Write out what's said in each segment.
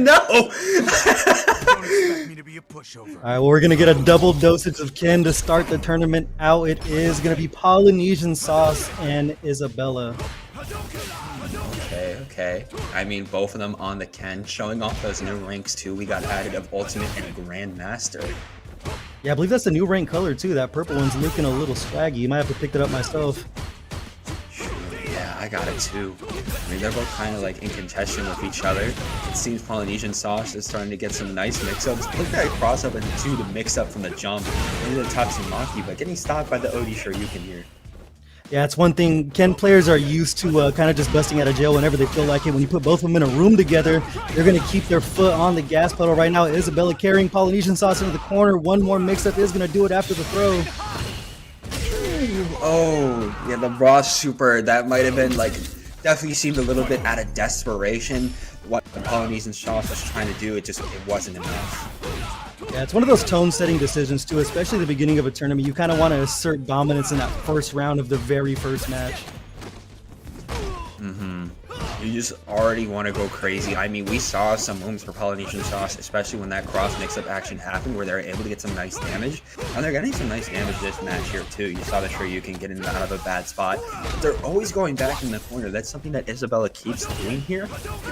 No! Don't expect me to be a pushover. All right, well, we're going to get a double dosage of Ken to start the tournament out. It is going to be PolynesianSauce and Isabella. Okay. I mean, both of them on the Ken, showing off those new ranks too. We got added of Ultimate and Grandmaster. Yeah, I believe that's the new rank color too. That purple one's looking a little swaggy. You might have to pick it up myself. Yeah, I got it too. I mean, they're both kind of like in contention with each other. It seems PolynesianSauce is starting to get some nice mix-ups. Look at that cross-up into the mix-up from the jump into the Tatsumaki, but getting stopped by the OD Shoryuken here. Yeah, it's one thing. Ken players are used to kind of just busting out of jail whenever they feel like it. When you put both of them in a room together, they're going to keep their foot on the gas pedal right now. Isabella carrying PolynesianSauce into the corner. One more mix-up is going to do it after the throw. Oh, yeah, the raw super, that might have been like, definitely seemed a little bit out of desperation. What the PolynesianSauce was trying to do, it wasn't enough. Yeah, it's one of those tone-setting decisions too, especially at the beginning of a tournament. You kind of want to assert dominance in that first round of the very first match. You just already want to go crazy. I mean, we saw some moves for PolynesianSauce, especially when that cross mix-up action happened, where they were able to get some nice damage. And they're getting some nice damage this match here, too. You saw the Shoryuken getting out of a bad spot. But they're always going back in the corner. That's something that Isabella keeps doing here.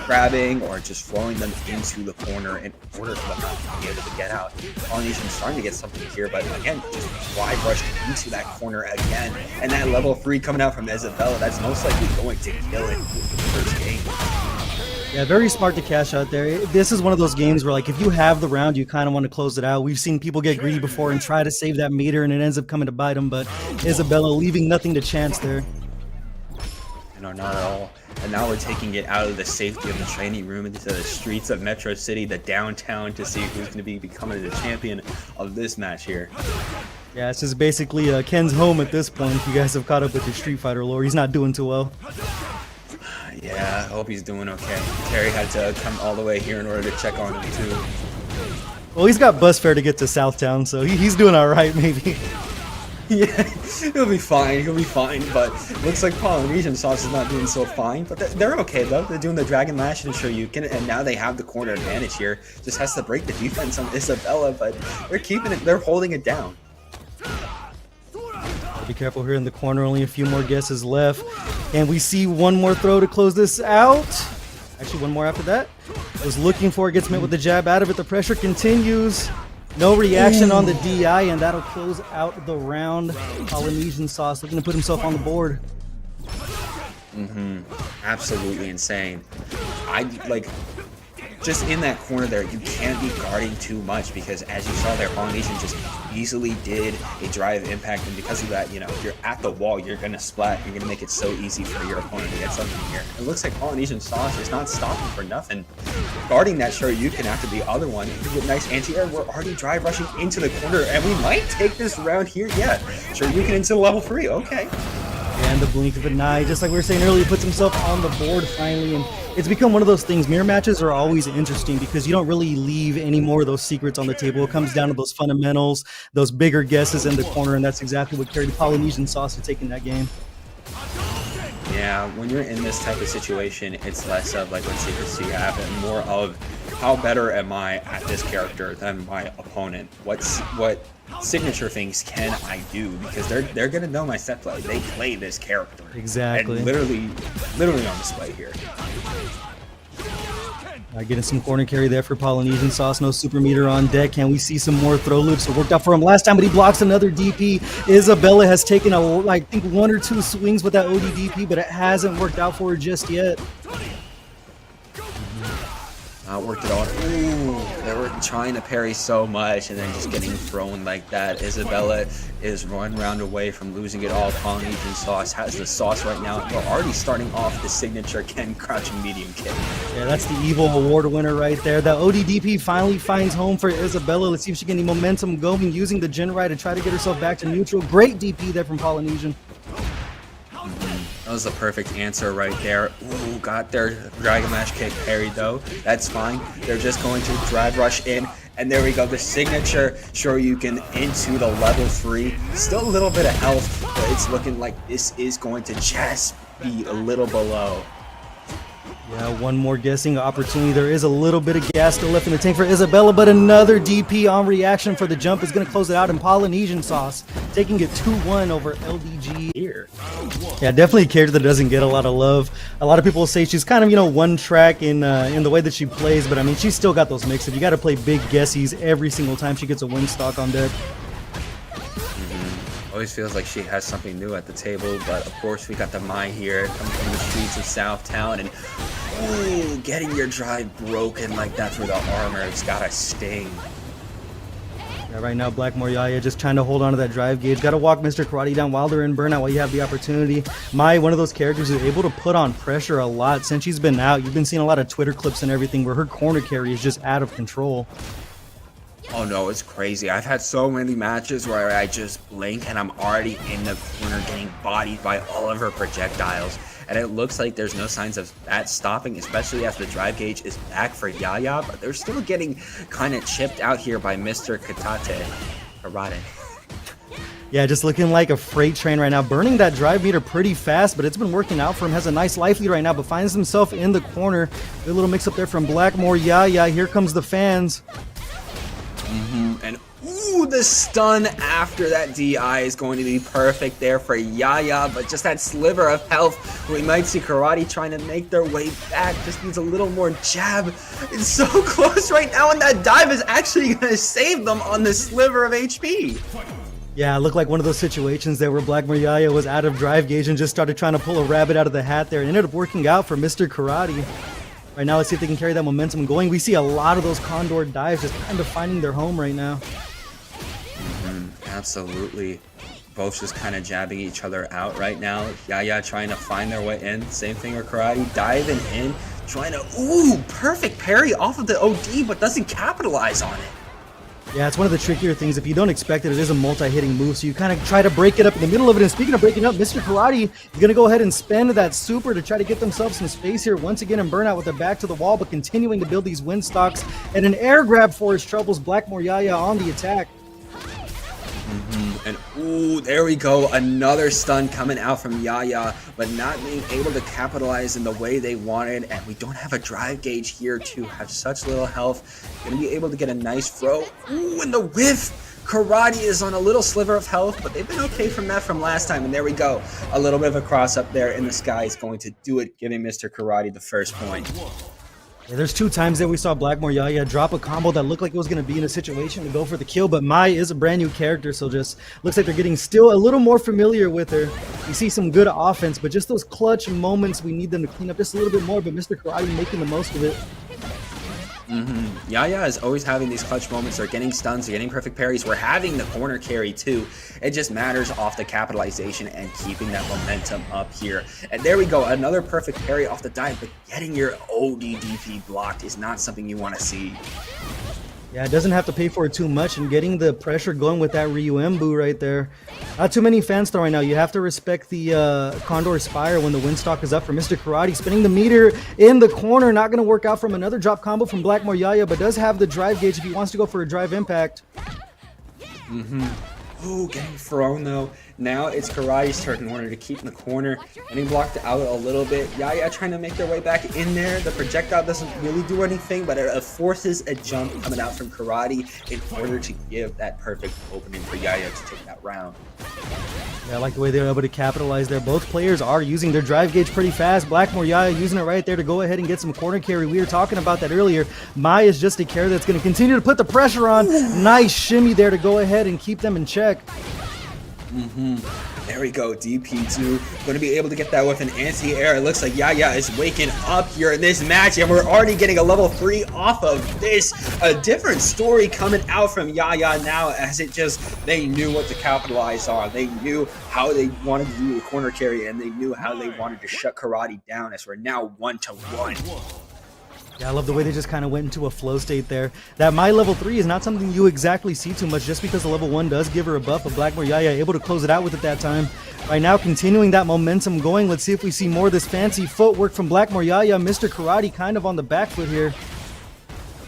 Grabbing or just throwing them into the corner in order for them to be able to get out. Polynesian's starting to get something here, but again, just wide rushed into that corner again. And that level 3 coming out from Isabella, that's most likely going to kill it with the first game. Yeah, very smart to cash out there. This is one of those games where, like, if you have the round, you kind of want to close it out. We've seen people get greedy before and try to save that meter, and it ends up coming to bite them, but Isabella leaving nothing to chance there. No, not at all. And now we're taking it out of the safety of the training room into the streets of Metro City, the downtown, to see who's going to be becoming the champion of this match here. Yeah, it's just basically Ken's home at this point. If you guys have caught up with your Street Fighter lore, he's not doing too well. Yeah, I hope he's doing okay. Terry had to come all the way here in order to check on him too. Well, he's got bus fare to get to Southtown, so he's doing all right, maybe. Yeah, he'll be fine. He'll be fine. But looks like PolynesianSauce is not doing so fine. But they're okay though. They're doing the Dragon Lash and Shoryuken, and now they have the corner advantage here. Just has to break the defense on Isabella, but they're keeping it. They're holding it down. Be careful here in the corner. Only a few more guesses left. And we see one more throw to close this out. Actually, one more after that. Was looking for it. Gets met with the jab out of it. The pressure continues. No reaction on the DI, and that'll close out the round. PolynesianSauce looking to put himself on the board. Absolutely insane. Just in that corner there, you can't be guarding too much because, as you saw there, Polynesian just easily did a drive impact, and because of that, you know, if you're at the wall, you're gonna splat. You're gonna make it so easy for your opponent to get something here. It looks like PolynesianSauce is not stopping for nothing, guarding that Shoryuken after the other one. With nice anti-air, we're already drive rushing into the corner, and we might take this round here. Yeah, Shoryuken into level 3. Okay. And the blink of an eye, just like we were saying earlier, puts himself on the board finally. And it's become one of those things. Mirror matches are always interesting because you don't really leave any more of those secrets on the table. It comes down to those fundamentals, those bigger guesses in the corner, and that's exactly what carried PolynesianSauce to taking that game. Yeah, when you're in this type of situation, it's less of like what secrets do you have and more of how better am I at this character than my opponent. What signature things can I do, because they're gonna know my set play. They play this character exactly, and literally on display here. Getting some corner carry there for PolynesianSauce. No super meter on deck. Can we see some more throw loops? It worked out for him last time, but he blocks another DP. Isabella has taken I think 1 or 2 swings with that OD DP, but it hasn't worked out for her just yet. Worked it out. Ooh, they were trying to parry so much and then just getting thrown like that. Isabella is 1 round away from losing it all. PolynesianSauce has the sauce right now. We're already starting off the signature Ken crouching medium kick. Yeah, that's the evil award winner right there. The ODDP finally finds home for Isabella. Let's see if she can get any momentum going using the Jinrai to try to get herself back to neutral. Great DP there from Polynesian. That was the perfect answer right there. Ooh, got their Dragon Lash kick parried though. That's fine. They're just going to drive rush in. And there we go. The signature Shoryuken into the level 3. Still a little bit of health, but it's looking like this is going to just be a little below. Yeah, one more guessing opportunity. There is a little bit of gas still left in the tank for Isabella, but another DP on reaction for the jump is going to close it out in PolynesianSauce, taking it 2-1 over LDG here. Yeah, definitely a character that doesn't get a lot of love. A lot of people say she's kind of, you know, one track in the way that she plays, but I mean, she's still got those mixes. You got to play big guessies every single time she gets a win stock on deck. Always feels like she has something new at the table, but of course we got the Mai here coming from the streets of Southtown, and ooh, getting your drive broken like that through the armor, it's gotta sting. Yeah, right now Blackmoreyaya just trying to hold on to that drive gauge. Got to walk MrKarate down while they're in burnout while you have the opportunity. Mai, one of those characters who's able to put on pressure a lot since she's been out. You've been seeing a lot of Twitter clips and everything where her corner carry is just out of control. Oh no, it's crazy. I've had so many matches where I just blink and I'm already in the corner getting bodied by all of her projectiles. And it looks like there's no signs of that stopping, especially as the drive gauge is back for Yaya, but they're still getting kind of chipped out here by Mr. Karate. Yeah, just looking like a freight train right now, burning that drive meter pretty fast, but it's been working out for him. Has a nice life lead right now, but finds himself in the corner. Good little mix up there from Blackmoreyaya. Here comes the fans. And ooh, the stun after that DI is going to be perfect there for Yaya, but just that sliver of health, we might see Karate trying to make their way back. Just needs a little more jab. It's so close right now, and that dive is actually going to save them on this sliver of HP. Yeah, it looked like one of those situations there where Blackmoreyaya was out of drive gauge and just started trying to pull a rabbit out of the hat there. It ended up working out for Mr. Karate. Right now, let's see if they can carry that momentum going. We see a lot of those Condor dives just kind of finding their home right now. Absolutely. Both just kind of jabbing each other out right now. Yaya trying to find their way in. Same thing with Karate. Diving in. Trying to, ooh, perfect parry off of the OD, but doesn't capitalize on it. Yeah, it's one of the trickier things. If you don't expect it, it is a multi-hitting move, so you kind of try to break it up in the middle of it. And speaking of breaking up, Mr. Karate is going to go ahead and spend that super to try to get themselves some space here. Once again in burnout with their back to the wall, but continuing to build these win stocks. And an air grab for his troubles. Blackmoreyaya on the attack. And ooh, there we go. Another stun coming out from Yaya, but not being able to capitalize in the way they wanted. And we don't have a drive gauge here to have such little health. Gonna be able to get a nice throw. Ooh, and the whiff. Karate is on a little sliver of health, but they've been okay from that from last time. And there we go. A little bit of a cross up there in the sky is going to do it, giving Mr. Karate the first point. Yeah, there's 2 times that we saw Blackmoreyaya drop a combo that looked like it was going to be in a situation to go for the kill, but Mai is a brand new character, so just looks like they're getting still a little more familiar with her. We see some good offense, but just those clutch moments, we need them to clean up just a little bit more, but Mr. Karate making the most of it. Yaya is always having these clutch moments. They're getting stuns, they're getting perfect parries. We're having the corner carry too. It just matters off the capitalization and keeping that momentum up here. And there we go, another perfect parry off the dive, but getting your ODDP blocked is not something you want to see. Yeah, it doesn't have to pay for it too much, and getting the pressure going with that Ryuembu right there. Not too many fans though right now. You have to respect the Condor Spire when the win stock is up for Mr. Karate. Spinning the meter in the corner. Not going to work out from another drop combo from Blackmoreyaya, but does have the drive gauge if he wants to go for a drive impact. Ooh, getting thrown though. Now it's Karate's turn in order to keep in the corner. And he blocked out a little bit. Yaya trying to make their way back in there. The projectile doesn't really do anything, but it forces a jump coming out from Karate in order to give that perfect opening for Yaya to take that round. Yeah, I like the way they're able to capitalize there. Both players are using their drive gauge pretty fast. Blackmoreyaya using it right there to go ahead and get some corner carry. We were talking about that earlier. Mai is just a carry that's going to continue to put the pressure on. Nice shimmy there to go ahead and keep them in check. There we go, DP2 going to be able to get that with an anti-air. It looks like Yaya is waking up here in this match, and we're already getting a level 3 off of this. A different story coming out from Yaya now, as it just, they knew what to capitalize on. They knew how they wanted to do the corner carry, and they knew how they wanted to shut Karate down, as we're now 1-1. Yeah, I love the way they just kind of went into a flow state there. That Mai level 3 is not something you exactly see too much, just because the level 1 does give her a buff, but Blackmoreyaya able to close it out with it that time. Right now, continuing that momentum going. Let's see if we see more of this fancy footwork from Blackmoreyaya. Mr. Karate kind of on the back foot here.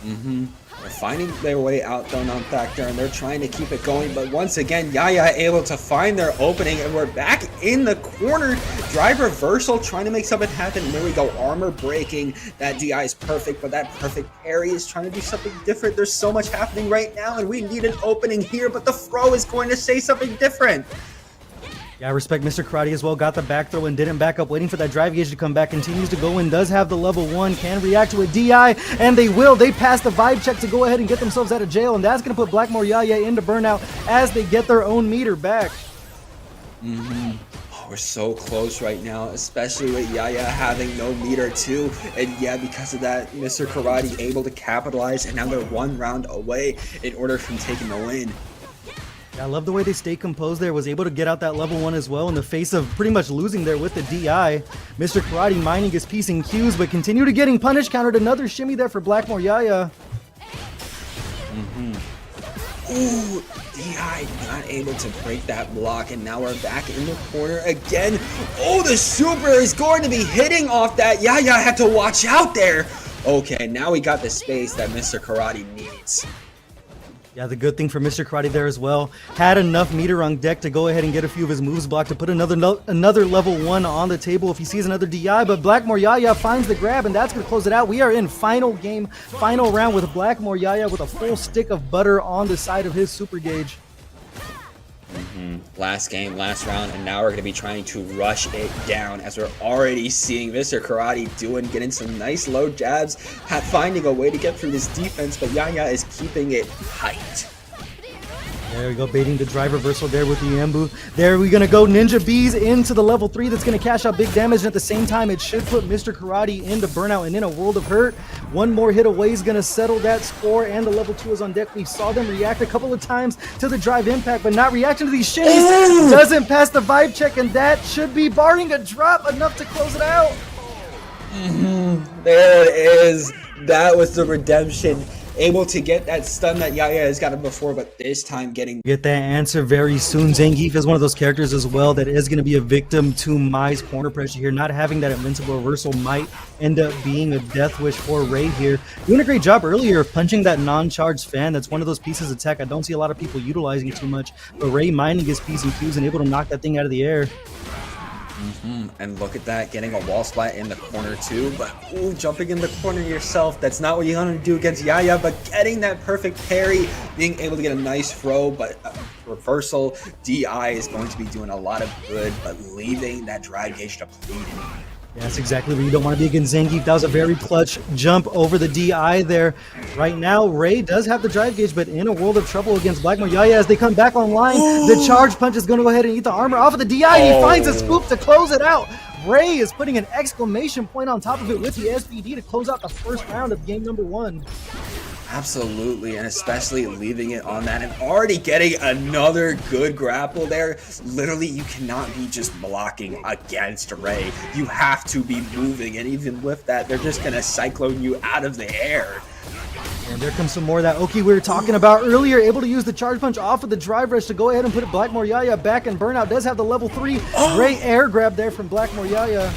They're finding their way out though, not back there, and they're trying to keep it going. But once again, Yaya able to find their opening, and we're back in the corner. Drive reversal, trying to make something happen. And there we go, armor breaking. That DI is perfect, but that perfect parry is trying to do something different. There's so much happening right now, and we need an opening here, but the throw is going to say something different. Yeah, I respect Mr. Karate as well. Got the back throw and didn't back up, waiting for that drive gauge to come back. Continues to go in, does have the level 1, can react to a DI, and they will. They pass the vibe check to go ahead and get themselves out of jail, and that's going to put Blackmoreyaya into burnout as they get their own meter back. Oh, we're so close right now, especially with Yaya having no meter too. And yeah, because of that, Mr. Karate able to capitalize, and now they're 1 round away in order from taking the win. I love the way they stayed composed there, was able to get out that level 1 as well in the face of pretty much losing there with the DI. Mr. Karate mining his piece in Qs, but continue to getting punished, countered another shimmy there for Blackmoreyaya. Ooh, DI not able to break that block, and now we're back in the corner again. Oh, the super is going to be hitting off that. Yaya had to watch out there. Okay, now we got the space that Mr. Karate needs. Yeah, the good thing for Mr. Karate there as well, had enough meter on deck to go ahead and get a few of his moves blocked to put another level 1 on the table if he sees another DI, but Blackmoreyaya finds the grab, and that's going to close it out. We are in final game, final round with Blackmoreyaya with a full stick of butter on the side of his super gauge. Last game, last round, and now we're going to be trying to rush it down, as we're already seeing Mr. Karate getting some nice low jabs, finding a way to get through this defense, but Yaya is keeping it tight. There we go, baiting the drive reversal there with the Embu. There we're going to go Ninja Bees into the level 3 that's going to cash out big damage, and at the same time it should put Mr. Karate into burnout and in a world of hurt. One more hit away is going to settle that score, and the level 2 is on deck. We saw them react a couple of times to the drive impact, but not reacting to these shimmies. Doesn't pass the vibe check, and that should be, barring a drop, enough to close it out. There it is. That was the redemption. Able to get that stun that Yaya has gotten before, but this time getting... Get that answer very soon. Zangief is one of those characters as well that is going to be a victim to Mai's corner pressure here. Not having that invincible reversal might end up being a death wish for Ray here. Doing a great job earlier of punching that non-charged fan. That's one of those pieces of tech I don't see a lot of people utilizing too much, but Ray mining his P's and Q's and able to knock that thing out of the air. And look at that, getting a wall splat in the corner too, but ooh, jumping in the corner yourself, that's not what you want to do against Yaya, but getting that perfect parry, being able to get a nice throw, but reversal, DI is going to be doing a lot of good, but leaving that drive gauge depleted. Yeah, that's exactly where you don't want to be against Zangief. That was a very clutch jump over the DI there. Right now, Ray does have the drive gauge, but in a world of trouble against Blackmoreyaya as they come back online. The charge punch is going to go ahead and eat the armor off of the DI. He finds a scoop to close it out. Ray is putting an exclamation point on top of it with the SPD to close out the first round of game number 1. Absolutely, and especially leaving it on that and already getting another good grapple there. Literally, you cannot be just blocking against Ray. You have to be moving, and even with that, they're just going to cyclone you out of the air. And there comes some more of that Oki we were talking about earlier, able to use the charge punch off of the drive rush to go ahead and put Blackmoreyaya back in burnout. Does have the level 3. Great air grab there from Blackmoreyaya.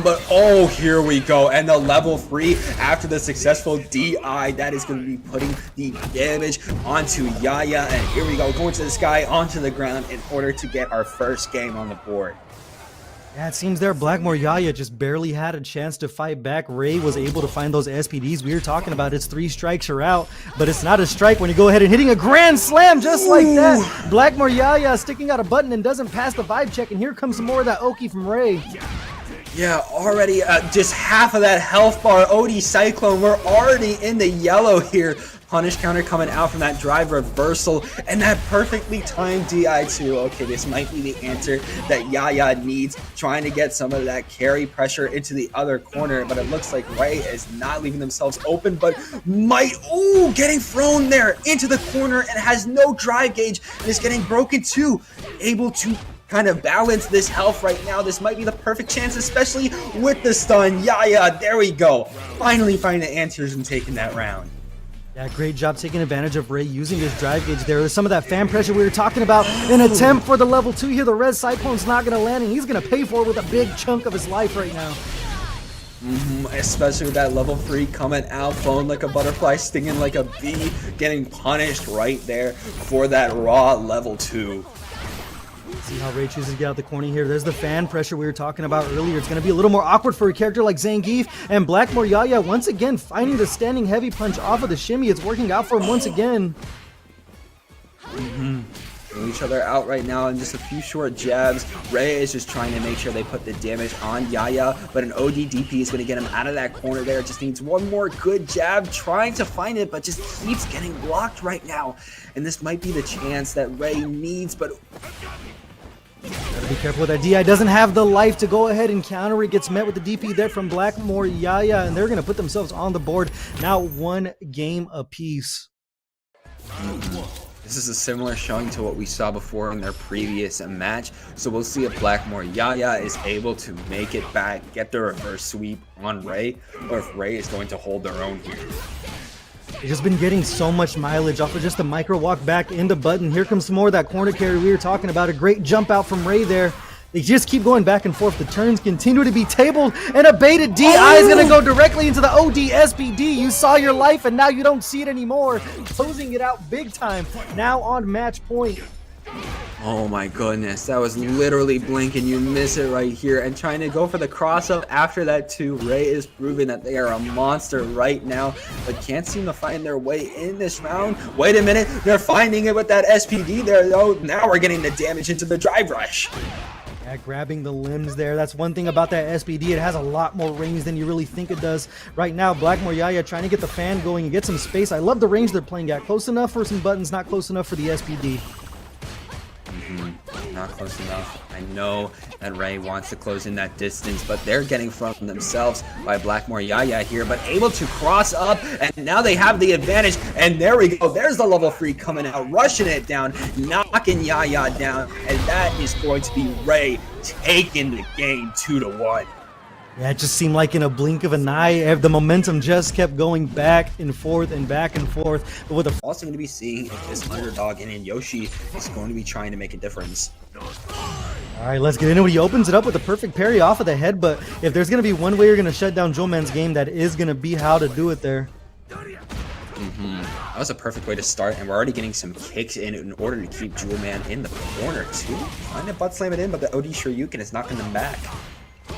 But oh, here we go, and the level 3 after the successful DI, that is going to be putting the damage onto Yaya, and here we go, going to the sky, onto the ground in order to get our first game on the board. Yeah, it seems there Blackmoreyaya just barely had a chance to fight back. Ray was able to find those SPDs we were talking about. It's 3 strikes are out, but it's not a strike when you go ahead and hitting a grand slam just like that. Blackmoreyaya sticking out a button and doesn't pass the vibe check, and here comes some more of that Oki from Ray. Yeah, already just half of that health bar. OD Cyclone, we're already in the yellow here. Punish counter coming out from that drive reversal, and that perfectly timed DI too. Okay, this might be the answer that Yaya needs, trying to get some of that carry pressure into the other corner, but it looks like Ray is not leaving themselves open, but might, ooh, getting thrown there into the corner and has no drive gauge and is getting broken too. Able to kind of balance this health right now. This might be the perfect chance, especially with the stun. Yaya, there we go. Finally finding the answers and taking that round. Yeah, great job taking advantage of Ray using his drive gauge there. There's some of that fan pressure we were talking about. An attempt for the level 2 here. The red Cyclone's not going to land, and he's going to pay for it with a big chunk of his life right now. Especially with that level 3 coming out, flowing like a butterfly, stinging like a bee, getting punished right there for that raw level 2. See how Ray chooses to get out the corner here. There's the fan pressure we were talking about earlier. It's going to be a little more awkward for a character like Zangief. And Blackmoreyaya once again finding the standing heavy punch off of the shimmy. It's working out for him once again. Each other out right now in just a few short jabs. Ray is just trying to make sure they put the damage on Yaya, but an OD DP is going to get him out of that corner there. Just needs one more good jab, trying to find it, but just keeps getting blocked right now. And this might be the chance that Ray needs, but Gotta be careful with that. DI doesn't have the life to go ahead and counter it. Gets met with the DP there from Blackmoreyaya, and they're going to put themselves on the board. Now 1 game apiece. This is a similar showing to what we saw before in their previous match. So we'll see if Blackmoreyaya is able to make it back, get the reverse sweep on Ray, or if Ray is going to hold their own here. They've just been getting so much mileage off of just a micro walk back into button. Here comes some more of that corner carry we were talking about. A great jump out from Ray there. They just keep going back and forth. The turns continue to be tabled, and a baited DI is going to go directly into the OD SPD. You saw your life, and now you don't see it anymore. Closing it out big time. Now on match point. Oh my goodness, that was literally blinking. You miss it right here, and trying to go for the cross up after that too. Ray is proving that they are a monster right now, but can't seem to find their way in this round. Wait a minute, they're finding it with that SPD there though. Now we're getting the damage into the drive rush. Yeah, grabbing the limbs there. That's one thing about that SPD. It has a lot more range than you really think it does. Right now, Blackmoreyaya trying to get the fan going and get some space. I love the range they're playing at. Close enough for some buttons, not close enough for the SPD. Not close enough. I know that Ray wants to close in that distance, but they're getting from themselves by Blackmoreyaya here, but able to cross up, and now they have the advantage, and there we go. There's the level 3 coming out, rushing it down, knocking Yaya down, and that is going to be Ray taking the game 2-1. Yeah, it just seemed like in a blink of an eye, the momentum just kept going back and forth and back and forth. But with the also going to be seeing if this underdog in InYoshii is going to be trying to make a difference. All right, let's get into it. He opens it up with a perfect parry off of the head, but if there's going to be one way you're going to shut down Jewelman's game, that is going to be how to do it there. That was a perfect way to start, and we're already getting some kicks in order to keep Jewelman in the corner too. Trying to butt slam it in, but the OD Shoryuken is knocking them back.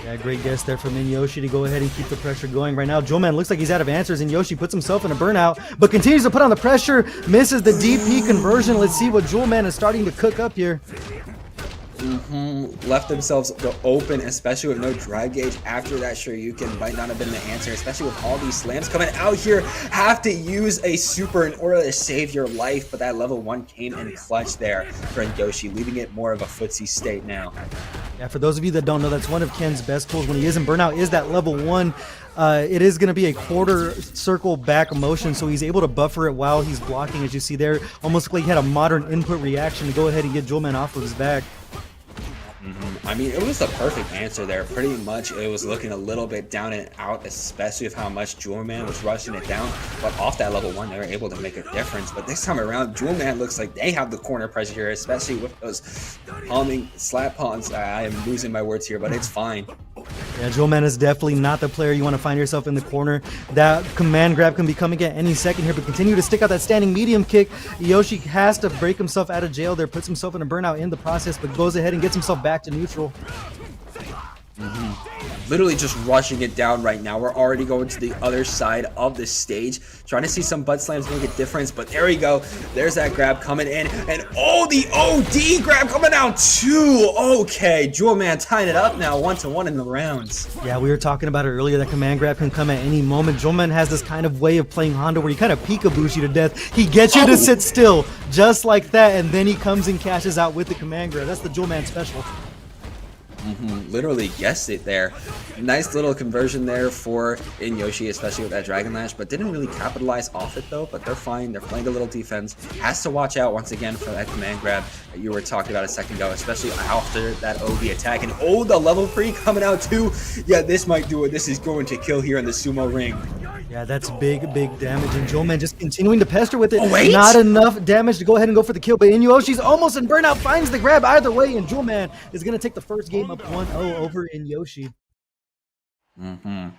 Yeah, great guess there from InYoshii to go ahead and keep the pressure going. Right now, Jewelman looks like he's out of answers. InYoshii puts himself in a burnout, but continues to put on the pressure. Misses the DP conversion. Let's see what Jewelman is starting to cook up here. Left themselves open, especially with no drag gauge after that. Shoryuken might not have been the answer, especially with all these slams coming out here. Have to use a super in order to save your life, but that level 1 came in clutch there for InYoshii, leaving it more of a footsie state now. Yeah, for those of you that don't know, that's one of Ken's best tools when he is in burnout, is that level 1. It is going to be a quarter circle back motion, so he's able to buffer it while he's blocking, as you see there. Almost like he had a modern input reaction to go ahead and get Jewelman off of his back. I mean, it was the perfect answer there. Pretty much, it was looking a little bit down and out, especially with how much Jewelman was rushing it down. But off that level 1, they were able to make a difference. But this time around, Jewelman looks like they have the corner pressure here, especially with those palming slap pawns. I am losing my words here, but it's fine. Yeah, Jewelman is definitely not the player you want to find yourself in the corner. That command grab can be coming at any second here, but continue to stick out that standing medium kick. InYoshii has to break himself out of jail there, puts himself in a burnout in the process, but goes ahead and gets himself back to neutral. Literally just rushing it down right now. We're already going to the other side of the stage, trying to see some butt slams make a difference, but there we go. There's that grab coming in, and oh, the OD grab coming out too. Okay, Jewelman tying it up now, 1-1 in the rounds. Yeah, we were talking about it earlier. That command grab can come at any moment. Jewelman has this kind of way of playing Honda where he kind of peekaboosh you to death. He gets you to sit still, just like that, and then he comes and cashes out with the command grab. That's the Jewelman special. Literally guessed it there. Nice little conversion there for InYoshii, especially with that Dragon Lash, but didn't really capitalize off it though. But they're fine. They're playing a little defense. Has to watch out once again for that command grab that you were talking about a second ago, especially after that OB attack. And oh, the level 3 coming out too. Yeah, this might do it. This is going to kill here in the sumo ring. Yeah, that's big damage, and Jewelman just continuing to pester with it. Oh, wait. Not enough damage to go ahead and go for the kill, but InYoshii's almost in burnout, finds the grab either way, and Jewelman is going to take the first game up 1-0 over InYoshii. That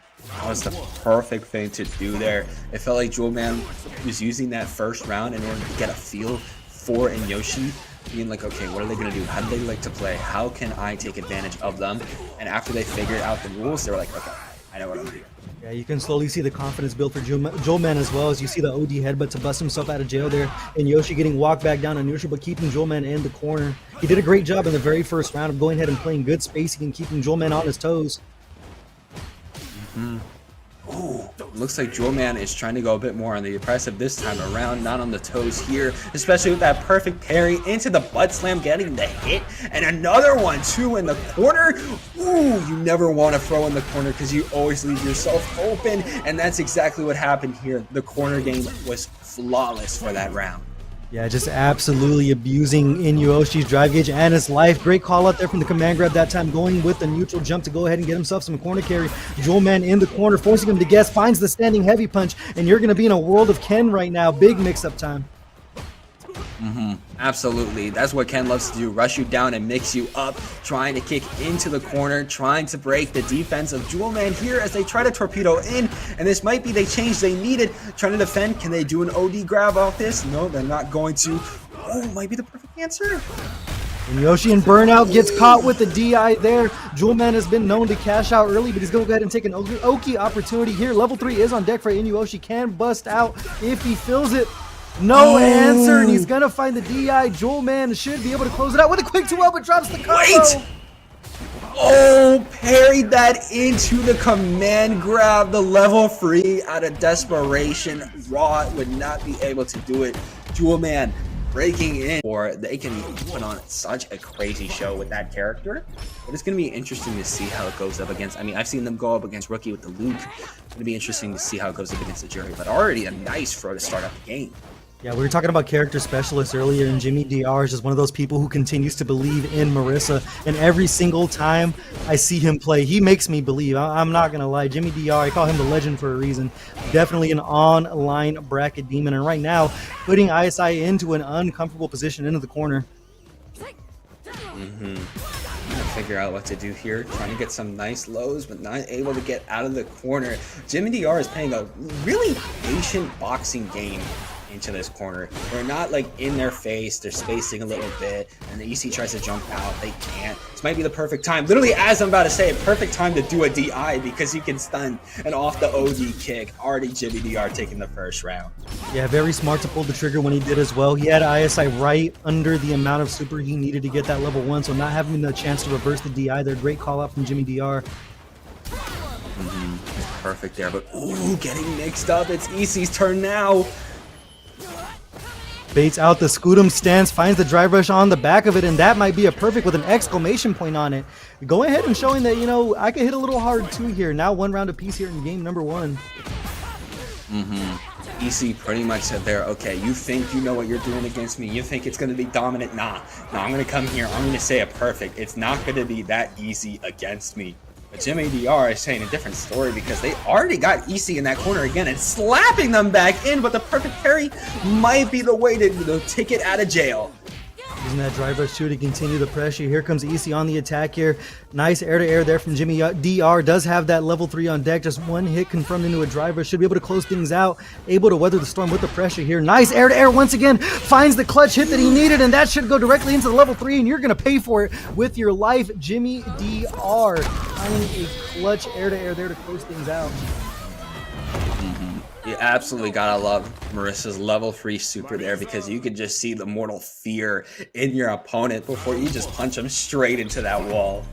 was the perfect thing to do there. It felt like Jewelman was using that first round in order to get a feel for InYoshii, being like, okay, what are they going to do? How do they like to play? How can I take advantage of them? And after they figured out the rules, they were like, okay, I know what I'm doing. Yeah, you can slowly see the confidence build for Jewelman as well, as you see the OD headbutt to bust himself out of jail there. And Yoshi getting walked back down on neutral, but keeping Jewelman in the corner. He did a great job in the very first round of going ahead and playing good spacing and keeping Jewelman on his toes. Ooh, looks like Jewelman is trying to go a bit more on the aggressive this time around, not on the toes here, especially with that perfect parry into the butt slam, getting the hit, and another one too in the corner. Ooh, you never want to throw in the corner because you always leave yourself open, and that's exactly what happened here. The corner game was flawless for that round. Yeah, just absolutely abusing InYoshii's drive gauge and his life. Great call out there from the command grab that time, going with the neutral jump to go ahead and get himself some corner carry. Jewelman in the corner, forcing him to guess, finds the standing heavy punch, and you're going to be in a world of Ken right now. Big mix-up time. Absolutely. That's what Ken loves to do. Rush you down and mix you up, trying to kick into the corner, trying to break the defense of Jewelman here as they try to torpedo in. And this might be the change they needed. Trying to defend. Can they do an OD grab off this? No, they're not going to. Oh, might be the perfect answer. InYoshii and Burnout gets caught with the DI there. Jewelman has been known to cash out early, but he's going to go ahead and take an Oki opportunity here. Level 3 is on deck for InYoshii. Can bust out if he fills it. No answer, and he's gonna find the DI. Jewelman should be able to close it out with a quick 2-0, but drops the combo. Wait! Oh, parried that into the command grab. The level 3 out of desperation. Raw would not be able to do it. Jewelman breaking in, or they can put on such a crazy show with that character. But it's going to be interesting to see how it goes up against. I mean, I've seen them go up against Rookie with the Luke. It's going to be interesting to see how it goes up against the Juri. But already a nice throw to start up the game. Yeah, we were talking about character specialists earlier, and Jimmy DR is just one of those people who continues to believe in Marisa. And every single time I see him play, he makes me believe. I'm not going to lie. Jimmy DR, I call him the legend for a reason. Definitely an online bracket demon. And right now, putting ISI into an uncomfortable position into the corner. Trying to figure out what to do here. Trying to get some nice lows, but not able to get out of the corner. Jimmy DR is playing a really patient boxing game into this corner. They're not like in their face, they're spacing a little bit, and the EC tries to jump out, they can't. This might be the perfect time, literally as I'm about to say, a perfect time to do a DI because you can stun and off the OD kick. Already Jimmy DR taking the first round. Yeah, very smart to pull the trigger when he did as well. He had ISI right under the amount of super he needed to get that level 1, so not having the chance to reverse the DI there. Great call out from Jimmy DR. Perfect there, but ooh, getting mixed up. It's EC's turn now. Baits out the Scootum stance, finds the drive rush on the back of it, and that might be a perfect with an exclamation point on it. Go ahead and showing that, you know, I can hit a little hard too here. Now 1 round apiece here in game number 1. EC pretty much said there, okay, you think you know what you're doing against me. You think it's going to be dominant. Nah, I'm going to come here. I'm going to say it perfect. It's not going to be that easy against me. But Jimmy DR is saying a different story because they already got EC in that corner again and slapping them back in, but the perfect parry might be the way to take it out of jail. Using that drive rush too to continue the pressure. Here comes EC on the attack here. Nice air-to-air there from Jimmy DR. Does have that level 3 on deck. Just 1 hit confirmed into a drive rush. Should be able to close things out. Able to weather the storm with the pressure here. Nice air-to-air once again. Finds the clutch hit that he needed, and that should go directly into the level 3, and you're going to pay for it with your life. Jimmy DR finding a clutch air-to-air there to close things out. You absolutely gotta love Marisa's level 3 super there because you can just see the mortal fear in your opponent before you just punch him straight into that wall.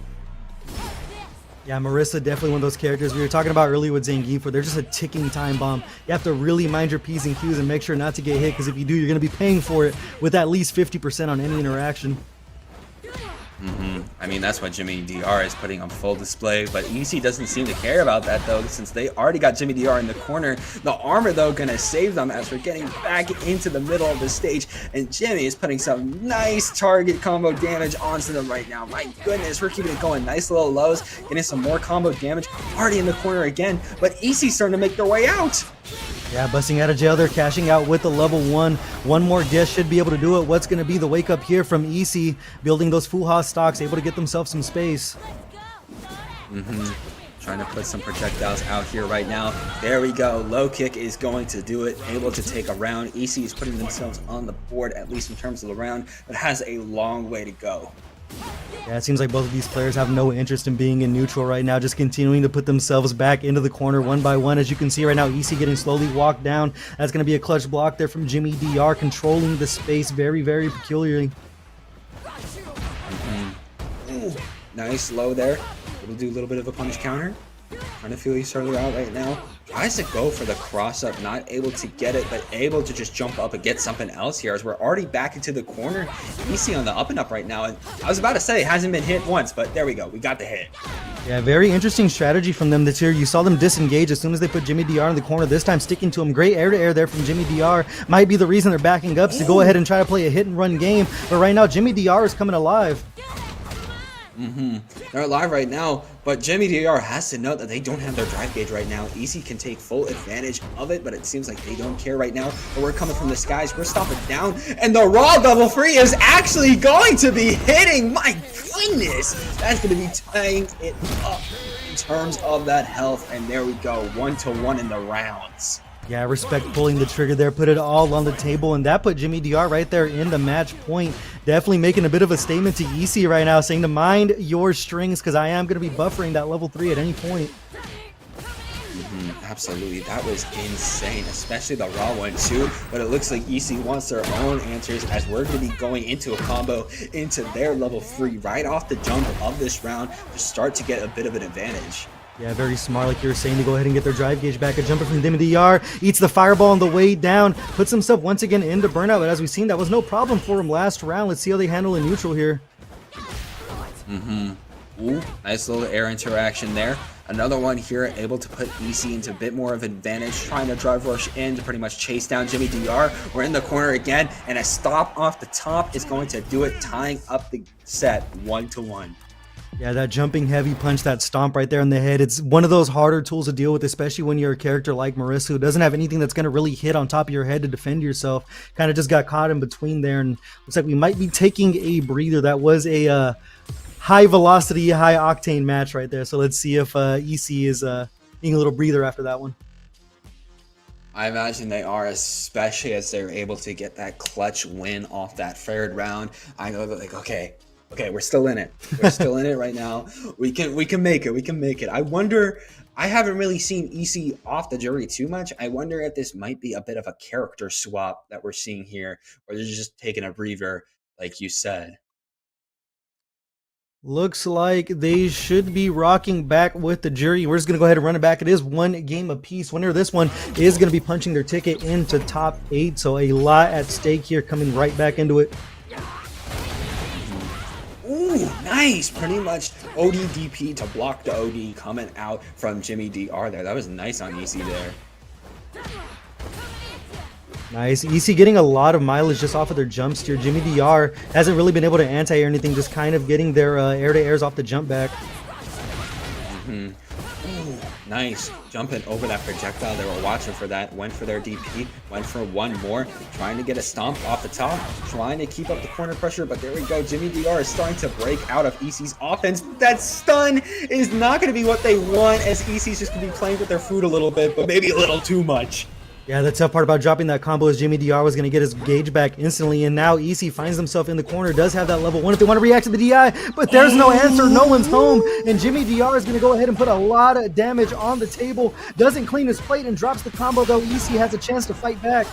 Yeah, Marisa definitely one of those characters we were talking about earlier with Zangief, where they're just a ticking time bomb. You have to really mind your P's and Q's and make sure not to get hit, because if you do, you're going to be paying for it with at least 50% on any interaction. I mean, that's what Jimmy DR is putting on full display, but EC doesn't seem to care about that though, since they already got Jimmy DR in the corner. The armor though gonna save them as we're getting back into the middle of the stage, and Jimmy is putting some nice target combo damage onto them right now. My goodness, we're keeping it going. Nice little lows, getting some more combo damage. Already in the corner again, but EC's starting to make their way out. Yeah, busting out of jail there, cashing out with the level 1. One more guess should be able to do it. What's going to be the wake up here from EC, building those Fuha stocks, able to get themselves some space. Trying to put some projectiles out here right now. There we go. Low kick is going to do it. Able to take a round. EC is putting themselves on the board, at least in terms of the round, but has a long way to go. Yeah, it seems like both of these players have no interest in being in neutral right now, just continuing to put themselves back into the corner one by one. As you can see right now, EC getting slowly walked down. That's going to be a clutch block there from Jimmy DR, controlling the space very, very peculiarly. Ooh, nice low there. We'll do a little bit of a punish counter. Trying to feel each other out right now. Tries to go for the cross up, not able to get it, but able to just jump up and get something else here as we're already back into the corner. EC on the up and up right now. And I was about to say, hasn't been hit once, but there we go. We got the hit. Yeah, very interesting strategy from them this year. You saw them disengage as soon as they put Jimmy DR in the corner. This time sticking to him. Great air-to-air there from Jimmy DR. Might be the reason they're backing up to go ahead and try to play a hit-and-run game. But right now, Jimmy DR is coming alive. They're alive right now, but Jimmy DR has to know that they don't have their drive gauge right now. EC can take full advantage of it, but it seems like they don't care right now. But we're coming from the skies. We're stopping down, and the raw level 3 is actually going to be hitting. My goodness, that's going to be tying it up in terms of that health. And there we go, 1-1 in the rounds. Yeah, respect pulling the trigger there, put it all on the table, and that put Jimmy DR right there in the match point. Definitely making a bit of a statement to EC right now, saying to mind your strings because I am going to be buffering that level 3 at any point. Absolutely, that was insane, especially the raw one too. But it looks like EC wants their own answers as we're going to be going into a combo into their level 3 right off the jump of this round to start to get a bit of an advantage. Yeah, very smart, like you were saying, to go ahead and get their drive gauge back. A jumper from Jimmy DR, eats the fireball on the way down, puts himself once again into burnout, but as we've seen, that was no problem for him last round. Let's see how they handle in neutral here. Ooh, nice little air interaction there. Another one here, able to put EC into a bit more of an advantage, trying to drive rush in to pretty much chase down Jimmy DR. We're in the corner again, and a stop off the top is going to do it, tying up the set 1-1. Yeah, that jumping heavy punch, that stomp right there in the head, it's one of those harder tools to deal with, especially when you're a character like Marisa who doesn't have anything that's going to really hit on top of your head to defend yourself. Kind of just got caught in between there, and looks like we might be taking a breather. That was a high velocity, high octane match right there. So let's see if EC is being a little breather after that one. I imagine they are, especially as they're able to get that clutch win off that third round. I know that, like, okay, we're still in it. We're still in it right now. We can make it. We can make it. I wonder, I haven't really seen EC off the jury too much. I wonder if this might be a bit of a character swap that we're seeing here, or they're just taking a breather, like you said. Looks like they should be rocking back with the jury. We're just going to go ahead and run it back. It is one game apiece. Winner of this one is going to be punching their ticket into top 8. So a lot at stake here, coming right back into it. Ooh, nice. Pretty much ODDP to block the OD coming out from Jimmy DR there. That was nice on EC there. Nice. EC getting a lot of mileage just off of their jump steer. Jimmy DR hasn't really been able to anti-air anything, just kind of getting their air-to-airs off the jump back. Ooh, nice. Jumping over that projectile. They were watching for that. Went for their DP. Went for one more. Trying to get a stomp off the top. Trying to keep up the corner pressure. But there we go. Jimmy DR is starting to break out of EC's offense. That stun is not going to be what they want, as EC's just going to be playing with their food a little bit, but maybe a little too much. Yeah, the tough part about dropping that combo is Jimmy DR was going to get his gauge back instantly, and now EC finds himself in the corner, does have that level 1 if they want to react to the DI, but there's no answer, no one's home, and Jimmy DR is going to go ahead and put a lot of damage on the table, doesn't clean his plate and drops the combo, though EC has a chance to fight back.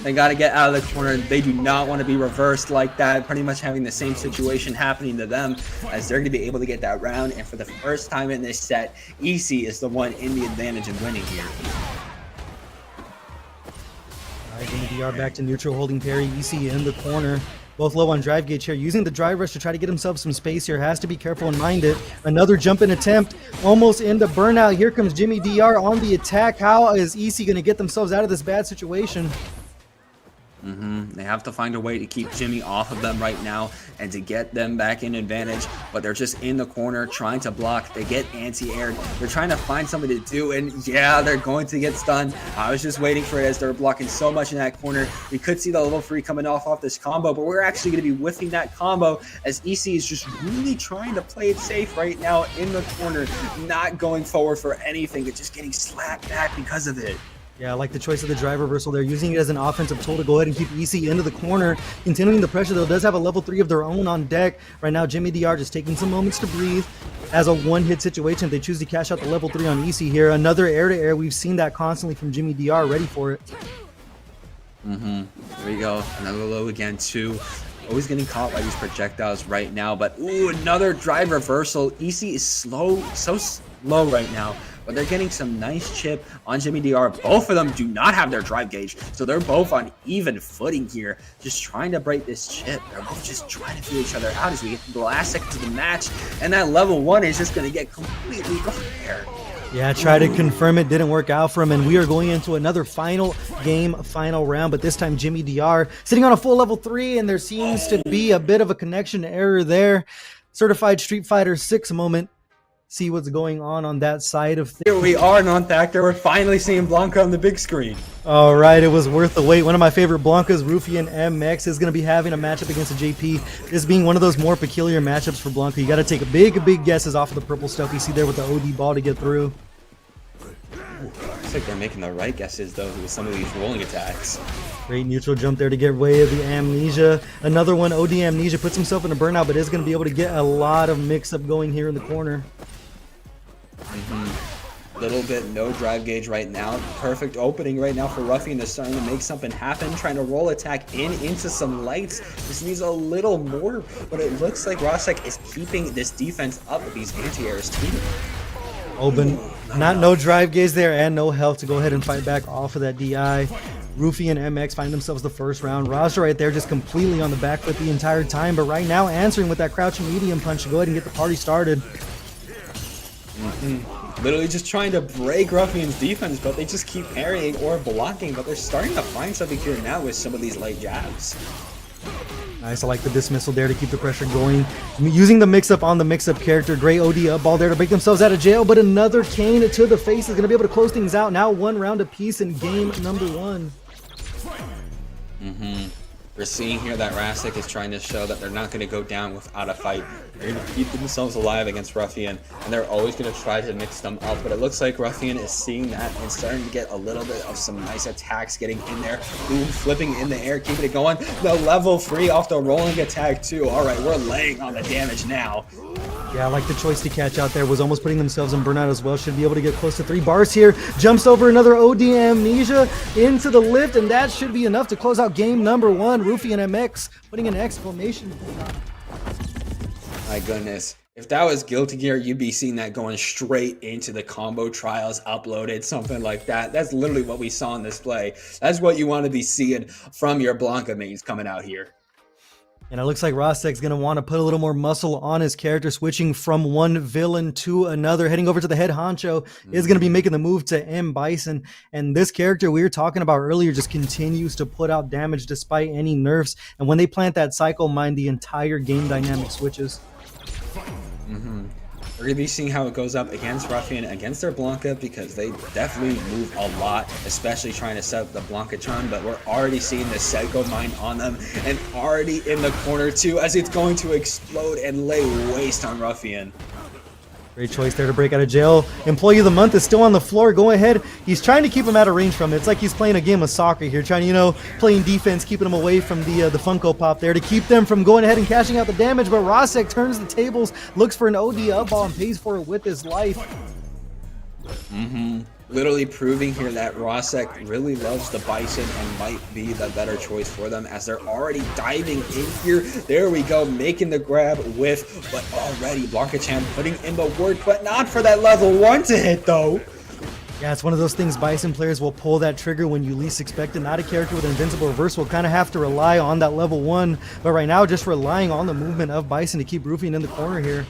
They got to get out of the corner. They do not want to be reversed like that, pretty much having the same situation happening to them, as they're going to be able to get that round. And for the first time in this set, EC is the one in the advantage in winning here. All right, Jimmy DR back to neutral, holding parry. EC in the corner. Both low on drive gauge here, using the drive rush to try to get himself some space here. Has to be careful and mind it. Another jump in attempt, almost into burnout. Here comes Jimmy DR on the attack. How is EC going to get themselves out of this bad situation? They have to find a way to keep Jimmy off of them right now and to get them back in advantage, but they're just in the corner trying to block. They get anti-aired. They're trying to find something to do, and yeah, they're going to get stunned. I was just waiting for it as they're blocking so much in that corner. We could see the level 3 coming off this combo, but we're actually going to be whiffing that combo as EC is just really trying to play it safe right now in the corner, not going forward for anything, but just getting slapped back because of it. Yeah, I like the choice of the drive reversal. They're using it as an offensive tool to go ahead and keep EC into the corner. Continuing the pressure, though, does have a level 3 of their own on deck. Right now, Jimmy DR just taking some moments to breathe. As a one-hit situation, they choose to cash out the level 3 on EC here. Another air-to-air. We've seen that constantly from Jimmy DR. Ready for it. There we go. Another low again, too. Always getting caught by these projectiles right now. But, ooh, another drive reversal. EC is slow, so slow right now. But they're getting some nice chip on Jimmy DR. Both of them do not have their drive gauge, so they're both on even footing here, just trying to break this chip. They're both just trying to feel each other out as we get the last second to the match, and that level 1 is just going to get completely gone there. Yeah, try to confirm it, didn't work out for him, and we are going into another final game, final round, but this time Jimmy DR sitting on a full level 3, and there seems to be a bit of a connection error there. Certified Street Fighter 6 moment. See what's going on that side of things. Here we are, non-factor. We're finally seeing Blanka on the big screen. All right, it was worth the wait. One of my favorite Blankas, RUFIANmx, is going to be having a matchup against a JP. This being one of those more peculiar matchups for Blanka. You got to take big guesses off of the purple stuff you see there with the OD ball to get through. Looks like they're making the right guesses, though, with some of these rolling attacks. Great neutral jump there to get way of the amnesia. Another one, OD amnesia, puts himself in a burnout, but is going to be able to get a lot of mix-up going here in the corner. Little bit no drive gauge right now. Perfect opening right now for Ruffian. They're starting to make something happen, trying to roll attack into some lights. This needs a little more, but it looks like RASEC is keeping this defense up with these anti-airs too. Open, no drive gauge there and no health to go ahead and fight back off of that DI. RUFIANmx find themselves the first round. Raja right there just completely on the back foot the entire time, but right now answering with that crouching medium punch to go ahead and get the party started. Literally just trying to break Ruffian's defense, but they just keep parrying or blocking, but they're starting to find something here now with some of these light jabs. Nice, I like the dismissal there to keep the pressure going. Using the mix-up on the mix-up character. Great OD up ball there to break themselves out of jail, but another cane to the face is going to be able to close things out. Now 1 round apiece in game number 1. We're seeing here that RASEC is trying to show that they're not going to go down without a fight. They're going to keep themselves alive against Ruffian, and they're always going to try to mix them up. But it looks like Ruffian is seeing that and starting to get a little bit of some nice attacks getting in there. Ooh, flipping in the air, keeping it going. The level 3 off the rolling attack too. All right, we're laying on the damage now. Yeah, I like the choice to catch out there. Was almost putting themselves in burnout as well. Should be able to get close to 3 bars here. Jumps over another OD amnesia into the lift, and that should be enough to close out game number 1. RUFIANmx putting an exclamation point on it. My goodness. If that was Guilty Gear, you'd be seeing that going straight into the combo trials uploaded, something like that. That's literally what we saw on display. That's what you want to be seeing from your Blanka mains coming out here. And it looks like RASEC's going to want to put a little more muscle on his character, switching from one villain to another. Heading over to the head honcho is going to be making the move to Bison. And this character we were talking about earlier just continues to put out damage despite any nerfs. And when they plant that cycle mine, the entire game dynamic switches. We're going to be seeing how it goes up against Ruffian, against their Blanka, because they definitely move a lot, especially trying to set up the Blankatron, but we're already seeing the Psycho Mine on them, and already in the corner too, as it's going to explode and lay waste on Ruffian. Great choice there to break out of jail. Employee of the month is still on the floor. Go ahead. He's trying to keep him out of range from it. It's like he's playing a game of soccer here, trying to, playing defense, keeping him away from the Funko Pop there to keep them from going ahead and cashing out the damage. But RASEC turns the tables, looks for an OD up ball, and pays for it with his life. Literally proving here that RASEC really loves the Bison and might be the better choice for them, as they're already diving in here. There we go, making the grab with, but already Blankachan putting in the work, but not for that level 1 to hit though. Yeah, it's one of those things Bison players will pull that trigger when you least expect it. Not a character with invincible reverse will kind of have to rely on that level 1, but right now just relying on the movement of Bison to keep Ruffian in the corner here.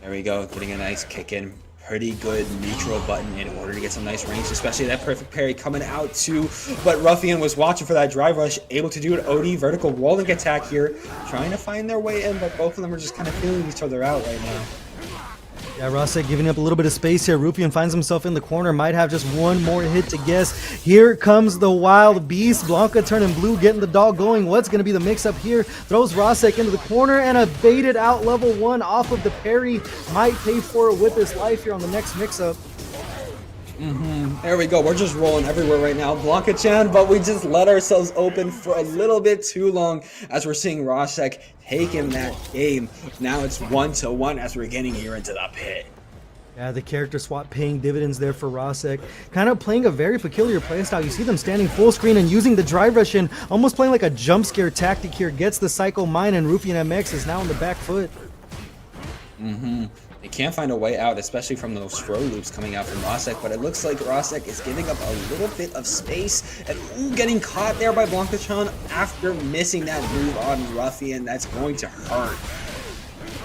There we go, getting a nice kick in. pretty good neutral button in order to get some nice range, especially that perfect parry coming out too. But Rufian was watching for that drive rush, able to do an OD vertical walling attack here, trying to find their way in, but both of them are just kind of feeling each other out right now. Yeah, RASEC giving up a little bit of space here. Rufian finds himself in the corner, might have just one more hit to guess. Here comes the wild beast. Blanka turning blue, getting the dog going. What's going to be the mix-up here? Throws RASEC into the corner, and a baited out level 1 off of the parry. Might pay for it with his life here on the next mix-up. There we go. We're just rolling everywhere right now, Blanka-chan, but we just let ourselves open for a little bit too long as we're seeing RASEC taking that game. Now it's 1-1 as we're getting here into the pit. Yeah, the character swap paying dividends there for RASEC. Kind of playing a very peculiar playstyle. You see them standing full screen and using the drive rush in, almost playing like a jump scare tactic here. Gets the Psycho Mine, and RUFIANmx is now on the back foot. They can't find a way out, especially from those throw loops coming out from RASEC, but it looks like RASEC is giving up a little bit of space and getting caught there by Blanka-chan after missing that move on Rufian. That's going to hurt.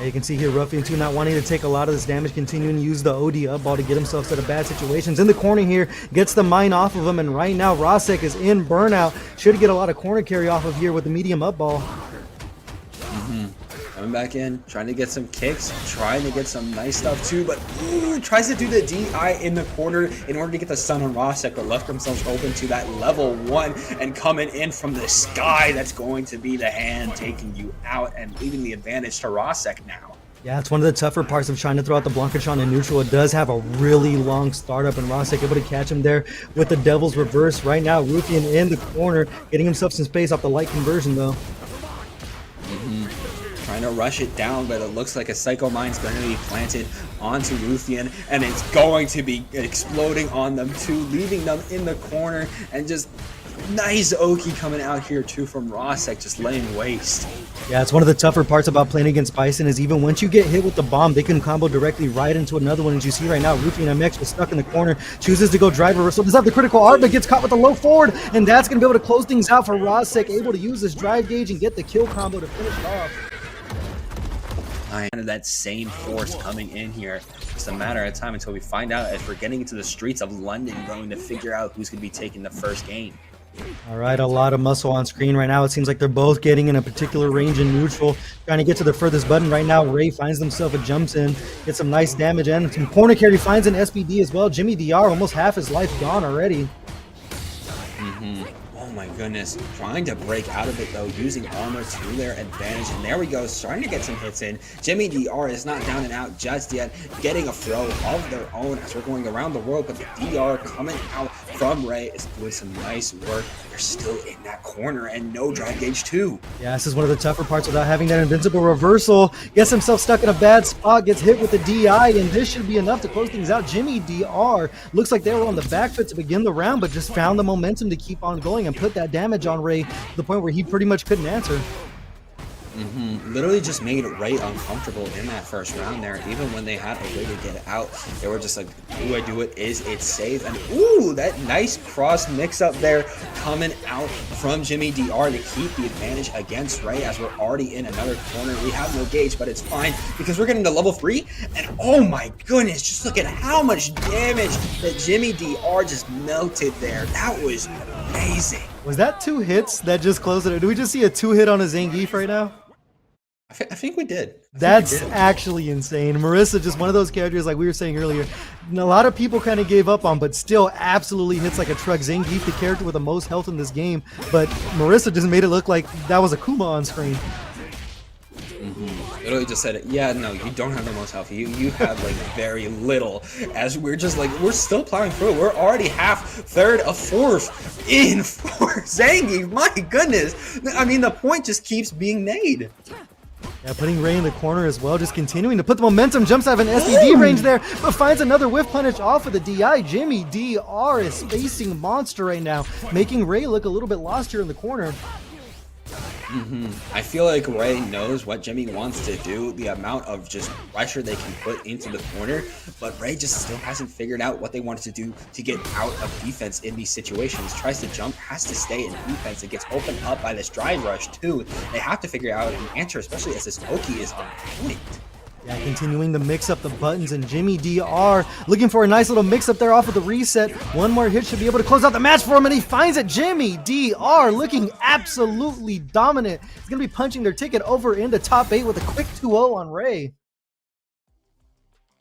Yeah, you can see here Rufian too not wanting to take a lot of this damage, continuing to use the OD up ball to get himself out of bad situations. In the corner here, gets the mine off of him, and right now RASEC is in burnout. Should get a lot of corner carry off of here with the medium up ball. Coming back in, trying to get some kicks, trying to get some nice stuff too, but tries to do the DI in the corner in order to get the stun on RASEC, but left themselves open to that level 1 and coming in from the sky. That's going to be the hand taking you out and leaving the advantage to RASEC now. Yeah, it's one of the tougher parts of trying to throw out the Blanka-chan in neutral. It does have a really long startup, and RASEC able to catch him there with the Devil's Reverse. Right now, Rufian in the corner, getting himself some space off the light conversion though. Trying to rush it down, but it looks like a Psycho Mine's going to be planted onto Rufian, and it's going to be exploding on them too, leaving them in the corner, and just nice Oki coming out here too from RASEC, just laying waste. Yeah, it's one of the tougher parts about playing against Bison is even once you get hit with the bomb, they can combo directly right into another one. As you see right now, RUFIANmx was stuck in the corner, chooses to go drive reversal, does have the critical art, but gets caught with the low forward, and that's going to be able to close things out for RASEC, able to use this drive gauge and get the kill combo to finish it off. That same force coming in here. It's a matter of time until we find out if we're getting into the streets of London, going to figure out who's going to be taking the first game. All right, a lot of muscle on screen right now. It seems like they're both getting in a particular range in neutral, trying to get to the furthest button right now. Ray finds himself a jumps in, gets some nice damage and some corner carry, finds an SBD as well. Jimmy DR, almost half his life gone already. Oh my goodness, trying to break out of it though, using armor to their advantage, and there we go, starting to get some hits in. Jimmy DR is not down and out just yet, getting a throw of their own as we're going around the world, but the DR coming out from Ray is doing some nice work. They're still in that corner and no drive gauge too. Yeah, this is one of the tougher parts without having that invincible reversal. Gets himself stuck in a bad spot, gets hit with the DI, and this should be enough to close things out. Jimmy DR looks like they were on the back foot to begin the round, but just found the momentum to keep on going and put that damage on Ray to the point where he pretty much couldn't answer. Literally just made Ray uncomfortable in that first round there. Even when they had a way to get out, they were just like, do I do it? Is it safe? And ooh, that nice cross mix up there coming out from Jimmy DR to keep the advantage against Ray as we're already in another corner. We have no gauge, but it's fine because we're getting to level 3. And oh my goodness, just look at how much damage that Jimmy DR just melted there. That was amazing. Was that 2 hits that just closed it? Do we just see a 2-hit on a Zangief right now? I think we did. That's actually insane. Marisa, just one of those characters like we were saying earlier, a lot of people kind of gave up on, but still absolutely hits like a truck. Zangief, the character with the most health in this game, but Marisa just made it look like that was Akuma on screen. Literally just said, yeah, no, you don't have the most health. You have like very little. As we're just like, we're still plowing through. We're already half, third, a fourth in for Zangief. My goodness. I mean, the point just keeps being made. Yeah, putting Ray in the corner as well, just continuing to put the momentum, jumps out of an SBD range there, but finds another whiff punish off of the DI. Jimmy DR is facing monster right now, making Ray look a little bit lost here in the corner. I feel like Ray knows what Jimmy wants to do, the amount of just pressure they can put into the corner, but Ray just still hasn't figured out what they wanted to do to get out of defense in these situations. Tries to jump, has to stay in defense. It gets opened up by this drive rush too. They have to figure out an answer, especially as this Oki is on point. Yeah, continuing to mix up the buttons, and Jimmy DR looking for a nice little mix up there off of the reset. One more hit should be able to close out the match for him, and he finds it. Jimmy DR looking absolutely dominant. He's going to be punching their ticket over into top 8 with a quick 2-0 on Ray.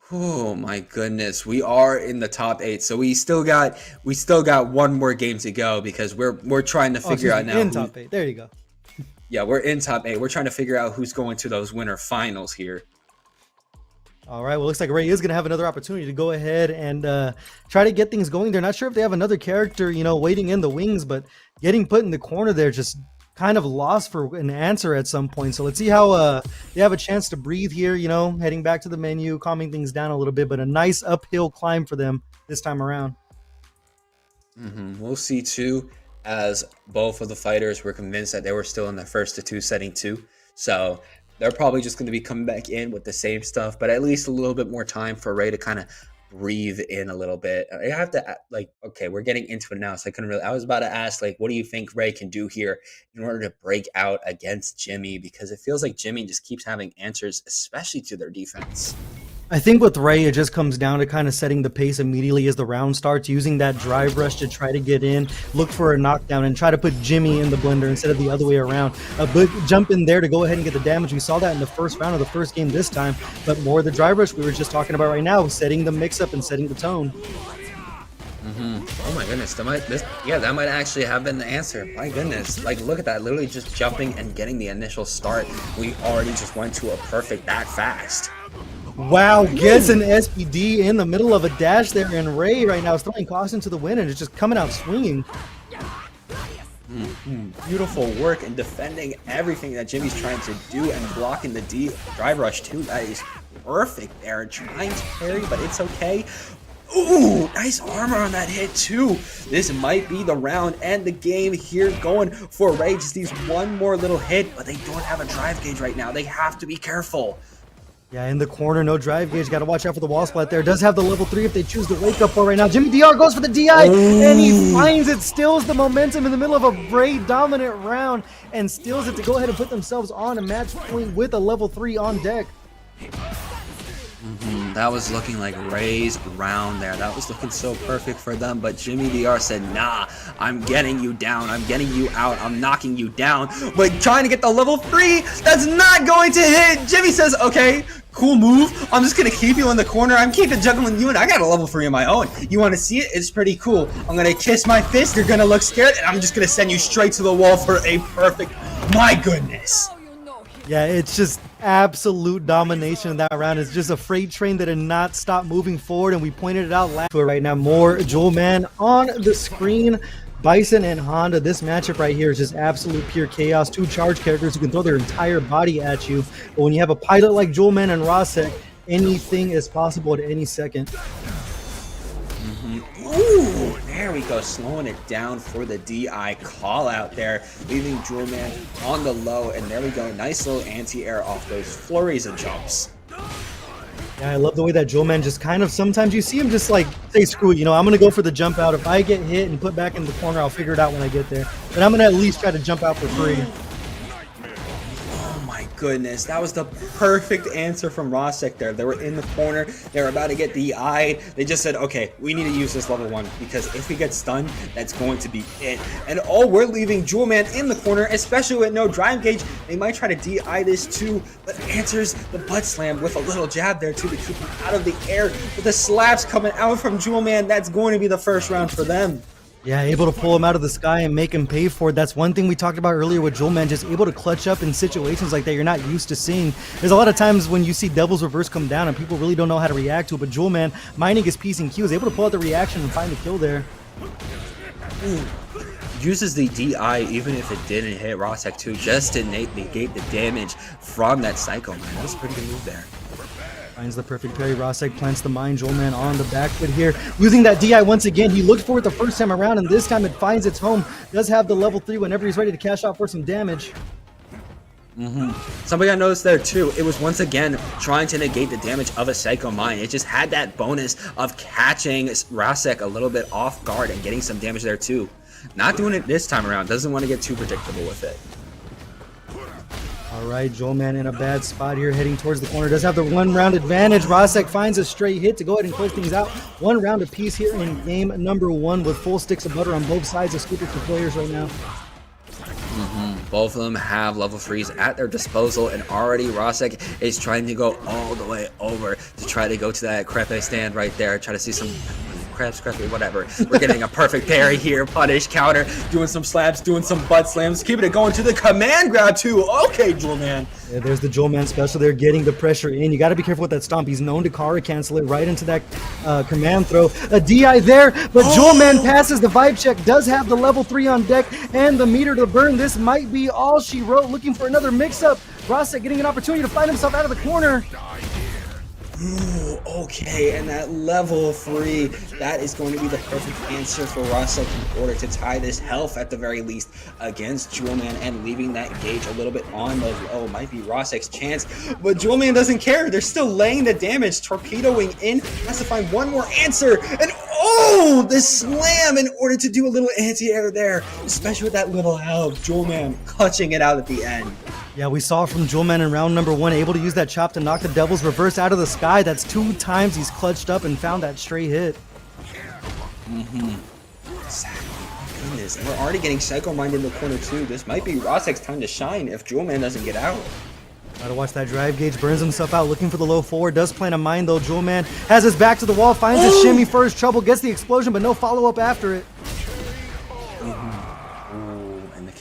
Oh my goodness, we are in the top 8, so we still got one more game to go because we're trying to figure out now. In top 8, there you go. Yeah, we're in top 8. We're trying to figure out who's going to those winter finals here. All right, well, looks like Ray is going to have another opportunity to go ahead and try to get things going. They're not sure if they have another character, you know, waiting in the wings, but getting put in the corner there just kind of lost for an answer at some point. So let's see how they have a chance to breathe here, you know, heading back to the menu, calming things down a little bit, but a nice uphill climb for them this time around. We'll see too, as both of the fighters were convinced that they were still in the first to 2 setting 2. So they're probably just going to be coming back in with the same stuff, but at least a little bit more time for Ray to kind of breathe in a little bit. I have to, like, okay, we're getting into it now, so I was about to ask, like, what do you think Ray can do here in order to break out against Jimmy? Because it feels like Jimmy just keeps having answers, especially to their defense. I think with Ray, it just comes down to kind of setting the pace immediately as the round starts, using that drive rush to try to get in, look for a knockdown, and try to put Jimmy in the blender instead of the other way around. But jump in there to go ahead and get the damage. We saw that in the first round of the first game this time, but more the drive rush we were just talking about right now, setting the mix-up and setting the tone. Oh my goodness, that might actually have been the answer. My goodness, like, look at that, literally just jumping and getting the initial start. We already just went to a perfect that fast. Wow, gets an SPD in the middle of a dash there, and Ray right now is throwing caution to the wind and is just coming out swinging. Beautiful work and defending everything that Jimmy's trying to do and blocking the drive rush too. That is perfect there. Trying to parry, but it's okay. Ooh, nice armor on that hit too. This might be the round and the game here going for Ray. Just needs one more little hit, but they don't have a drive gauge right now. They have to be careful. Yeah, in the corner, no drive gauge. Got to watch out for the wall splat there. Does have the level 3 if they choose to wake up for right now. Jimmy DR goes for the DI, and he finds it, steals the momentum in the middle of a Ray dominant round, and steals it to go ahead and put themselves on a match point with a level 3 on deck. That was looking like Ray's round there. That was looking so perfect for them, but Jimmy DR said, nah, I'm getting you down. I'm getting you out. I'm knocking you down. But trying to get the level 3, that's not going to hit. Jimmy says, okay, cool move. I'm just going to keep you in the corner. I'm keeping juggling you, and I got a level 3 of my own. You want to see it? It's pretty cool. I'm going to kiss my fist. You're going to look scared, and I'm just going to send you straight to the wall for a perfect, my goodness. Yeah, it's just absolute domination in that round. It's just a freight train that did not stop moving forward, and we pointed it out last week. Right now, more Jewelman on the screen. Bison and Honda, this matchup right here is just absolute pure chaos. 2 charge characters who can throw their entire body at you. But when you have a pilot like Jewelman and RASEC, anything is possible at any second. Ooh, there we go, slowing it down for the DI call out there, leaving Jewelman on the low, and there we go, nice little anti-air off those flurries of jumps. Yeah, I love the way that Jewelman just kind of, sometimes you see him just like, say, screw it, you know, I'm going to go for the jump out. If I get hit and put back in the corner, I'll figure it out when I get there. But I'm going to at least try to jump out for free. Goodness, that was the perfect answer from RASEC there. They were in the corner, they were about to get DI'd. They just said, okay, we need to use this level 1 because if we get stunned, that's going to be it. And we're leaving Jewelman in the corner, especially with no drive gauge. They might try to DI this too, but answers the butt slam with a little jab there too to keep him out of the air. With the slaps coming out from Jewelman, that's going to be the first round for them. Yeah, able to pull him out of the sky and make him pay for it. That's one thing we talked about earlier with Jewelman, just able to clutch up in situations like that you're not used to seeing. There's a lot of times when you see Devil's Reverse come down and people really don't know how to react to it, but Jewelman, minding his P's and Q's, able to pull out the reaction and find the kill there. Uses the DI even if it didn't hit RASEC too, just to negate the damage from that Psycho, man. That was a pretty good move there. Finds the perfect parry. RASEC plants the mine. Jewelman on the back foot here. Using that DI once again. He looked for it the first time around, and this time it finds its home. Does have the level 3 whenever he's ready to cash out for some damage. Something I noticed there too, it was once again trying to negate the damage of a Psycho Mine. It just had that bonus of catching RASEC a little bit off guard and getting some damage there too. Not doing it this time around. Doesn't want to get too predictable with it. All right, Jewelman in a bad spot here, heading towards the corner. Does have the 1 round advantage. RASEC finds a straight hit to go ahead and close things out. 1 round apiece here in game number 1 with full sticks of butter on both sides of Scoopers for players right now. Both of them have level 3s at their disposal, and already RASEC is trying to go all the way over to try to go to that crepe stand right there, try to see some crabs, whatever. We're getting a perfect parry here, punish, counter, doing some slaps, doing some butt slams, keeping it going to the command grab too. Okay, Jewelman. Yeah, there's the Jewelman special there, getting the pressure in. You got to be careful with that stomp. He's known to Kara cancel it right into that command throw. A DI there, but Jewelman passes the vibe check, does have the level 3 on deck and the meter to burn. This might be all she wrote, looking for another mix-up. RASEC getting an opportunity to find himself out of the corner. Ooh, okay, and that level 3, that is going to be the perfect answer for RASEC in order to tie this health at the very least against Jewelman, and leaving that gauge a little bit on the low might be RASEC's chance, but Jewelman doesn't care. They're still laying the damage, torpedoing in, has to find one more answer, and oh, the slam in order to do a little anti-air there, especially with that little help. Jewelman clutching it out at the end. Yeah, we saw from Jewelman in round number 1, able to use that chop to knock the Devil's Reverse out of the sky. That's 2 times he's clutched up and found that straight hit. Exactly. Oh, goodness. And we're already getting Psycho Mind in the corner too. This might be RASEC's time to shine if Jewelman doesn't get out. Gotta watch that drive gauge, burns himself out, looking for the low 4. Does plant a mine though. Jewelman has his back to the wall, finds a shimmy for his trouble, gets the explosion, but no follow-up after it.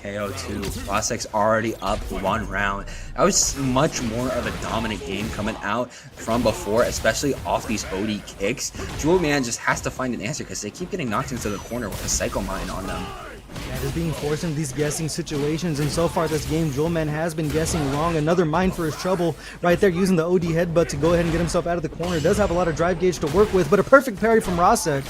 KO too. RASEC's already up 1 round. That was much more of a dominant game coming out from before, especially off these OD kicks. Jewelman just has to find an answer because they keep getting knocked into the corner with a Psycho Mine on them. Yeah, just being forced into these guessing situations, and so far this game, Jewelman has been guessing wrong. Another mine for his trouble right there, using the OD headbutt to go ahead and get himself out of the corner. Does have a lot of drive gauge to work with, but a perfect parry from RASEC.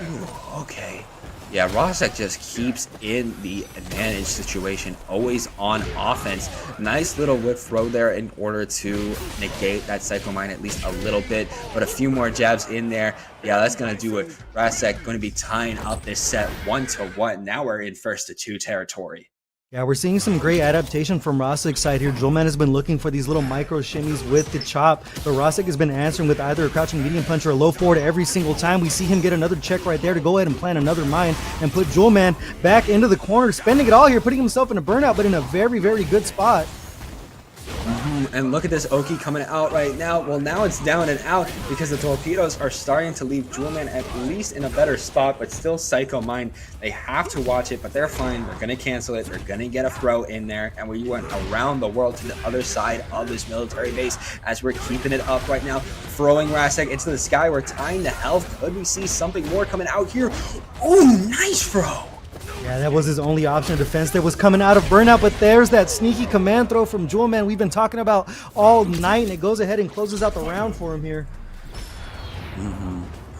Ooh, okay. Yeah, RASEC just keeps in the advantage situation, always on offense. Nice little whip throw there in order to negate that Psycho Mine at least a little bit, but a few more jabs in there. Yeah, that's going to do it. RASEC going to be tying up this set 1-1. Now we're in 1-2 territory. Yeah, we're seeing some great adaptation from RASEC's side here. Jewelman has been looking for these little micro shimmies with the chop, but RASEC has been answering with either a crouching medium punch or a low forward every single time. We see him get another check right there to go ahead and plant another mine and put Jewelman back into the corner, spending it all here, putting himself in a burnout, but in a very, very good spot. And look at this Oki coming out right now. Well, now it's down and out because the torpedoes are starting to leave Jewelman at least in a better spot, but still Psycho Mind. They have to watch it, but they're fine. They're going to cancel it. They're going to get a throw in there, and we went around the world to the other side of this military base as we're keeping it up right now, throwing RASEC into the sky. We're tying the health. Could we see something more coming out here? Oh, nice throw. Yeah, that was his only option of defense that was coming out of burnout, but there's that sneaky command throw from Jewelman we've been talking about all night, and it goes ahead and closes out the round for him here.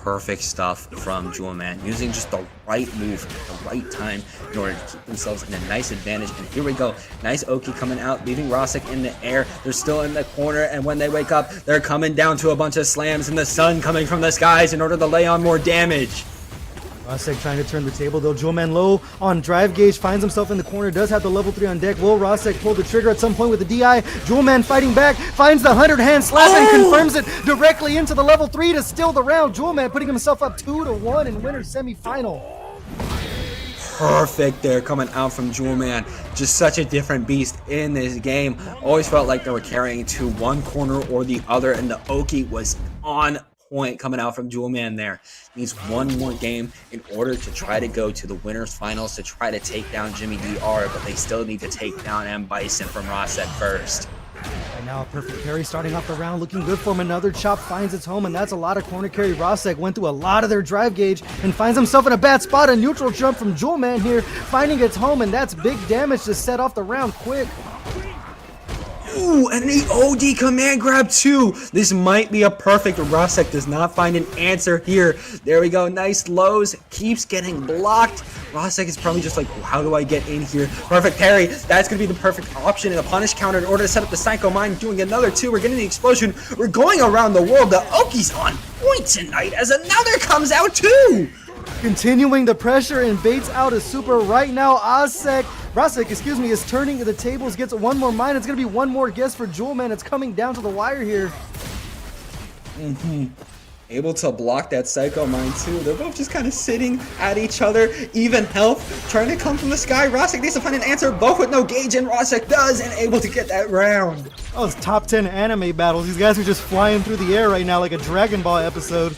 Perfect stuff from Jewelman, using just the right move at the right time in order to keep themselves in a nice advantage. And here we go, nice Oki coming out, leaving RASEC in the air. They're still in the corner, and when they wake up, they're coming down to a bunch of slams and the sun coming from the skies in order to lay on more damage. RASEC trying to turn the table though. Jewelman low on drive gauge, finds himself in the corner, does have the level 3 on deck. Will RASEC pull the trigger at some point with the DI? Jewelman fighting back, finds the 100-hand slap and confirms it directly into the level 3 to steal the round. Jewelman putting himself up 2-1 in winner's semifinal. Perfect there coming out from Jewelman. Just such a different beast in this game. Always felt like they were carrying to one corner or the other, and the Oki was on point coming out from Jewelman there. Needs one more game in order to try to go to the winners finals to try to take down Jimmy DR, but they still need to take down Bison from RASEC first. Right now a perfect parry starting off the round, looking good for him. Another chop finds its home, and that's a lot of corner carry. RASEC went through a lot of their drive gauge and finds himself in a bad spot. A neutral jump from Jewelman here, finding its home, and that's big damage to set off the round quick. Ooh, and the OD command grab too. This might be a perfect. RASEC does not find an answer here. There we go. Nice lows. Keeps getting blocked. RASEC is probably just like, how do I get in here? Perfect parry. That's going to be the perfect option in a punish counter in order to set up the Psycho Mine. Doing another 2. We're getting the explosion. We're going around the world. The Oki's on point tonight as another comes out too. Continuing the pressure and baits out a super right now. RASEC RASEC, excuse me, is turning the tables, gets one more mine. It's going to be one more guess for Jewelman. It's coming down to the wire here. Able to block that Psycho Mine too. They're both just kind of sitting at each other, even health, trying to come from the sky. RASEC needs to find an answer, both with no gauge, and RASEC does, and able to get that round. Oh, it's top 10 anime battles. These guys are just flying through the air right now like a Dragon Ball episode.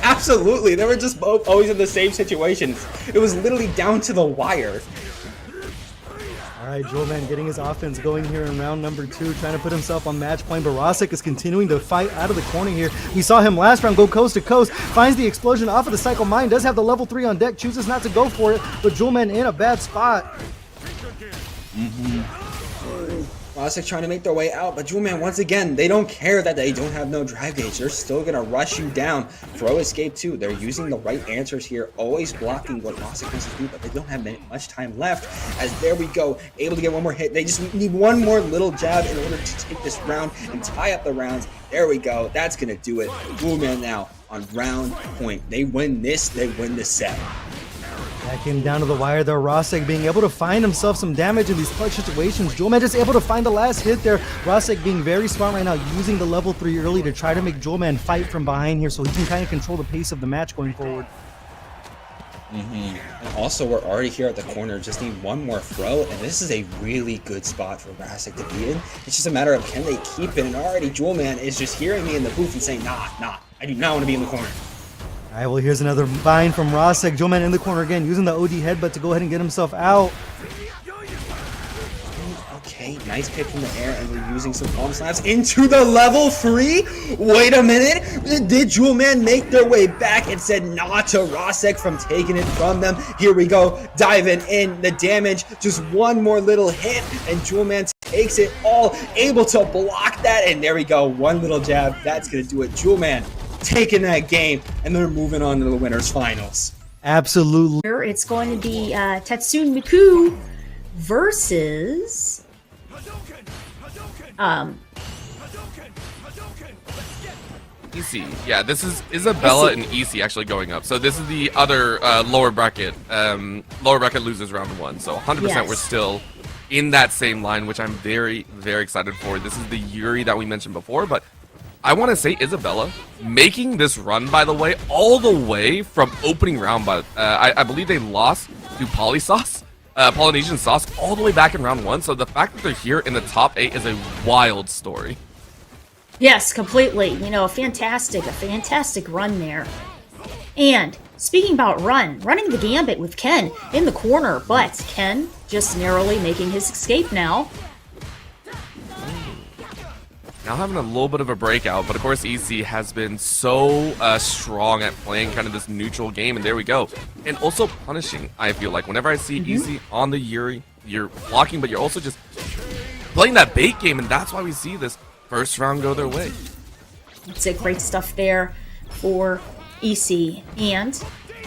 Absolutely, they were just both always in the same situations. It was literally down to the wire. Alright, Jewelman getting his offense going here in round number 2, trying to put himself on match point, but RASEC is continuing to fight out of the corner here. We saw him last round go coast to coast, finds the explosion off of the Psycho Mine, does have the level 3 on deck, chooses not to go for it, but Jewelman in a bad spot. RASEC trying to make their way out, but Jewelman, once again, they don't care that they don't have no drive gauge. They're still going to rush you down. Throw escape too. They're using the right answers here, always blocking what RASEC wants to do, but they don't have much time left. As there we go, able to get one more hit. They just need one more little jab in order to take this round and tie up the rounds. There we go. That's going to do it. Jewelman now on round point. They win this, they win the set. Back in down to the wire there, RASEC being able to find himself some damage in these clutch situations. Jewelman just able to find the last hit there. RASEC being very smart right now, using the level 3 early to try to make Jewelman fight from behind here so he can kind of control the pace of the match going forward. And also, we're already here at the corner. Just need one more throw, and this is a really good spot for RASEC to be in. It's just a matter of can they keep it, and already Jewelman is just hearing me in the booth and saying, nah, I do not want to be in the corner. Alright, well here's another vine from RASEC. Jewelman in the corner again, using the OD headbutt to go ahead and get himself out. Okay, nice pick from the air, and we're using some palm slaps into the level 3. Wait a minute, did Jewelman make their way back and said nah to RASEC from taking it from them? Here we go, diving in, the damage, just one more little hit, and Jewelman takes it all, able to block that, and there we go, one little jab, that's gonna do it. Jewelman taking that game, and they're moving on to the winners finals. Absolutely. It's going to be Tatsune Miku versus EC. Yeah, this is Isabella and EC actually going up. So this is the other lower bracket losers round 1. So 100% Yes. we're still in that same line, which I'm very, very excited for. This is the Juri that we mentioned before, but I want to say Isabella making this run, by the way, all the way from opening round. But I believe they lost to PolynesianSauce, all the way back in round 1. So the fact that they're here in the top 8 is a wild story. Yes, completely. You know, a fantastic run there. And speaking about running the gambit with Ken in the corner, but Ken just narrowly making his escape now. Now having a little bit of a breakout, but of course EC has been so strong at playing kind of this neutral game, and there we go. And also punishing, I feel like. Whenever I see EC on the Juri, you're blocking, but you're also just playing that bait game, and that's why we see this first round go their way. It's great stuff there for EC. And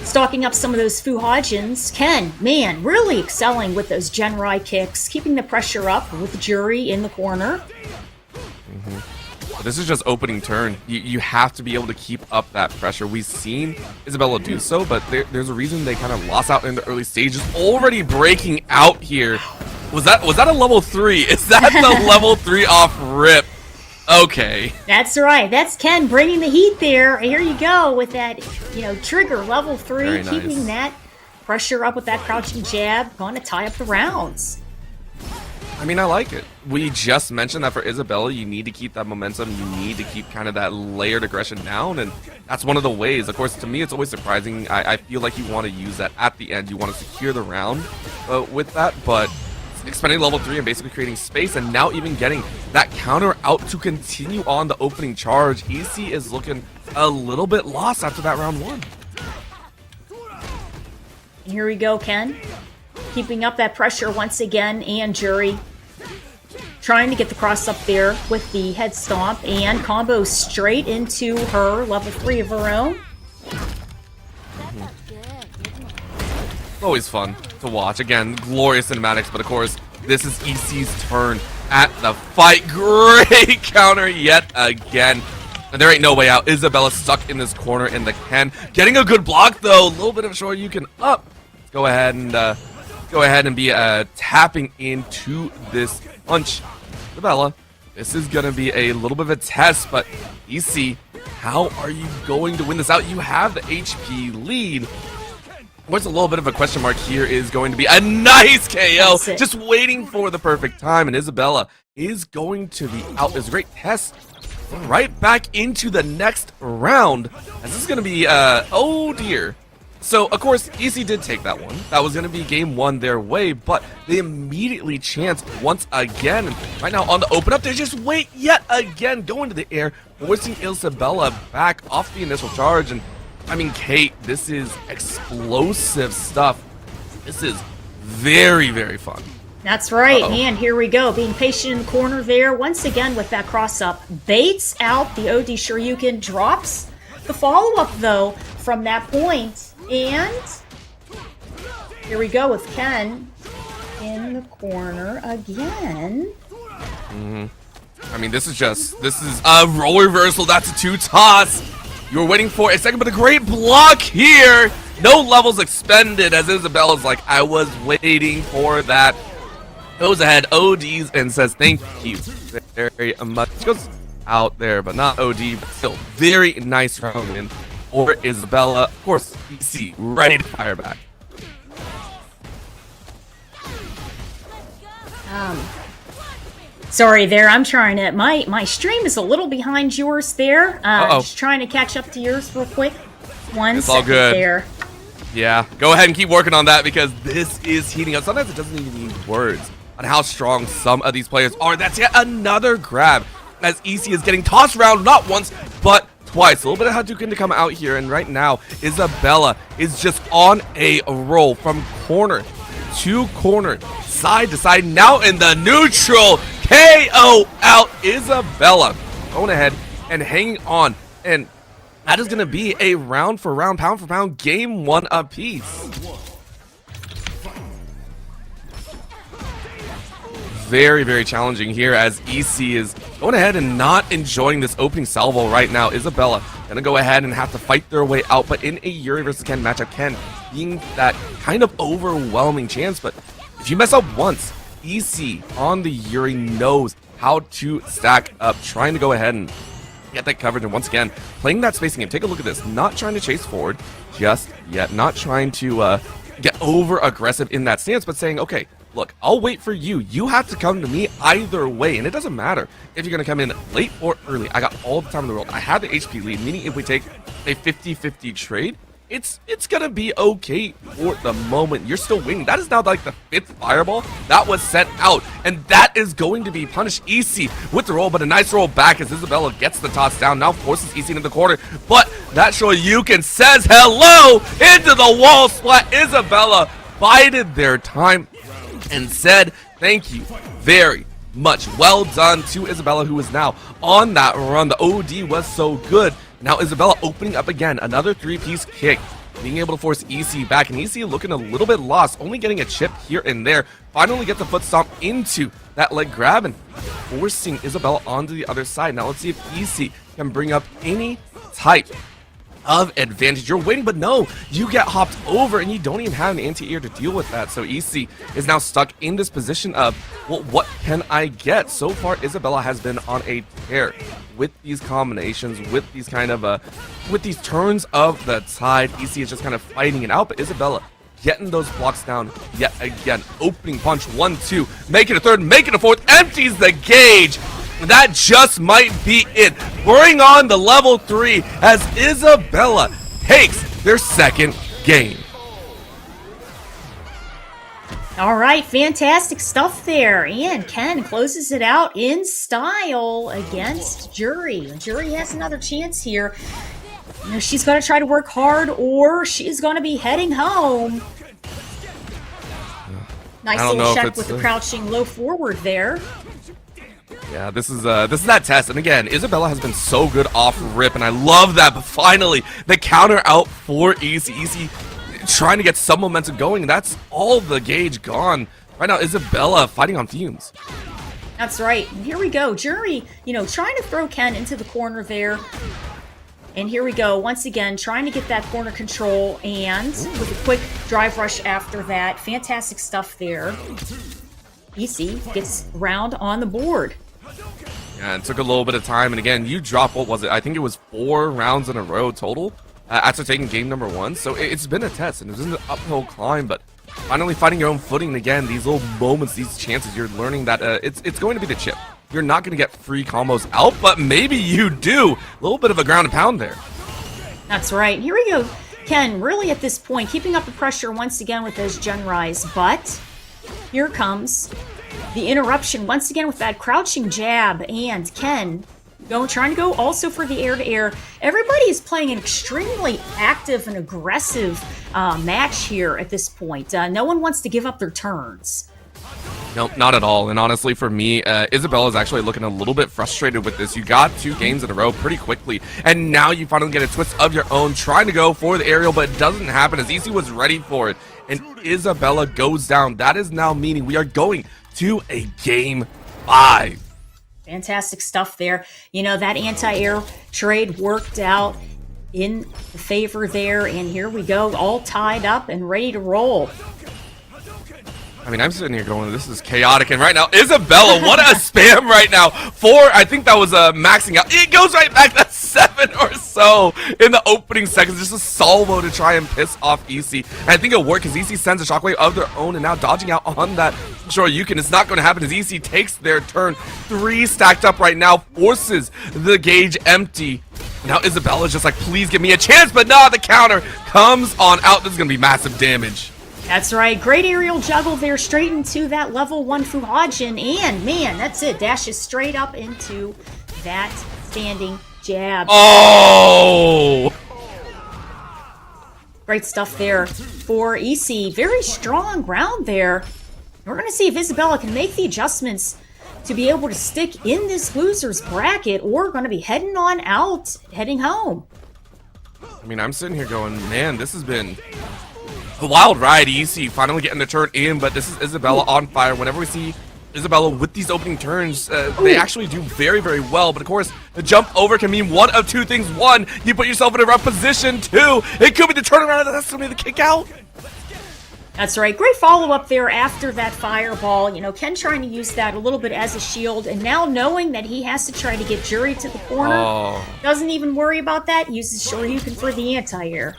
stalking up some of those Fuhajins, Ken, man, really excelling with those Genrai kicks, keeping the pressure up with Juri in the corner. This is just opening turn. You have to be able to keep up that pressure. We've seen Isabella do so, but there's a reason they kind of lost out in the early stages. Already breaking out here. Was that a level 3? Is that the level 3 off rip? Okay. That's right. That's Ken bringing the heat there. Here you go with that, trigger level 3, Very nice. keeping that pressure up with that crouching jab, going to tie up the rounds. I mean, I like it. We just mentioned that for Isabella, you need to keep that momentum. You need to keep kind of that layered aggression down, and that's one of the ways. Of course, to me, it's always surprising. I feel like you want to use that at the end. You want to secure the round with that, but expending level 3 and basically creating space, and now even getting that counter out to continue on the opening charge. EC is looking a little bit lost after that round 1. Here we go, Ken. Keeping up that pressure once again, and Juri trying to get the cross up there with the head stomp, and combo straight into her level 3 of her own. Always fun to watch. Again, glorious cinematics, but of course, this is EC's turn at the fight. Great counter yet again. And there ain't no way out. Isabella stuck in this corner in the Ken. Getting a good block, though. A little bit of a short you can up. Let's go ahead and go ahead and be tapping into this punch. Isabella, this is going to be a little bit of a test, but EC, how are you going to win this out? You have the HP lead. What's a little bit of a question mark here is going to be a nice KO, just waiting for the perfect time, and Isabella is going to be out. It's a great test. Right back into the next round, as this is going to be, oh dear. So, of course, EC did take that one. That was going to be game one their way, but they immediately chanced once again. And right now on the open up, they just wait yet again, go into the air, forcing Isabella back off the initial charge. And, I mean, Kate, this is explosive stuff. This is very, very fun. That's right, and here we go. Being patient in the corner there, once again with that cross-up. Baits out the OD Shoryuken, drops the follow-up, though, from that point. And here we go with Ken in the corner again. I mean, this is a roll reversal. That's a 2-toss. You were waiting for a second, but a great block here. No levels expended, as Isabella's like, I was waiting for that. Goes ahead, ODs, and says thank you very much. Goes out there, but not OD, but still very nice round win for Isabella. Of course, EC ready to fire back. Sorry there, I'm trying to, my stream is a little behind yours there. Just trying to catch up to yours real quick. It's all good there. Yeah, go ahead and keep working on that because this is heating up. Sometimes it doesn't even need words on how strong some of these players are. That's yet another grab as EC is getting tossed around not once, but twice. A little bit of Hadouken to come out here, and right now, Isabella is just on a roll from corner to corner, side to side, now in the neutral. KO out Isabella. Going ahead and hanging on, and that is going to be a round for round, pound for pound, game one apiece. Very, very challenging here as EC is going ahead and not enjoying this opening salvo right now. Isabella gonna go ahead and have to fight their way out, but in a Juri versus Ken matchup, Ken being that kind of overwhelming chance, but if you mess up once, EC on the Juri knows how to stack up, trying to go ahead and get that coverage, and once again, playing that spacing game. Take a look at this, not trying to chase forward just yet, not trying to get over aggressive in that stance, but saying, okay, look, I'll wait for you. You have to come to me either way, and it doesn't matter if you're going to come in late or early. I got all the time in the world. I have the HP lead, meaning if we take a 50-50 trade, it's going to be okay for the moment. You're still winning. That is now like the 5th fireball that was sent out, and that is going to be punished. EC with the roll, but a nice roll back as Isabella gets the toss down, now forces EC into the corner, but that Shoryuken says hello into the wall splat. Isabella bided their time and said thank you very much. Well done to Isabella, who is now on that run. The OD was so good. Now Isabella opening up again, another 3-piece kick, being able to force EC back, and EC looking a little bit lost, only getting a chip here and there. Finally get the foot stomp into that leg grab and forcing Isabella onto the other side. Now let's see if EC can bring up any type of advantage. You're waiting, but no, you get hopped over and you don't even have an anti-air to deal with that. So EC is now stuck in this position of, well, what can I get? So far, Isabella has been on a tear with these combinations, with these kind of with these turns of the tide. EC is just kind of fighting it out, but Isabella getting those blocks down yet again. Opening punch, 1-2, making a third, making a fourth, empties the gauge. That just might be it. Bring on the level 3 as Isabella takes their second game. All right, fantastic stuff there. And Ken closes it out in style against Juri. Juri has another chance here. You know, she's going to try to work hard, or she's going to be heading home. Nice little check with the crouching low forward there. Yeah, this is that test, and again, Isabella has been so good off rip, and I love that. But finally, the counter out for EC. EC trying to get some momentum going. That's all the gauge gone. Right now, Isabella fighting on fumes. That's right. And here we go. Juri, you know, trying to throw Ken into the corner there. And here we go, once again, trying to get that corner control, and with a quick drive rush after that. Fantastic stuff there. EC gets round on the board. Yeah, it took a little bit of time, and again, you dropped, what was it? I think it was 4 rounds in a row total after taking game number 1. So it's been a test, and it was an uphill climb, but finally finding your own footing again. These little moments, these chances, you're learning that it's going to be the chip. You're not going to get free combos out, but maybe you do. A little bit of a ground and pound there. That's right. Here we go. Ken, really at this point, keeping up the pressure once again with those gen rise, but here comes the interruption once again with that crouching jab, and Ken trying to go also for the air-to-air. Everybody is playing an extremely active and aggressive match here at this point. No one wants to give up their turns. Nope, not at all. And honestly, for me, Isabella is actually looking a little bit frustrated with this. You got 2 games in a row pretty quickly, and now you finally get a twist of your own, trying to go for the aerial, but it doesn't happen as EC was ready for it. And Isabella goes down. That is now meaning we are going to a game 5. Fantastic stuff there. You know, that anti-air trade worked out in the favor there, and here we go, all tied up and ready to roll. I mean, I'm sitting here going, this is chaotic, and right now, Isabella, what a spam right now. 4, I think that was maxing out. It goes right back to 7 or so in the opening seconds. Just a salvo to try and piss off EC. And I think it'll work because EC sends a shockwave of their own, and now dodging out on that Shoryuken. It's not going to happen as EC takes their turn. 3 stacked up right now, forces the gauge empty. Now Isabella's just like, please give me a chance, but no, the counter comes on out. This is going to be massive damage. That's right. Great aerial juggle there, straight into that level 1 Fuhajin, and man, that's it. Dashes straight up into that standing jab. Oh! Great stuff there for EC. Very strong ground there. We're going to see if Isabella can make the adjustments to be able to stick in this loser's bracket, or going to be heading on out, heading home. I mean, I'm sitting here going, man, this has been a wild ride. EC finally getting the turn in, but this is Isabella on fire. Whenever we see Isabella with these opening turns, they actually do very, very well. But of course, the jump over can mean one of 2 things. 1, you put yourself in a rough position. 2, it could be the turnaround, and that's going to be the kick out. That's right. Great follow-up there after that fireball. You know, Ken trying to use that a little bit as a shield, and now knowing that he has to try to get Juri to the corner, doesn't even worry about that, uses Shoryuken for the anti-air.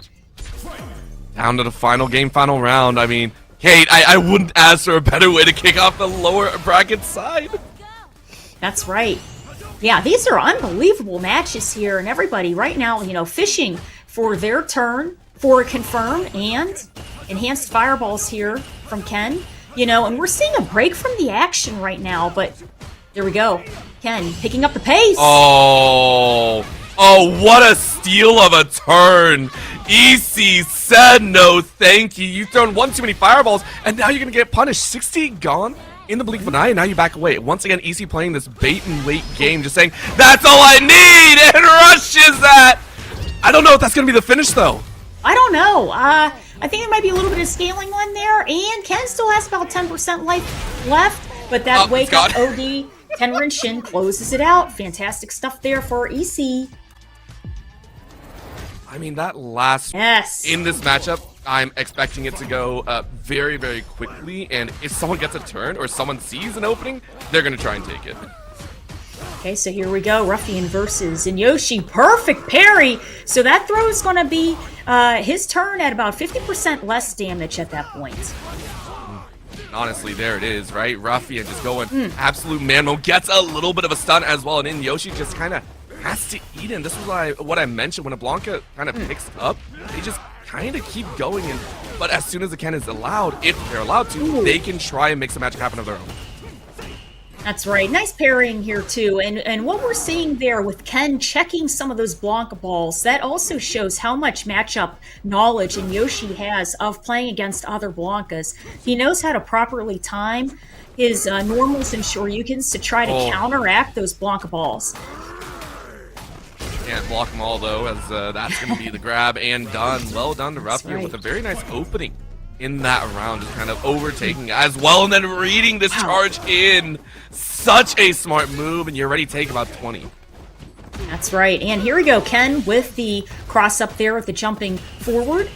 Down to the final game, final round. I mean, Kate, I wouldn't ask for a better way to kick off the lower bracket side. That's right. Yeah, these are unbelievable matches here, and everybody right now, you know, fishing for their turn for a confirm and enhanced fireballs here from Ken. You know, and we're seeing a break from the action right now, but there we go. Ken picking up the pace. Oh, what a steal of a turn. EC said no thank you. You've thrown 1 too many fireballs, and now you're going to get punished. 60 gone in the blink of an eye, and now you back away. Once again, EC playing this bait and wait game, just saying, that's all I need, and rushes that. I don't know if that's going to be the finish, though. I don't know. I think there might be a little bit of scaling on there, and Ken still has about 10% life left, but that wake up OD Tenrinshin closes it out. Fantastic stuff there for EC. I mean, that last in this matchup, I'm expecting it to go very, very quickly, and if someone gets a turn or someone sees an opening, they're going to try and take it. Okay, so here we go. Ruffian versus InYoshii. Perfect parry. So that throw is going to be his turn at about 50% less damage at that point. Honestly, there it is, right? Ruffian just going absolute man mode. Gets a little bit of a stun as well, and InYoshii just kind of has to eat in. This was what I mentioned when a Blanka kind of picks up. They just kind of keep going, but as soon as the Ken is allowed, if they're allowed to, they can try and make some magic happen of their own. That's right. Nice parrying here, too. And what we're seeing there with Ken checking some of those Blanka balls, that also shows how much matchup knowledge InYoshii has of playing against other Blankas. He knows how to properly time his normals and Shoryukens to try to counteract those Blanka balls. Can't block them all, though, as that's going to be the grab and done. Well done to Ruffian with a very nice opening in that round, just kind of overtaking as well, and then reading this charge in. Such a smart move, and you already take about 20. That's right. And here we go, Ken with the cross up there with the jumping forward.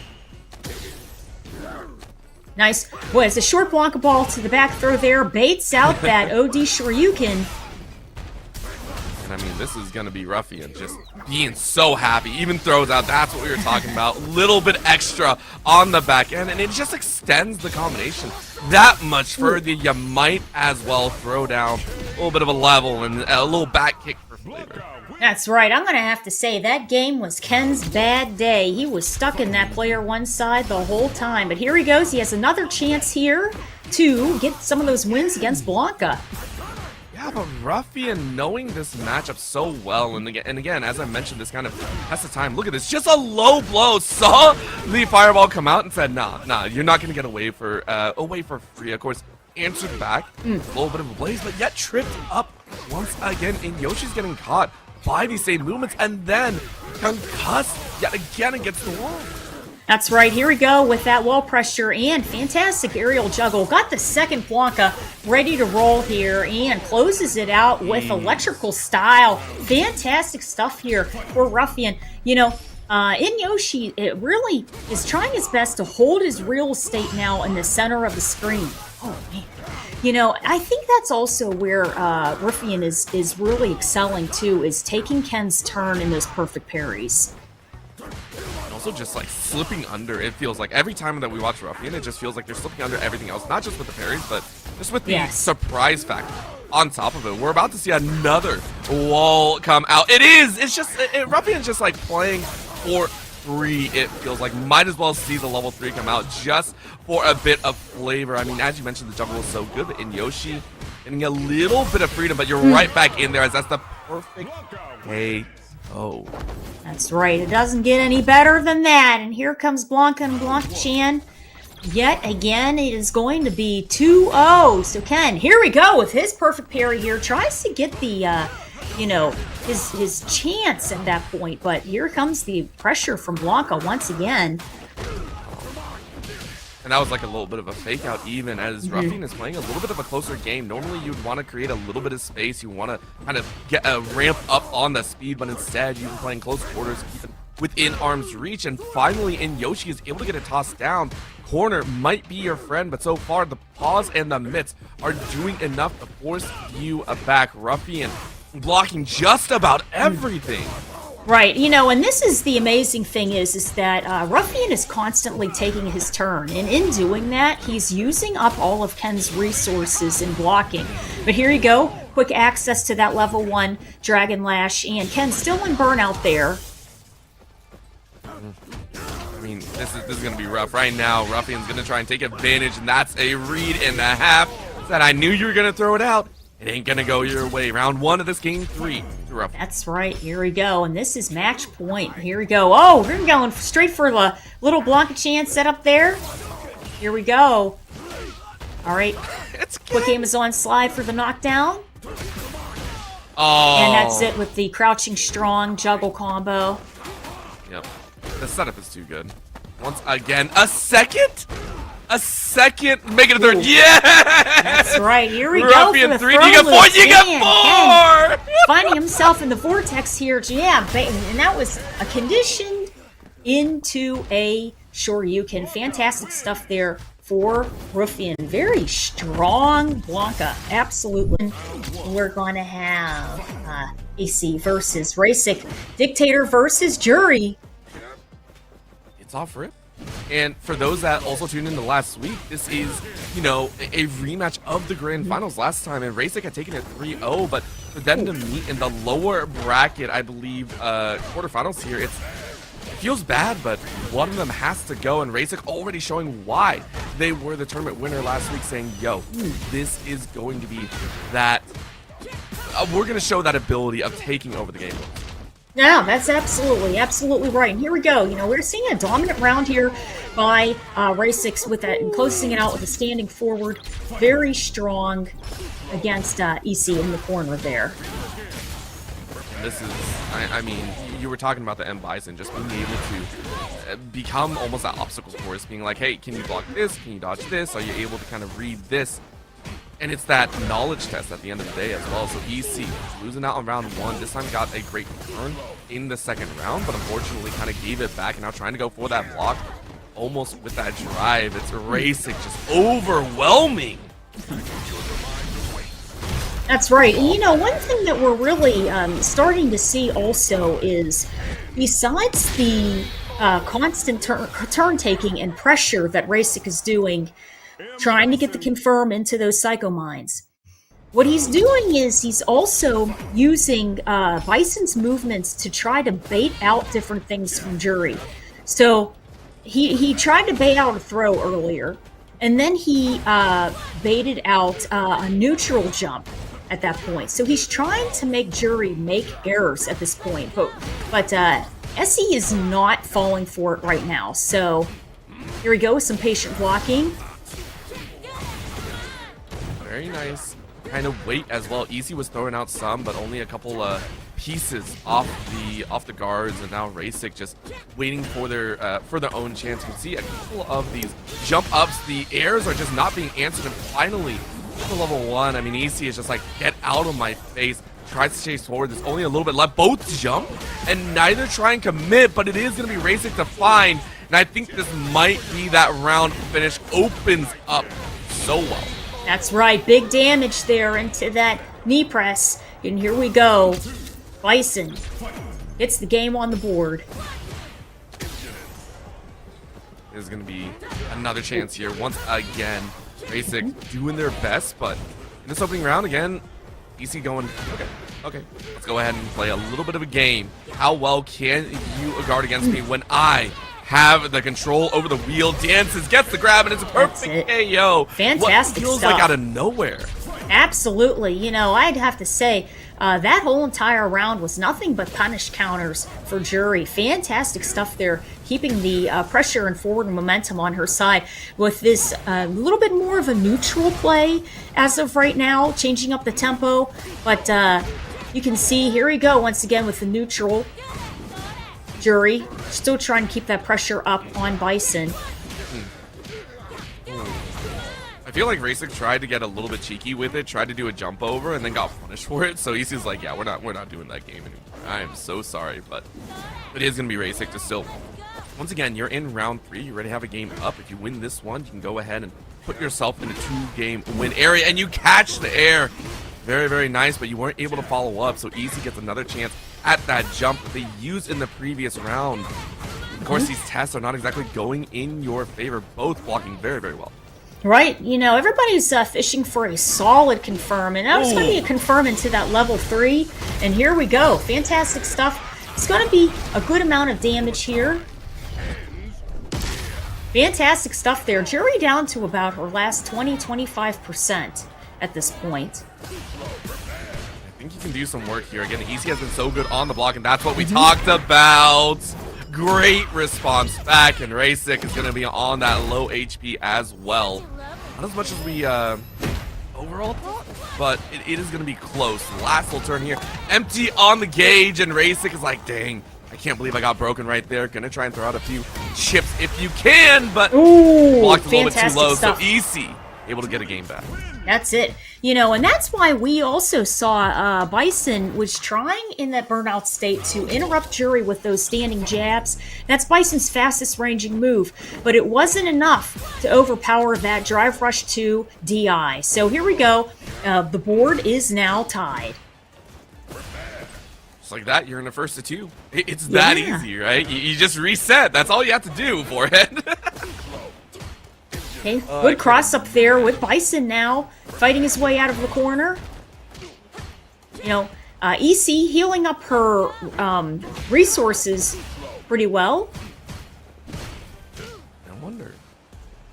Nice. Boy, it's a short Blanka ball to the back throw there. Baits out that OD Shoryuken. And I mean, this is going to be Ruffian just being so happy. Even throws out. That's what we were talking about. Little bit extra on the back end. And it just extends the combination that much further. You might as well throw down a little bit of a level and a little back kick for flavor. That's right. I'm going to have to say that game was Ken's bad day. He was stuck in that player one side the whole time. But here he goes. He has another chance here to get some of those wins against Blanka. Yeah, but Ruffian knowing this matchup so well, and again, as I mentioned, this kind of has the time. Look at this, just a low blow. Saw the fireball come out and said, nah, you're not going to get away for free. Of course, answered back, a little bit of a blaze, but yet tripped up once again. InYoshii's getting caught by these same movements and then concussed yet again against the wall. That's right. Here we go with that wall pressure and fantastic aerial juggle. Got the second Blanka ready to roll here and closes it out with electrical style. Fantastic stuff here for Ruffian. You know, InYoshii, it really is trying his best to hold his real estate now in the center of the screen. Oh, man. You know, I think that's also where Ruffian is really excelling too, is taking Ken's turn in those perfect parries. Also just like slipping under, it feels like every time that we watch Ruffian, it just feels like they're slipping under everything else, not just with the parries, but just with the surprise factor on top of it. We're about to see another wall come out. It's just, Ruffian's just like playing for free, it feels like. Might as well see the level 3 come out just for a bit of flavor. I mean, as you mentioned, the jungle is so good, but InYoshii getting a little bit of freedom, but you're right back in there as that's the perfect KO. That's right. It doesn't get any better than that. And here comes Blanka and Blanka-chan. Yet again, it is going to be 2-0. So Ken, here we go with his perfect parry here. Tries to get the, his chance at that point. But here comes the pressure from Blanka once again. And that was like a little bit of a fake out even as Ruffian is playing a little bit of a closer game. Normally you'd want to create a little bit of space. You want to kind of get a ramp up on the speed, but instead you've been playing close quarters, keep it within arm's reach. And finally InYoshii is able to get it tossed down. Corner might be your friend, but so far the pause and the mitts are doing enough to force you back. Ruffian blocking just about everything. Right, you know, and this is the amazing thing is that Ruffian is constantly taking his turn, and in doing that, he's using up all of Ken's resources in blocking. But here you go, quick access to that level 1 Dragon Lash, and Ken's still in burnout there. I mean, this is going to be rough. Right now, Ruffian's going to try and take advantage, and that's a read and a half. Said I knew you were going to throw it out. It ain't gonna go your way. Round 1 of this game 3. That's right. Here we go. And this is match point. Here we go. Oh, we're going straight for the little Blanka-chan setup there. Here we go. All right. Quick Amazon slide for the knockdown. Oh. And that's it with the crouching strong juggle combo. Yep. The setup is too good. Once again, a second? A second, make it a third. Yeah! That's right. Here we Ruffian go for the 3. throw You got 4. loop. You got 4. Finding himself in the vortex here. Yeah, and that was a conditioned into a Shoryuken. Fantastic stuff there for Ruffian. Very strong Blanka. Absolutely. We're going to have AC versus RASEC. Dictator versus Juri. It's off rip. And for those that also tuned in the last week, this is, you know, a rematch of the grand finals last time, and RASEC had taken it 3-0, but for them to meet in the lower bracket, I believe, quarterfinals here, it feels bad, but one of them has to go, and RASEC already showing why they were the tournament winner last week, saying, yo, this is going to be that, we're going to show that ability of taking over the game. Yeah, that's absolutely right. And here we go. You know, we're seeing a dominant round here by RASEC with that and closing it out with a standing forward. Very strong against EC in the corner there. This is, I mean, you were talking about the Bison just being able to become almost that obstacle course, being like, hey, can you block this? Can you dodge this? Are you able to kind of read this? And it's that knowledge test at the end of the day as well. So EC losing out on round 1. This time got a great turn in the second round, but unfortunately kind of gave it back. And now trying to go for that block, almost with that drive. It's RASEC just overwhelming. That's right. And you know, one thing that we're really starting to see also is, besides the constant turn taking and pressure that RASEC is doing, trying to get the confirm into those psycho mines, what he's doing is he's also using Bison's movements to try to bait out different things from Juri. So he tried to bait out a throw earlier, and then he baited out a neutral jump at that point. So he's trying to make Juri make errors at this point, but SE is not falling for it right now. So here we go with some patient blocking. Very nice. Kind of weight as well. EC was throwing out some, but only a couple pieces off the guards, and now RASEC just waiting for their own chance. You can see a couple of these jump ups. The airs are just not being answered, and finally, for level 1, I mean, EC is just like, get out of my face. Tries to chase forward. There's only a little bit left. Both jump, and neither try and commit, but it is going to be RASEC to find. And I think this might be that round finish. Opens up so well. That's right. Big damage there into that knee press. And here we go. Bison gets the game on the board. There's going to be another chance here. Once again, RASEC doing their best, but in this opening round, again, EC going, okay, let's go ahead and play a little bit of a game. How well can you guard against me when I have the control over the wheel? Dances, gets the grab, and it's a perfect KO. Fantastic what feels stuff. like out of nowhere. Absolutely. You know, I'd have to say that whole entire round was nothing but punish counters for Juri. Fantastic stuff there, keeping the pressure and forward momentum on her side with this little bit more of a neutral play as of right now, changing up the tempo. But you can see, here we go once again with the neutral. Juri still trying to keep that pressure up on Bison. I feel like RASEC tried to get a little bit cheeky with it, tried to do a jump over, and then got punished for it. So EC's like, yeah, we're not doing that game anymore. I am so sorry, but it is gonna be RASEC to still. Once again, you're in round 3. You already have a game up. If you win this one, you can go ahead and put yourself in a 2-game win area, and you catch the air. Very, very nice, but you weren't able to follow up. So EC gets another chance at that jump that they used in the previous round. Of course, these tests are not exactly going in your favor. Both blocking very, very well. Right, you know, everybody's fishing for a solid confirm, and that was going to be a confirm into that level 3, and here we go. Fantastic stuff. It's going to be a good amount of damage here. Fantastic stuff there. Juri down to about her last 20-25% at this point. I think you can do some work here. Again, EC has been so good on the block, and that's what we talked about. Great response back, and RASEC is going to be on that low HP as well. Not as much as we overall thought, but it is going to be close. Last little turn here. Empty on the gauge, and RASEC is like, dang, I can't believe I got broken right there. Going to try and throw out a few chips if you can, but blocked a little bit too low, stuff. So EC able to get a game back. That's it. You know, and that's why we also saw Bison was trying in that burnout state to interrupt Juri with those standing jabs. That's Bison's fastest ranging move, but it wasn't enough to overpower that drive rush to DI. So here we go. The board is now tied. Just like that, you're in the first of 2. It's that easy, right? You just reset. That's all you have to do, Forehead. Okay, good cross up there with Bison now, fighting his way out of the corner. You know, EC healing up her resources pretty well. I wonder,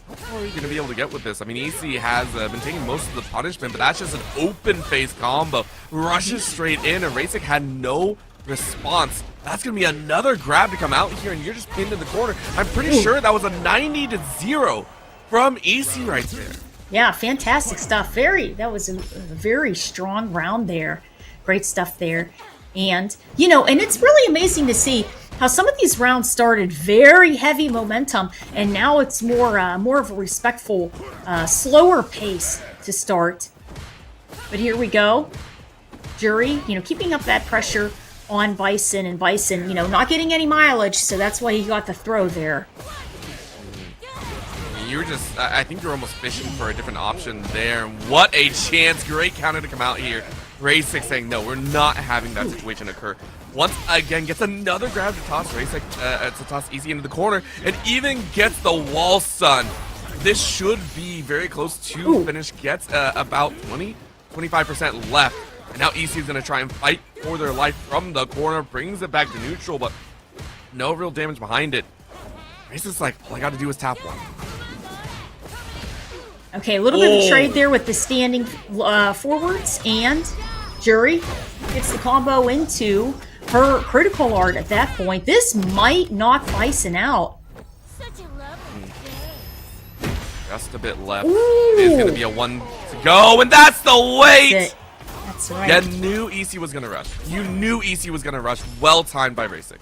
how far are you going to be able to get with this? I mean, EC has been taking most of the punishment, but that's just an open face combo. Rushes straight in, and RASEC had no response. That's going to be another grab to come out here, and you're just pinned in the corner. I'm pretty sure that was a 90-0. From EC right there. Yeah, fantastic stuff. That was a very strong round there. Great stuff there. And, you know, and it's really amazing to see how some of these rounds started very heavy momentum, and now it's more of a respectful, slower pace to start. But here we go. Juri, keeping up that pressure on Bison, and Bison, not getting any mileage, so that's why he got the throw there. You were just, I think you're almost fishing for a different option there. What a chance. Great counter to come out here. RASEC saying, no, we're not having that situation occur. Once again, gets another grab to toss RASEC, to toss easy into the corner, and even gets the wall stun. This should be very close to finish. Gets about 25% left. And now EC is going to try and fight for their life from the corner. Brings it back to neutral, but no real damage behind it. RASEC's like, all I got to do is tap one. Okay, a little bit of trade there with the standing forwards, and Juri gets the combo into her critical art at that point. This might knock Bison out. Just a bit left. It is going to be a 1 to go, and that's the wait! That's right. You knew EC was going to rush. You knew EC was going to rush. Well timed by RASEC.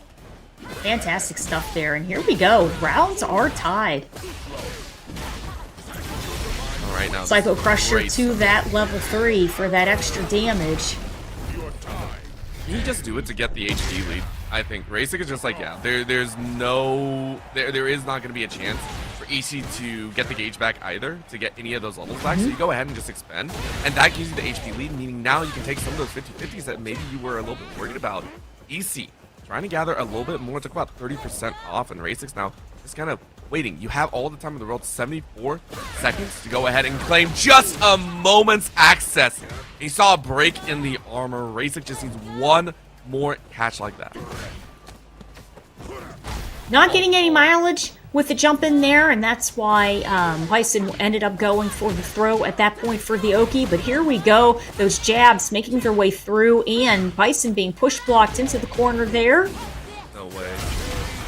Fantastic stuff there, and here we go. Rounds are tied. All right, now Psycho Crusher to that level 3 for that extra damage. You just do it to get the HP lead. I think RASEC is just like, yeah, there is not going to be a chance for EC to get the gauge back either, to get any of those levels back. So you go ahead and just expend, and that gives you the HP lead, meaning now you can take some of those 50-50s that maybe you were a little bit worried about. EC trying to gather a little bit more, took about 30% off, and RASEC's now just kind of waiting. You have all the time in the world, 74 seconds to go ahead and claim just a moment's access. He saw a break in the armor. RASEC just needs one more catch like that. Not getting any mileage with the jump in there, and that's why Bison ended up going for the throw at that point for the Oki. But here we go, those jabs making their way through, and Bison being push blocked into the corner there. No way.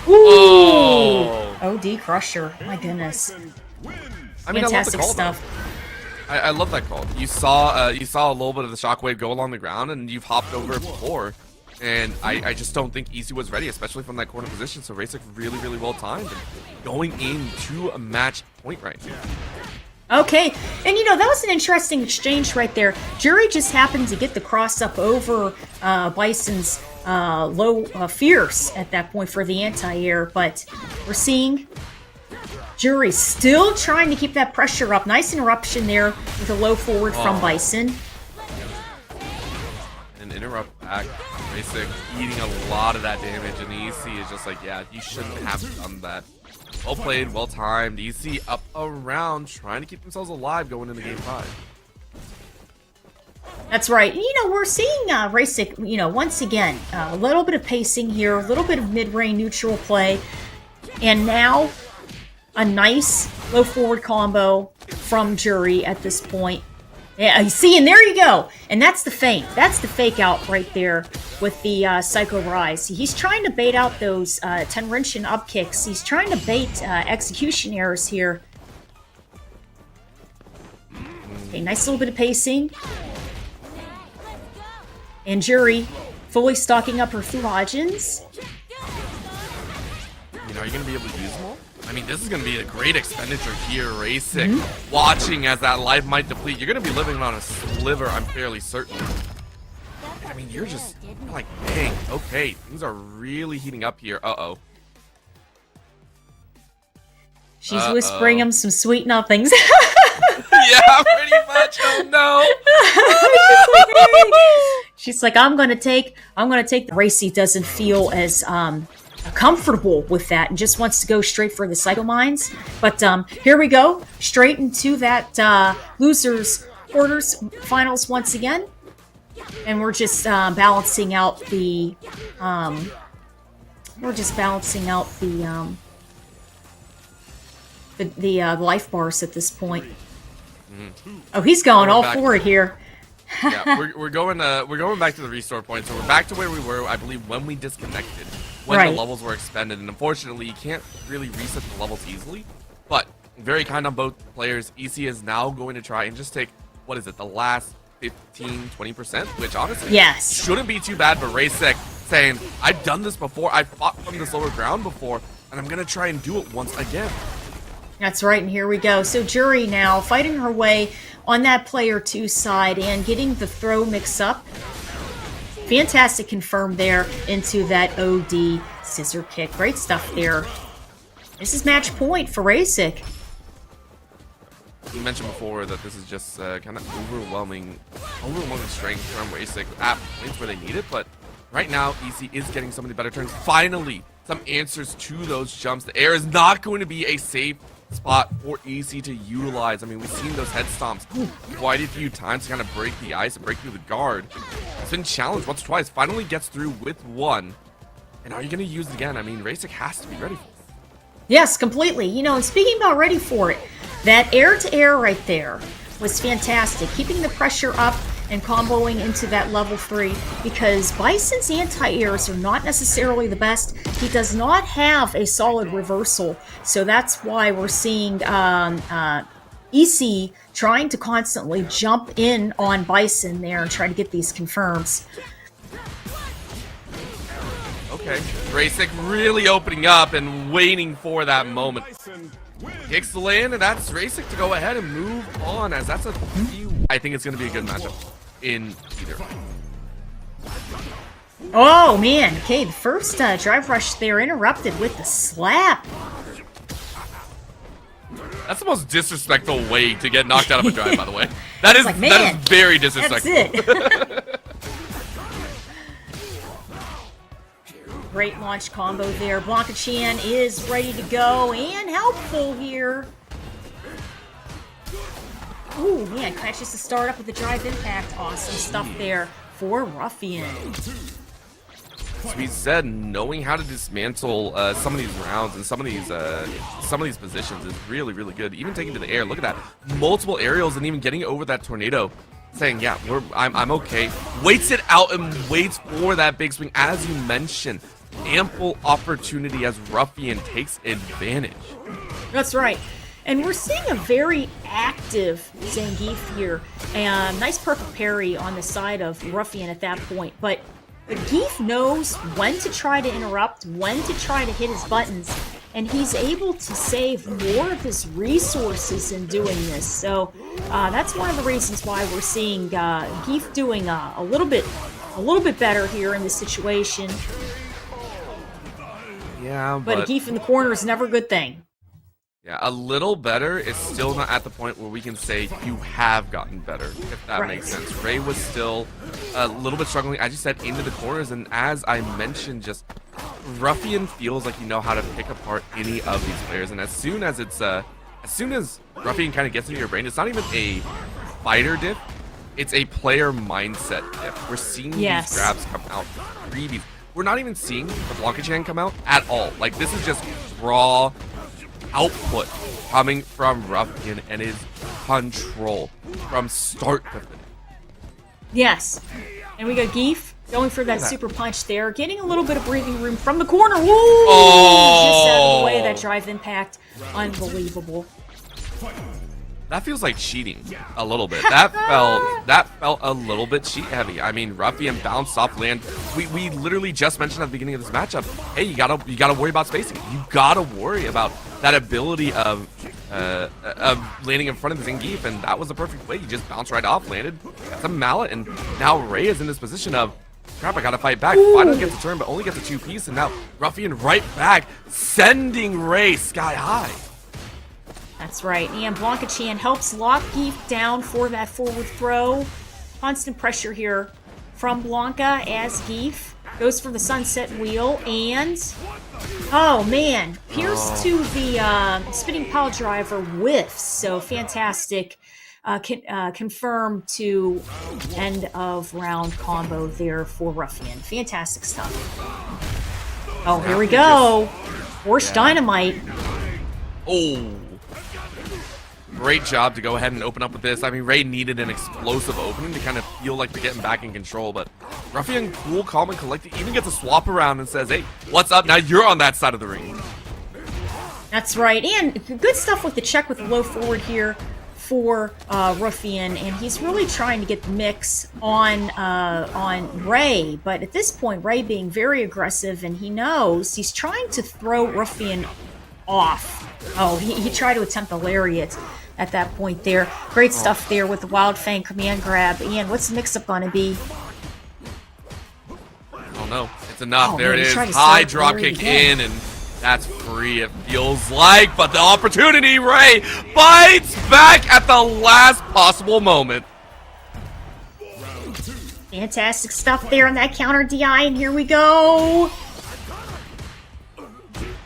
Ooh! OD Crusher, my goodness. I mean, Fantastic I love the call, stuff. I love that call. You saw a little bit of the shockwave go along the ground, and you've hopped over it before. And I just don't think EC was ready, especially from that corner position. So RASEC really, really well timed, and going into a match point right here. Okay, and that was an interesting exchange right there. Juri just happened to get the cross up over Bison's low fierce at that point for the anti-air, but we're seeing Juri still trying to keep that pressure up. Nice interruption there with a low forward from Bison. An interrupt back. RASEC eating a lot of that damage, and the EC is just like, yeah, you shouldn't have done that. Well played, well timed. EC up around, trying to keep themselves alive going into game 5. That's right. We're seeing RASEC, once again, a little bit of pacing here, a little bit of mid-range neutral play, and now a nice low forward combo from Juri at this point. Yeah, you see, and there you go. And that's the feint. That's the fake out right there with the Psycho Rise. He's trying to bait out those Tenrenshin up kicks. He's trying to bait execution errors here. Okay, nice little bit of pacing. And Juri fully stocking up her Fuhajins. Are you going to be able to use them all? I mean, this is going to be a great expenditure here. RASEC watching as that life might deplete. You're going to be living on a sliver, I'm fairly certain. I mean, you're like, dang, okay, things are really heating up here. Uh-oh. She's whispering him some sweet nothings. Yeah, pretty much. Oh no. She's like, I'm gonna take. Racy doesn't feel as comfortable with that and just wants to go straight for the Psycho Mines. But here we go, straight into that losers quarters finals once again, and we're just balancing out the life bars at this point. Oh, he's going all for it here. Yeah, we're going back to the restore point, so we're back to where we were, I believe, when we disconnected, when the levels were expended, and unfortunately, you can't really reset the levels easily. But very kind on both players. EC is now going to try and just take, what is it, the last 15-20%, which honestly shouldn't be too bad. But RASEC saying, I've done this before, I've fought from this lower ground before, and I'm gonna try and do it once again. That's right, and here we go. So Juri now fighting her way on that player 2 side and getting the throw mix up. Fantastic confirm there into that OD scissor kick. Great stuff there. This is match point for RASEC. You mentioned before that this is just kind of overwhelming strength from RASEC at points where they need it, but right now EC is getting some of the better turns. Finally, some answers to those jumps. The air is not going to be a safe spot for EC to utilize. I mean, we've seen those head stomps quite a few times to kind of break the ice and break through the guard. It's been challenged once or twice, finally gets through with one. And are you going to use it again? I mean, RASEC has to be ready for it. Yes, completely. You know, and speaking about ready for it, that air-to-air right there was fantastic. Keeping the pressure up and comboing into that level 3, because Bison's anti-airs are not necessarily the best. He does not have a solid reversal, so that's why we're seeing EC trying to constantly jump in on Bison there and try to get these confirms. Okay, RASEC really opening up and waiting for that moment. Kicks the land, and that's RASEC to go ahead and move on, as that's a few. I think it's going to be a good matchup in either. Oh, man. Okay, the first drive rush there interrupted with the slap. That's the most disrespectful way to get knocked out of a drive, by the way. That is, like, that is very disrespectful. That's it. Great launch combo there. Blanka Chan is ready to go and helpful here. Ooh, man, catches the start up with the drive impact. Awesome stuff there for Ruffian. As we said, knowing how to dismantle some of these rounds and some of these positions is really, really good. Even taking to the air, look at that, multiple aerials and even getting over that tornado. Saying, yeah, I'm okay. Waits it out and waits for that big swing, as you mentioned. Ample opportunity as Ruffian takes advantage. That's right. And we're seeing a very active Zangief here. And nice perfect parry on the side of Ruffian at that point. But Geef knows when to try to interrupt, when to try to hit his buttons. And he's able to save more of his resources in doing this. So that's one of the reasons why we're seeing Geef doing a little bit better here in this situation. Yeah, but a Geef in the corner is never a good thing. Yeah, a little better is still not at the point where we can say you have gotten better, if that makes sense. Ray was still a little bit struggling, as you said, into the corners, and as I mentioned, just Ruffian feels like you know how to pick apart any of these players, and as soon as Ruffian kind of gets into your brain, it's not even a fighter diff, it's a player mindset diff. We're seeing these grabs come out, freebies. We're not even seeing the Blanka Chan come out at all. Like, this is just raw output coming from Ruffian and his control from start to finish. Yes. And we got Geef going for that super punch there, getting a little bit of breathing room from the corner. Woo! Just out of the way of that drive impact. Unbelievable. That feels like cheating a little bit. That felt a little bit cheat heavy. I mean, Ruffian bounced off land. We literally just mentioned at the beginning of this matchup, hey, you gotta worry about spacing. You gotta worry about that ability of landing in front of the Zangief, and that was the perfect way. You just bounced right off, landed, got some mallet, and now Ray is in this position of, crap, I gotta fight back. Finally gets a turn, but only gets a 2-piece, and now Ruffian right back, sending Ray sky high. That's right, and Blanka Chan helps lock Geef down for that forward throw. Constant pressure here from Blanka as Geef goes for the sunset wheel, and oh man, Pierce to the spinning pile driver whiffs. So fantastic, confirmed to end of round combo there for Ruffian. Fantastic stuff. Oh, here we go. Horse Dynamite. Oh. Great job to go ahead and open up with this. I mean, Ray needed an explosive opening to kind of feel like they're getting back in control, but Ruffian, cool, calm, and collected, even gets a swap around and says, hey, what's up? Now you're on that side of the ring. That's right, and good stuff with the check with the low forward here for Ruffian, and he's really trying to get the mix on Ray, but at this point, Ray being very aggressive, and he knows he's trying to throw Ruffian off. Oh, he tried to attempt the lariat at that point there. Great stuff there with the Wild Fang command grab. And what's the mix-up going to be? Oh no, it's enough. Oh, there man, it he is. tried to High start drop Larry kick again. in, and that's free, it feels like. But the opportunity, Ray bites back at the last possible moment. Fantastic stuff there on that counter DI, and here we go.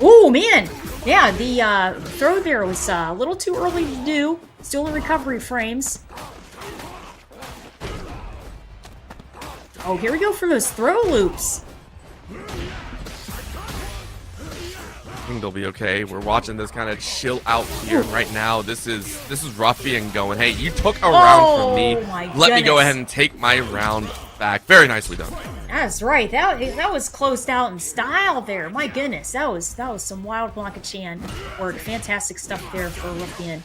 Oh, man. Yeah, the throw there was a little too early to do. Still in recovery frames. Oh, here we go for those throw loops. I think they'll be okay. We're watching this kind of chill out here right now. This is Ruffian going, hey, you took a round from me. My Let me go goodness. ahead and take my round back. Very nicely done. That's right. That was closed out in style there. My goodness, that was some wild Blanka-chan work. Fantastic stuff there for Ruffian.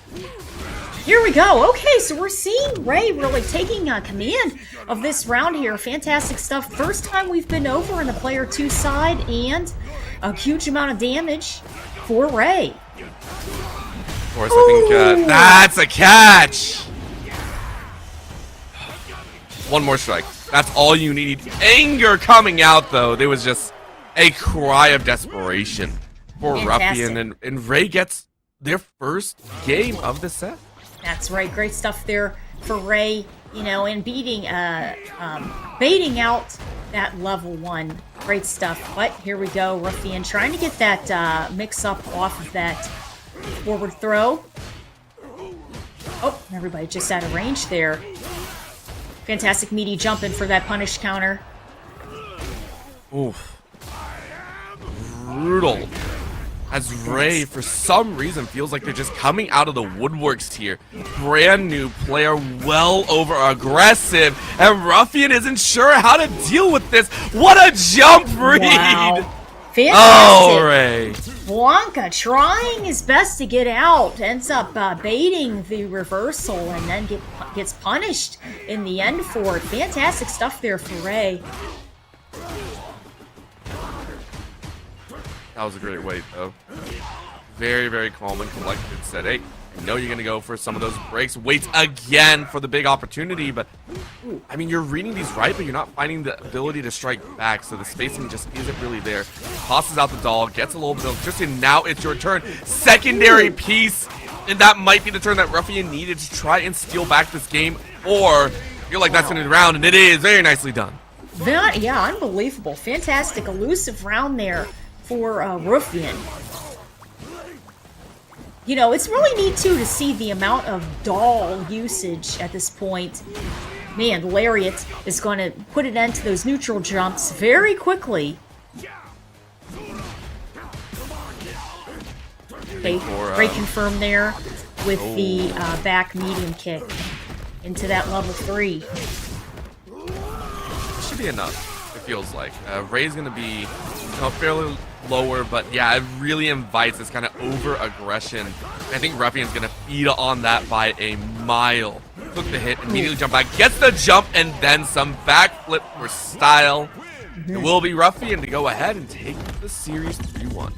Here we go. Okay, so we're seeing Ray really taking command of this round here. Fantastic stuff. First time we've been over in the player 2 side, and a huge amount of damage for Ray. Of course, I think that's a catch. One more strike. That's all you need. Anger coming out, though. There was just a cry of desperation for Fantastic. Ruffian, and Ray gets their first game of the set. That's right. Great stuff there for Ray, you know, and baiting out that level 1. Great stuff. But here we go. Ruffian trying to get that mix-up off of that forward throw. Oh, everybody just out of range there. Fantastic meaty jump in for that punish counter. Oof. Brutal. As Ray, for some reason, feels like they're just coming out of the woodworks here. Brand new player, well over aggressive, and Ruffian isn't sure how to deal with this. What a jump read! Wow. Fantastic. Oh, Ray. Blanka trying his best to get out, ends up baiting the reversal, and then gets punished in the end for it. Fantastic stuff there for Ray. That was a great wait, though. Very, very calm and collected. Said, hey, I know you're going to go for some of those breaks. Waits again for the big opportunity, but, I mean, you're reading these right, but you're not finding the ability to strike back, so the spacing just isn't really there. Tosses out the doll, gets a little bit of electricity, and now it's your turn. Secondary piece, and that might be the turn that Ruffian needed to try and steal back this game, or feel like that's in the round, and it is. Very nicely done. Yeah, unbelievable. Fantastic, elusive round there for Ruffian. You know, it's really neat, too, to see the amount of doll usage at this point. Man, the Lariat is going to put an end to those neutral jumps very quickly. Okay, great confirm there with the back medium kick into that level 3. Should be enough, it feels like. Ray's going to be fairly lower, but yeah, it really invites this kind of over-aggression. I think Ruffian's going to feed on that by a mile. Took the hit, immediately jump back, gets the jump, and then some backflip for style. It will be Ruffian to go ahead and take the series 3-1.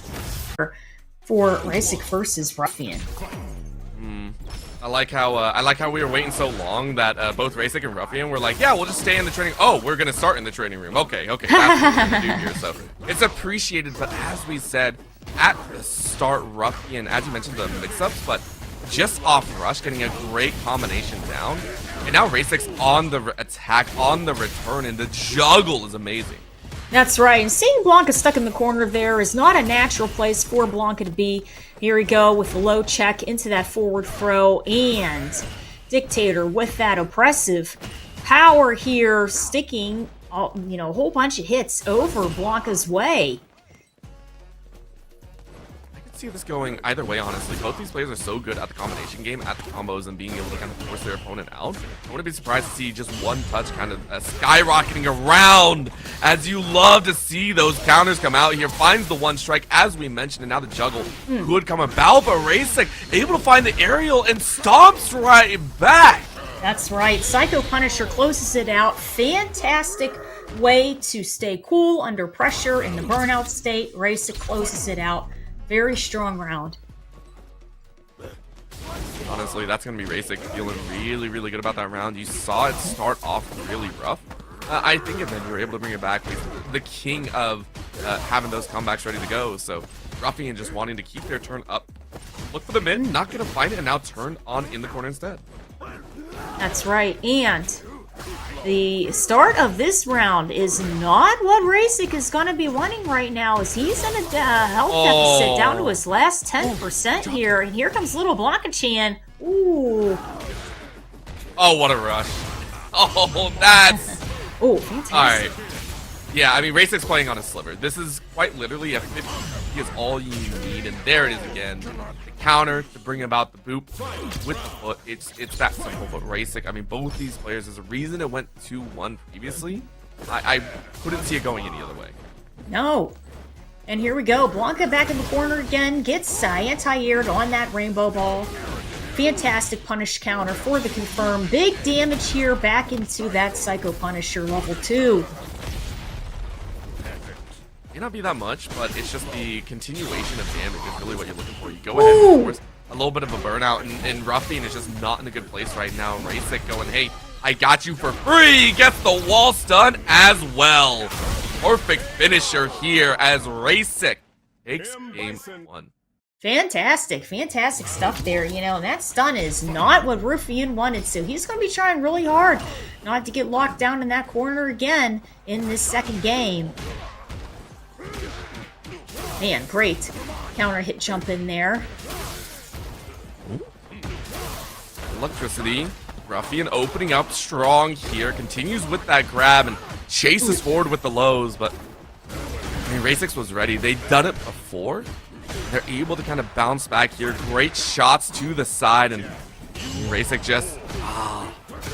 For RASEC versus Ruffian. I like how we were waiting so long that both RASEC and Ruffian were like, yeah, we'll just stay in the training. Oh, we're gonna start in the training room. Okay, that's what we're gonna do here. So it's appreciated, but as we said at the start, Ruffian, as you mentioned, the mix-ups, but just off rush, getting a great combination down, and now RASEC's on the attack, on the return, and the juggle is amazing. That's right, and seeing Blanka stuck in the corner there is not a natural place for Blanka to be. Here we go with the low check into that forward throw, and Dictator with that oppressive power here, sticking, you know, a whole bunch of hits over Blanka's way. I could see this going either way, honestly. Both these players are so good at the combination game, at the combos, and being able to kind of force their opponent out. I wouldn't be surprised to see just one touch kind of skyrocketing around, as you love to see those counters come out here. Finds the one strike, as we mentioned, and now the juggle could come about, but RASEC able to find the aerial and stomps right back. That's right, Psycho Punisher closes it out. Fantastic way to stay cool under pressure in the burnout state. RASEC closes it out Very strong round. Honestly, that's going to be RASEC feeling really, really good about that round. You saw it start off really rough. I think, and then you were able to bring it back. The king of having those comebacks ready to go. So Ruffian just wanting to keep their turn up. Look for the mid, not going to find it, and now turn on in the corner instead. That's right. And the start of this round is not what RASEC is going to be wanting right now, as he's in a health deficit down to his last 10% here. And here comes little Blanka-chan. Ooh. Oh, what a rush. Oh, that's... Oh, fantastic. All right. Yeah, I mean, RASEC's playing on a sliver. This is quite literally a 50 is all you need, and there it is again. The counter to bring about the boop with the foot. It's that simple. But RASEC, I mean, both these players, there's a reason it went 2-1 previously. I couldn't see it going any other way. No. And here we go. Blanka back in the corner again. Gets anti-aired on that rainbow ball. Fantastic punish counter for the confirm. Big damage here back into that Psycho Punisher level 2. May not be that much, but it's just the continuation of damage is really what you're looking for. You go ahead and force a little bit of a burnout, and Ruffian is just not in a good place right now. RASEC going, hey, I got you for free. Gets the wall stun as well. Perfect finisher here as RASEC takes game 1. Fantastic, fantastic stuff there. You know, that stun is not what Rufian wanted, so he's going to be trying really hard not to get locked down in that corner again in this second game. Man, great counter hit jump in there. Electricity. Ruffian opening up strong here. Continues with that grab and chases forward with the lows, but I mean, RASEC was ready. They'd done it before. They're able to kind of bounce back here. Great shots to the side, and RASEC just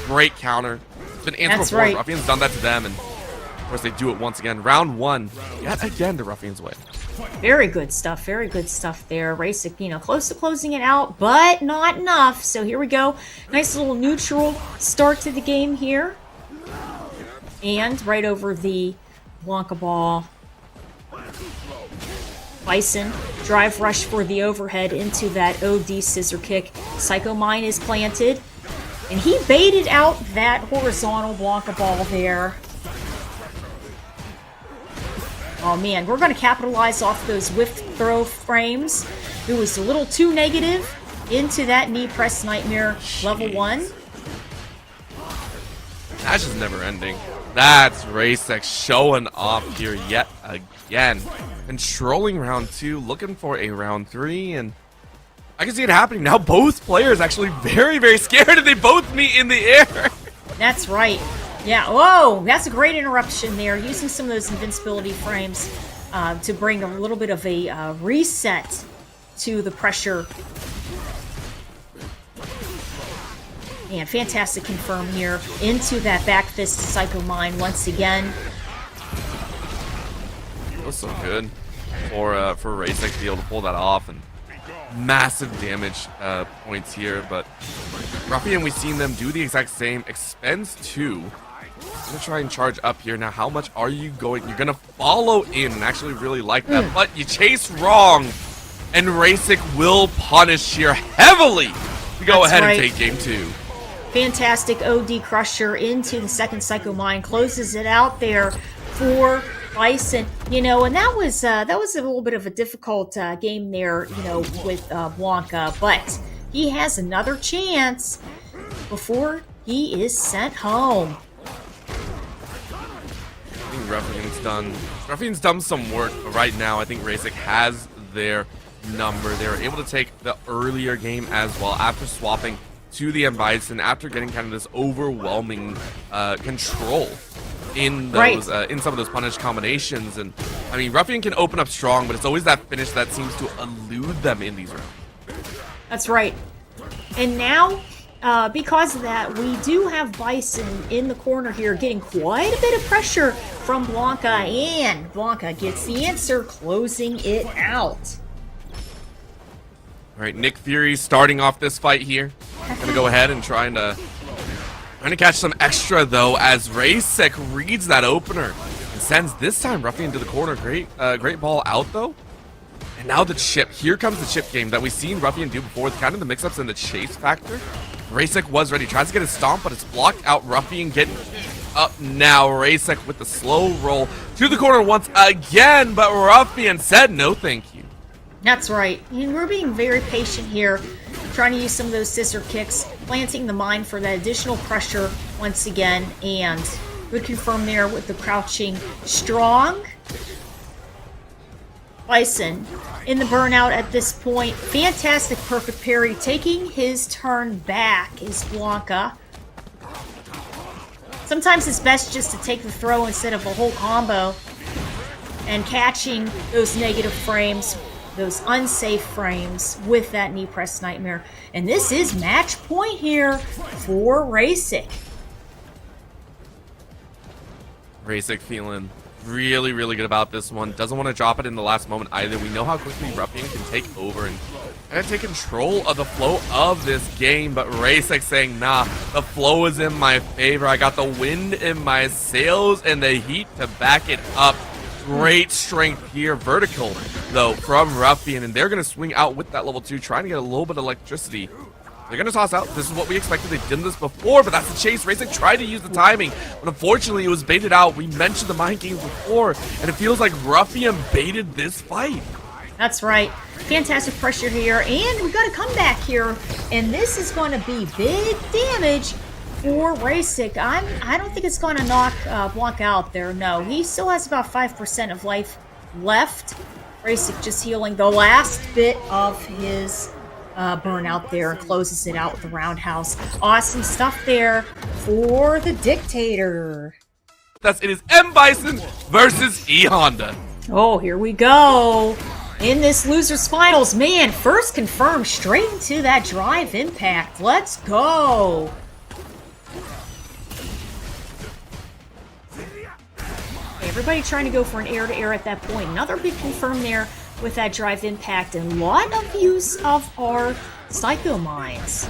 great counter. It's been answered before. Right. Ruffian's done that to them, and of course they do it once again. Round 1, yet again the Ruffian's way. Very good stuff there. RASEC, you know, close to closing it out, but not enough. So here we go. Nice little neutral start to the game here. And right over the Blanka ball. Bison, drive rush for the overhead into that OD scissor kick. Psycho Mine is planted. And he baited out that horizontal Blanka ball there. Oh man, we're going to capitalize off those whiff throw frames. It was a little too negative into that knee press nightmare level 1. That's just never ending. That's RASEC showing off here yet again. Controlling round 2, looking for a round 3, and I can see it happening now. Both players actually very, very scared, and they both meet in the air. That's right. Yeah, whoa, that's a great interruption there, using some of those invincibility frames to bring a little bit of a reset to the pressure. And fantastic confirm here into that back fist Psycho Mine once again. That was so good for RASEC to be able to pull that off, and massive damage points here. But Ruffian, we've seen them do the exact same. Expends 2. I'm gonna try and charge up here. Now, how much are you going? You're gonna follow in and actually really like that, but you chase wrong, and RASEC will punish here heavily to go ahead and take game 2. Fantastic OD crusher into the second Psycho Mine, closes it out there for Bison. You know, and that was a little bit of a difficult game there, you know, with Blanka, but he has another chance before he is sent home. I think Ruffian's done some work, but right now I think RASEC has their number. They were able to take the earlier game as well after swapping to the Bison, after getting kind of this overwhelming control in those in some of those punish combinations. And I mean, Ruffian can open up strong, but it's always that finish that seems to elude them in these rounds. That's right. And now, because of that, we do have Bison in the corner here, getting quite a bit of pressure from Blanka, and Blanka gets the answer, closing it out. All right, Nick Fury starting off this fight here. Gonna go ahead and trying to catch some extra though, as RASEC reads that opener and sends this time Ruffian to the corner. Great ball out though. And now the chip. Here comes the chip game that we've seen Ruffian do before, kind of the mix-ups and the chase factor. RASEC was ready, tries to get a stomp, but it's blocked out. Ruffian getting up now. RASEC with the slow roll to the corner once again, but Ruffian said no thank you. That's right. And we're being very patient here, trying to use some of those scissor kicks, planting the mine for that additional pressure once again, and good confirm there with the crouching strong. Bison in the burnout at this point. Fantastic perfect parry. Taking his turn back is Blanka. Sometimes it's best just to take the throw instead of a whole combo. And catching those negative frames, those unsafe frames with that knee press nightmare. And this is match point here for RASEC. RASEC feeling really, really good about this one. Doesn't want to drop it in the last moment either. We know how quickly Ruffian can take over and kind of take control of the flow of this game, but RASEC saying, nah, the flow is in my favor. I got the wind in my sails and the heat to back it up. Great strength here. Vertical, though, from Ruffian, and they're going to swing out with that level 2, trying to get a little bit of electricity. They're going to toss out. This is what we expected. They've done this before, but that's the chase. RASEC tried to use the timing, but unfortunately it was baited out. We mentioned the mind games before, and it feels like Ruffian baited this fight. That's right. Fantastic pressure here, and we got a comeback here, and this is going to be big damage for RASEC. I don't think it's going to knock Blanka out there. No, he still has about 5% of life left. RASEC just healing the last bit of his burnout there and closes it out with the roundhouse. Awesome stuff there for the Dictator. It is M Bison versus E Honda. Oh, here we go. In this losers finals, man, first confirmed straight into that drive impact. Let's go. Everybody trying to go for an air-to-air at that point. Another big confirm there with that drive impact, and a lot of use of our Psycho Mines.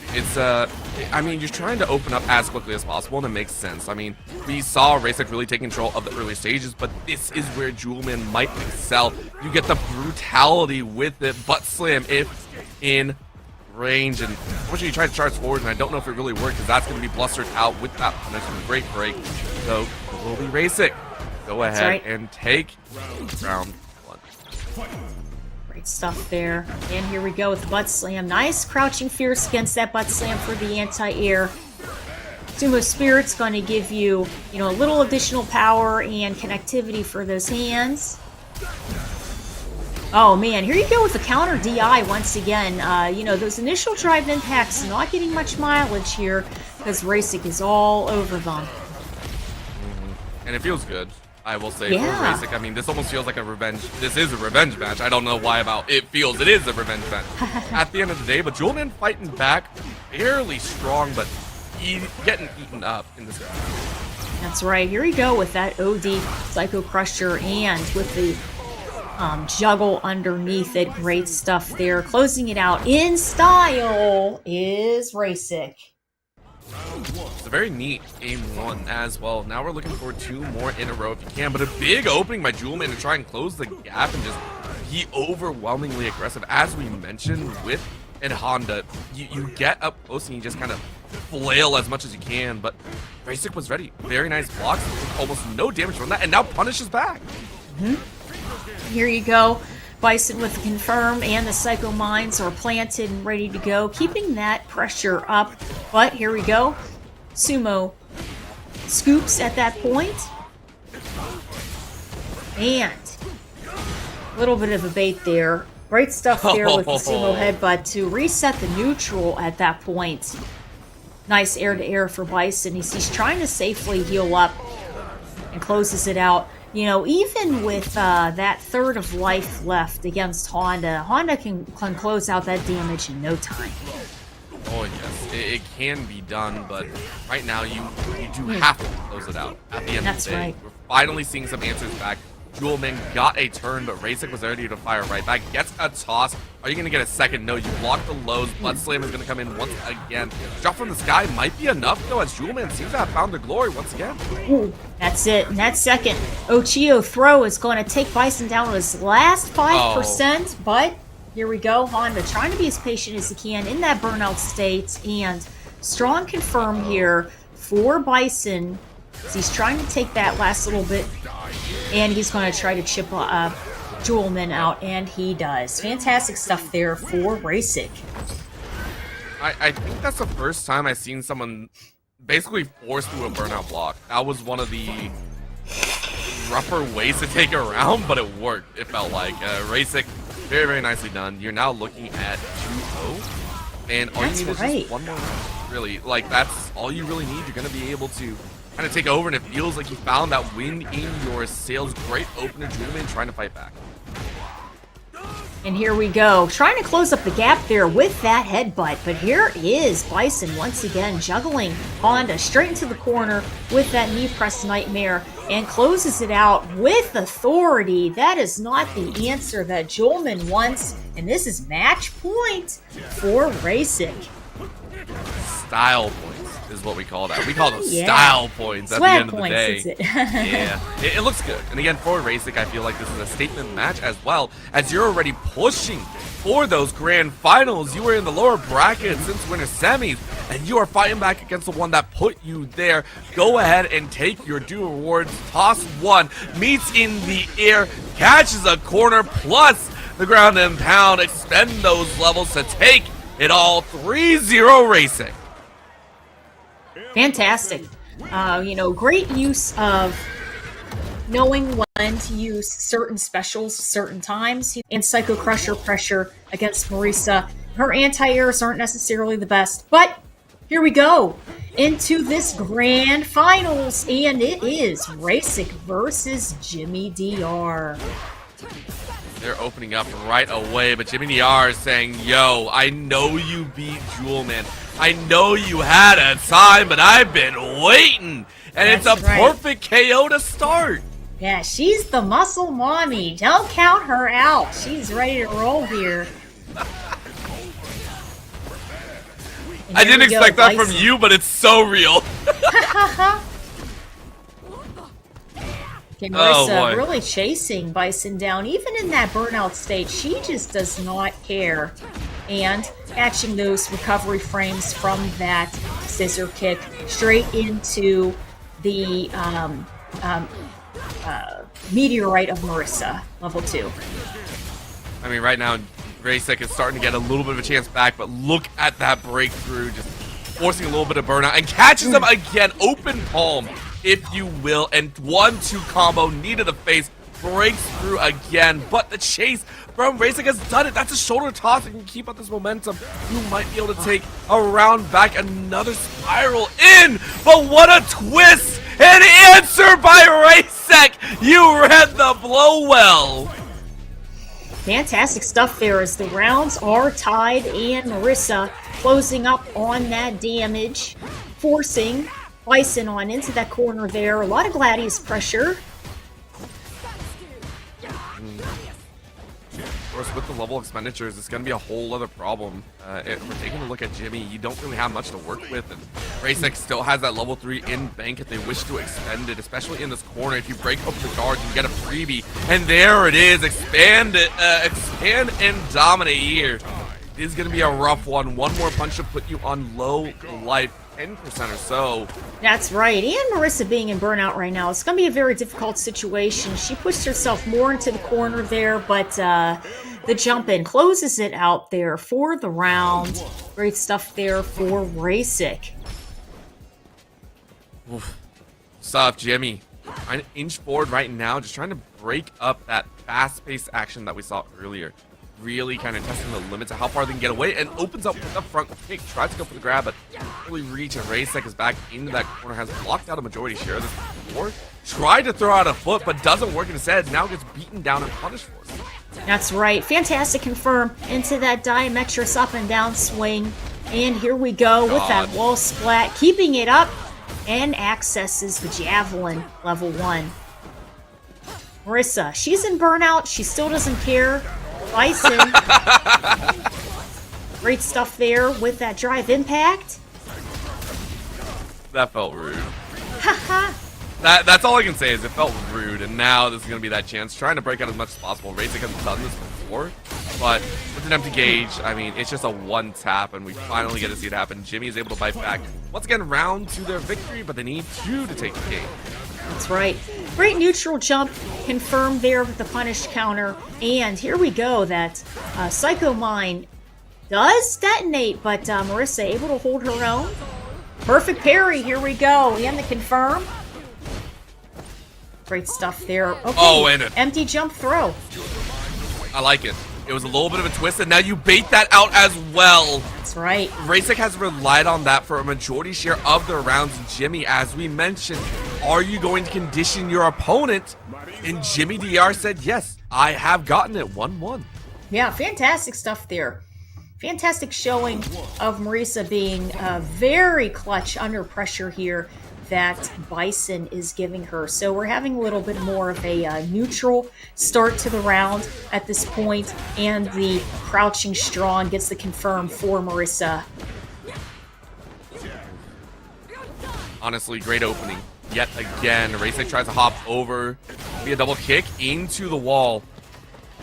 It's, I mean, you're trying to open up as quickly as possible, and it makes sense. I mean, we saw RASEC really take control of the early stages, but this is where Jewelman might excel. You get the brutality with it, butt slam if in range, and unfortunately you tried to charge forward, and I don't know if it really worked, because that's going to be blustered out with that great break. So, it will be RASEC. Go ahead and take round 1. Great stuff there. And here we go with the butt slam. Nice crouching fierce against that butt slam for the anti-air. Sumo Spirit's going to give you, a little additional power and connectivity for those hands. Oh man, here you go with the counter DI once again. Those initial drive impacts not getting much mileage here because RASEC is all over them. And it feels good, I will say, for RASEC. I mean, this almost feels like a revenge. This is a revenge match. I don't know why about it feels. It is a revenge match at the end of the day. But Jewelman fighting back, fairly strong, but getting eaten up in this game. That's right. Here we go with that OD Psycho Crusher and with the juggle underneath it. Great stuff there. Closing it out in style is RASEC. It's a very neat game 1 as well. Now we're looking for 2 more in a row if you can, but a big opening by Jewelman to try and close the gap and just be overwhelmingly aggressive. As we mentioned with Honda, you get up close and you just kind of flail as much as you can, but RASEC was ready. Very nice blocks, almost no damage from that, and now punishes back. Here you go. Bison with the confirm, and the Psycho Mines are planted and ready to go, keeping that pressure up. But here we go. Sumo scoops at that point. And a little bit of a bait there. Great stuff there with the Sumo Headbutt to reset the neutral at that point. Nice air-to-air for Bison. He's trying to safely heal up and closes it out. Even with that third of life left against Honda can close out that damage in no time. Oh yes, it can be done, but right now you do have to close it out at the end of the day. Right. We're finally seeing some answers back Jewelman got a turn, but RASEC was ready to fire right back. Gets a toss. Are you going to get a second? No, you block the lows. Blood Slam is going to come in once again. Drop from the sky might be enough, though, as Jewelman seems to have found the glory once again. Ooh, that's it. And that second Ochio throw is going to take Bison down to his last 5%, but here we go. Honda trying to be as patient as he can in that burnout state, and strong confirm here for Bison. He's trying to take that last little bit, and he's going to try to chip Jewelman out, and he does. Fantastic stuff there for RASEC. I think that's the first time I've seen someone basically forced through a burnout block. That was one of the rougher ways to take it around, but it worked, it felt like. RASEC, very, very nicely done. You're now looking at 2-0, and all you need is just one more round, really. Like, that's all you really need. You're going to be able to kind of take over, and it feels like you found that win in your sales. Great opener, Jewelman trying to fight back. And here we go, trying to close up the gap there with that headbutt. But here is Bison once again juggling Honda straight into the corner with that knee press nightmare, and closes it out with authority. That is not the answer that Jewelman wants, and this is match point for RASEC. Style points is what we call that. We call those style points at the end of the day. Is it? Yeah, it looks good. And again, for RASEC, I feel like this is a statement match as well, as you're already pushing for those grand finals. You were in the lower bracket since winter semis, and you are fighting back against the one that put you there. Go ahead and take your due rewards. Toss one, meets in the air, catches a corner, plus the ground and pound. Expend those levels to take it all. 3-0 RASEC. Fantastic. Great use of knowing when to use certain specials certain times, and Psycho Crusher pressure against Marisa. Her anti-airs aren't necessarily the best, but here we go into this grand finals, and it is RASEC versus Jimmy DR. They're opening up right away, but Jimmy DR is saying, yo, I know you beat Jewelman. I know you had a time, but I've been waiting. And it's a perfect KO to start. Yeah, she's the muscle mommy. Don't count her out. She's ready to roll here. I didn't expect that from you, but it's so real. Okay, Marisa really chasing Bison down, even in that burnout state. She just does not care. And catching those recovery frames from that scissor kick straight into the meteorite of Marisa, level 2. I mean, right now, RASEC is starting to get a little bit of a chance back, but look at that breakthrough, just forcing a little bit of burnout, and catches them again, open palm, if you will, and 1-2 combo, knee to the face, breaks through again, but the chase from RASEC has done it. That's a shoulder toss, and you keep up this momentum, you might be able to take a round back, another spiral in, but what a twist! An answer by RASEC! You read the blow well! Fantastic stuff there as the rounds are tied, and Marisa closing up on that damage, forcing Bison on into that corner there. A lot of Gladius pressure. Of course, with the level expenditures, it's going to be a whole other problem. If we're taking a look at Jimmy, you don't really have much to work with, and RASEC still has that level 3 in bank if they wish to expend it, especially in this corner. If you break open the guards, you get a freebie, and there it is. Expand and dominate here. It is going to be a rough one. One more punch to put you on low life, 10% or so. That's right. And Marisa being in burnout right now, it's going to be a very difficult situation. She pushed herself more into the corner there, but the jump in closes it out there for the round. Great stuff there for RASEC. Stuff, Jimmy. Trying to inch forward right now, just trying to break up that fast-paced action that we saw earlier. Really kind of testing the limits of how far they can get away, and opens up with the front kick. Tries to go for the grab, but can't really reach, and RASEC is back into that corner. Has blocked out a majority share of this before. Tried to throw out a foot, but doesn't work instead. Now gets beaten down and punished for it. That's right. Fantastic confirm into that diametrous up and down swing. And here we go with that wall splat. Keeping it up, and accesses the javelin, level 1. Marisa, she's in burnout. She still doesn't care. Bison. Great stuff there with that drive impact. That felt rude. Haha. That's all I can say is it felt rude, and now this is going to be that chance. Trying to break out as much as possible. RASEC hasn't done this before, but with an empty gauge, I mean, it's just a one tap, and we finally get to see it happen. Jimmy is able to bite back. Once again, round to their victory, but they need 2 to take the game. That's right. Great neutral jump confirmed there with the punish counter. And here we go. That Psycho Mine does detonate, but Marisa able to hold her own. Perfect parry. Here we go. And the confirm. Great stuff there. Okay. Oh, and empty jump throw. I like it. It was a little bit of a twist, and now you bait that out as well. That's right. RASEC has relied on that for a majority share of their rounds. Jimmy, as we mentioned, are you going to condition your opponent? And Jimmy DR said, yes, I have gotten it. 1-1. Yeah, fantastic stuff there. Fantastic showing of Marisa being very clutch under pressure here that Bison is giving her. So we're having a little bit more of a neutral start to the round at this point, and the crouching strong gets the confirm for Marisa. Honestly, great opening. Yet again, RASEC tries to hop over via double kick into the wall.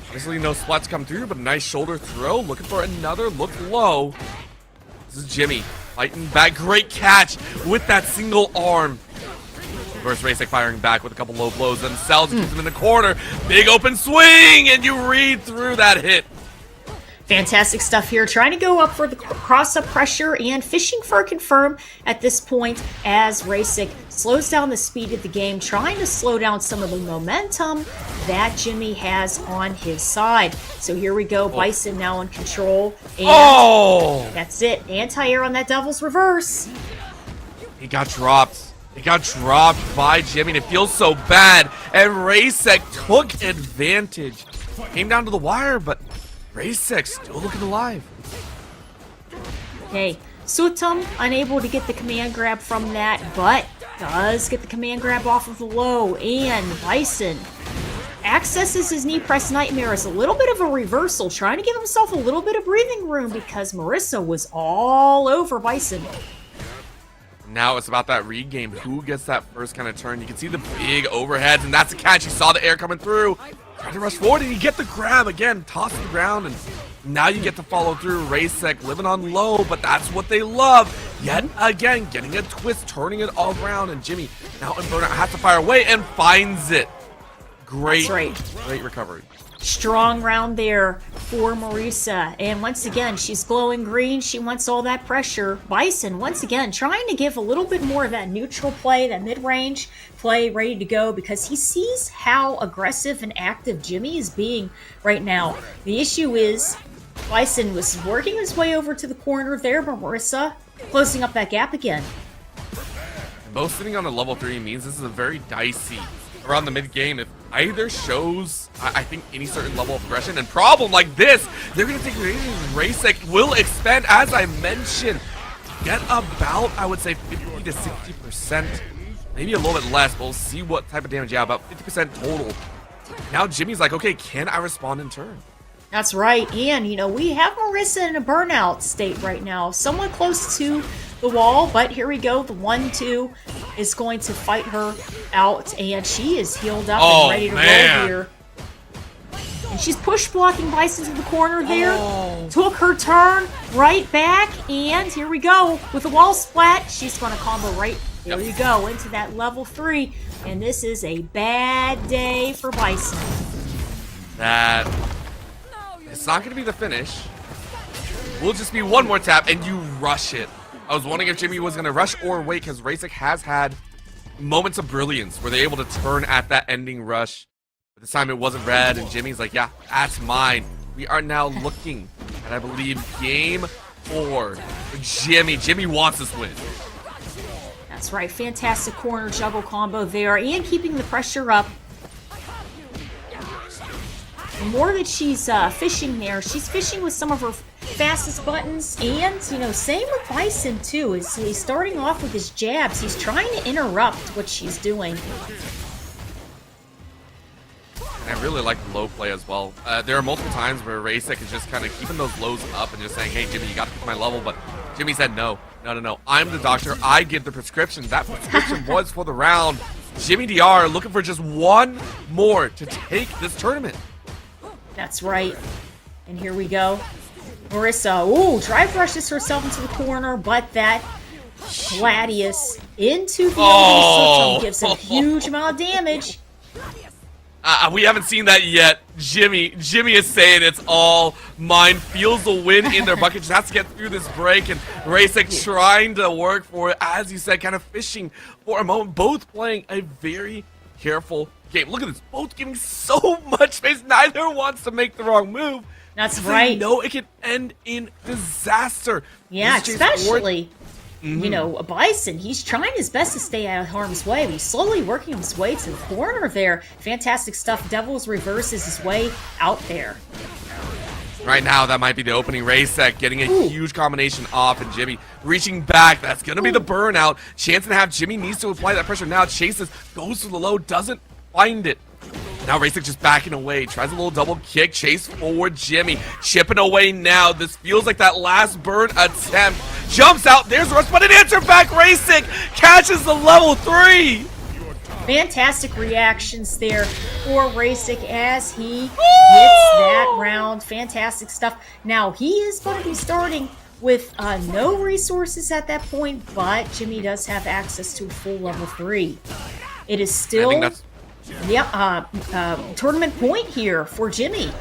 Honestly, no splats come through, but a nice shoulder throw. Looking for another look low. This is Jimmy fighting back. Great catch with that single arm. Reverse RASEC firing back with a couple low blows themselves. Keeps them in the corner. Big open swing, and you read through that hit. Fantastic stuff here. Trying to go up for the cross-up pressure and fishing for a confirm at this point as RASEC slows down the speed of the game, trying to slow down some of the momentum that Jimmy has on his side. So here we go. Bison now in control. And that's it. Anti-air on that Devil's Reverse. He got dropped. It got dropped by Jimmy, and it feels so bad. And RASEC took advantage. Came down to the wire, but RASEC still looking alive. Okay, Sutum unable to get the command grab from that, but does get the command grab off of the low. And Bison accesses his knee press nightmare as a little bit of a reversal, trying to give himself a little bit of breathing room because Marisa was all over Bison. Now it's about that read game. Who gets that first kind of turn? You can see the big overheads, and that's the catch. You saw the air coming through. Try to rush forward, and you get the grab again. Toss to the ground, and now you get to follow through. RASEC living on low, but that's what they love. Yet again, getting a twist, turning it all around, and Jimmy now in burnout has to fire away and finds it. Great, great recovery. Strong round there for Marisa. And once again, she's glowing green. She wants all that pressure. Bison, once again, trying to give a little bit more of that neutral play, that mid-range play ready to go because he sees how aggressive and active Jimmy is being right now. The issue is Bison was working his way over to the corner there, but Marisa closing up that gap again. Both sitting on a level 3 means this is a very dicey around the mid game. If either shows, I think, any certain level of aggression and problem like this, they're going to take advantage. RASEC will expand, as I mentioned, get about, I would say, 50 to 60%, maybe a little bit less, but we'll see what type of damage. Yeah, about 50% total. Now Jimmy's like, okay, can I respond in turn? That's right, and you know, we have Marisa in a burnout state right now, somewhat close to the wall, but here we go. The 1-2 is going to fight her out, and she is healed up and ready to roll here. And she's push blocking Bison to the corner there. Took her turn right back, and here we go with the wall splat. She's going to combo right there. You go into that level 3, and this is a bad day for Bison. It's not going to be the finish. Will just be one more tap, and you rush it. I was wondering if Jimmy was going to rush or wait, because RASEC has had moments of brilliance where they're able to turn at that ending rush. But this time it wasn't red, and Jimmy's like, yeah, that's mine. We are now looking at, I believe, game 4 for Jimmy. Jimmy wants this win. That's right. Fantastic corner juggle combo there, and keeping the pressure up. The more that she's fishing there, she's fishing with some of her fastest buttons, and you know, same with Bison too. He's starting off with his jabs. He's trying to interrupt what she's doing. And I really like the low play as well. There are multiple times where RASEC is just kind of keeping those lows up and just saying, hey, Jimmy, you got to keep my level. But Jimmy said, no. I'm the doctor. I give the prescription. That prescription was for the round. Jimmy DR looking for just one more to take this tournament. That's right. And here we go. Marisa, ooh, drive rushes herself into the corner, but that Gladius into the switch gives a huge amount of damage. We haven't seen that yet. Jimmy is saying it's all mine. Feels the win in their bucket. Just has to get through this break. And RASEC trying to work for it. As you said, kind of fishing for a moment. Both playing a very careful game. Look at this. Both giving so much space. Neither wants to make the wrong move. That's right. They know it can end in disaster. Yeah, especially, you know, Bison. He's trying his best to stay out of harm's way. But he's slowly working his way to the corner there. Fantastic stuff. Devil's reverses his way out there. Right now, that might be the opening RASEC getting a huge combination off, and Jimmy reaching back. That's going to be the burnout. Chance and a half. Jimmy needs to apply that pressure now. Chases, goes for the low, doesn't find it. Now RASEC just backing away, tries a little double kick, chase forward Jimmy, chipping away now. This feels like that last burn attempt. Jumps out, there's the rush, but an answer back. RASEC catches the level 3. Fantastic reactions there for RASEC as he gets that round. Fantastic stuff. Now he is going to be starting with no resources at that point, but Jimmy does have access to a full level 3. It is still tournament point here for Jimmy.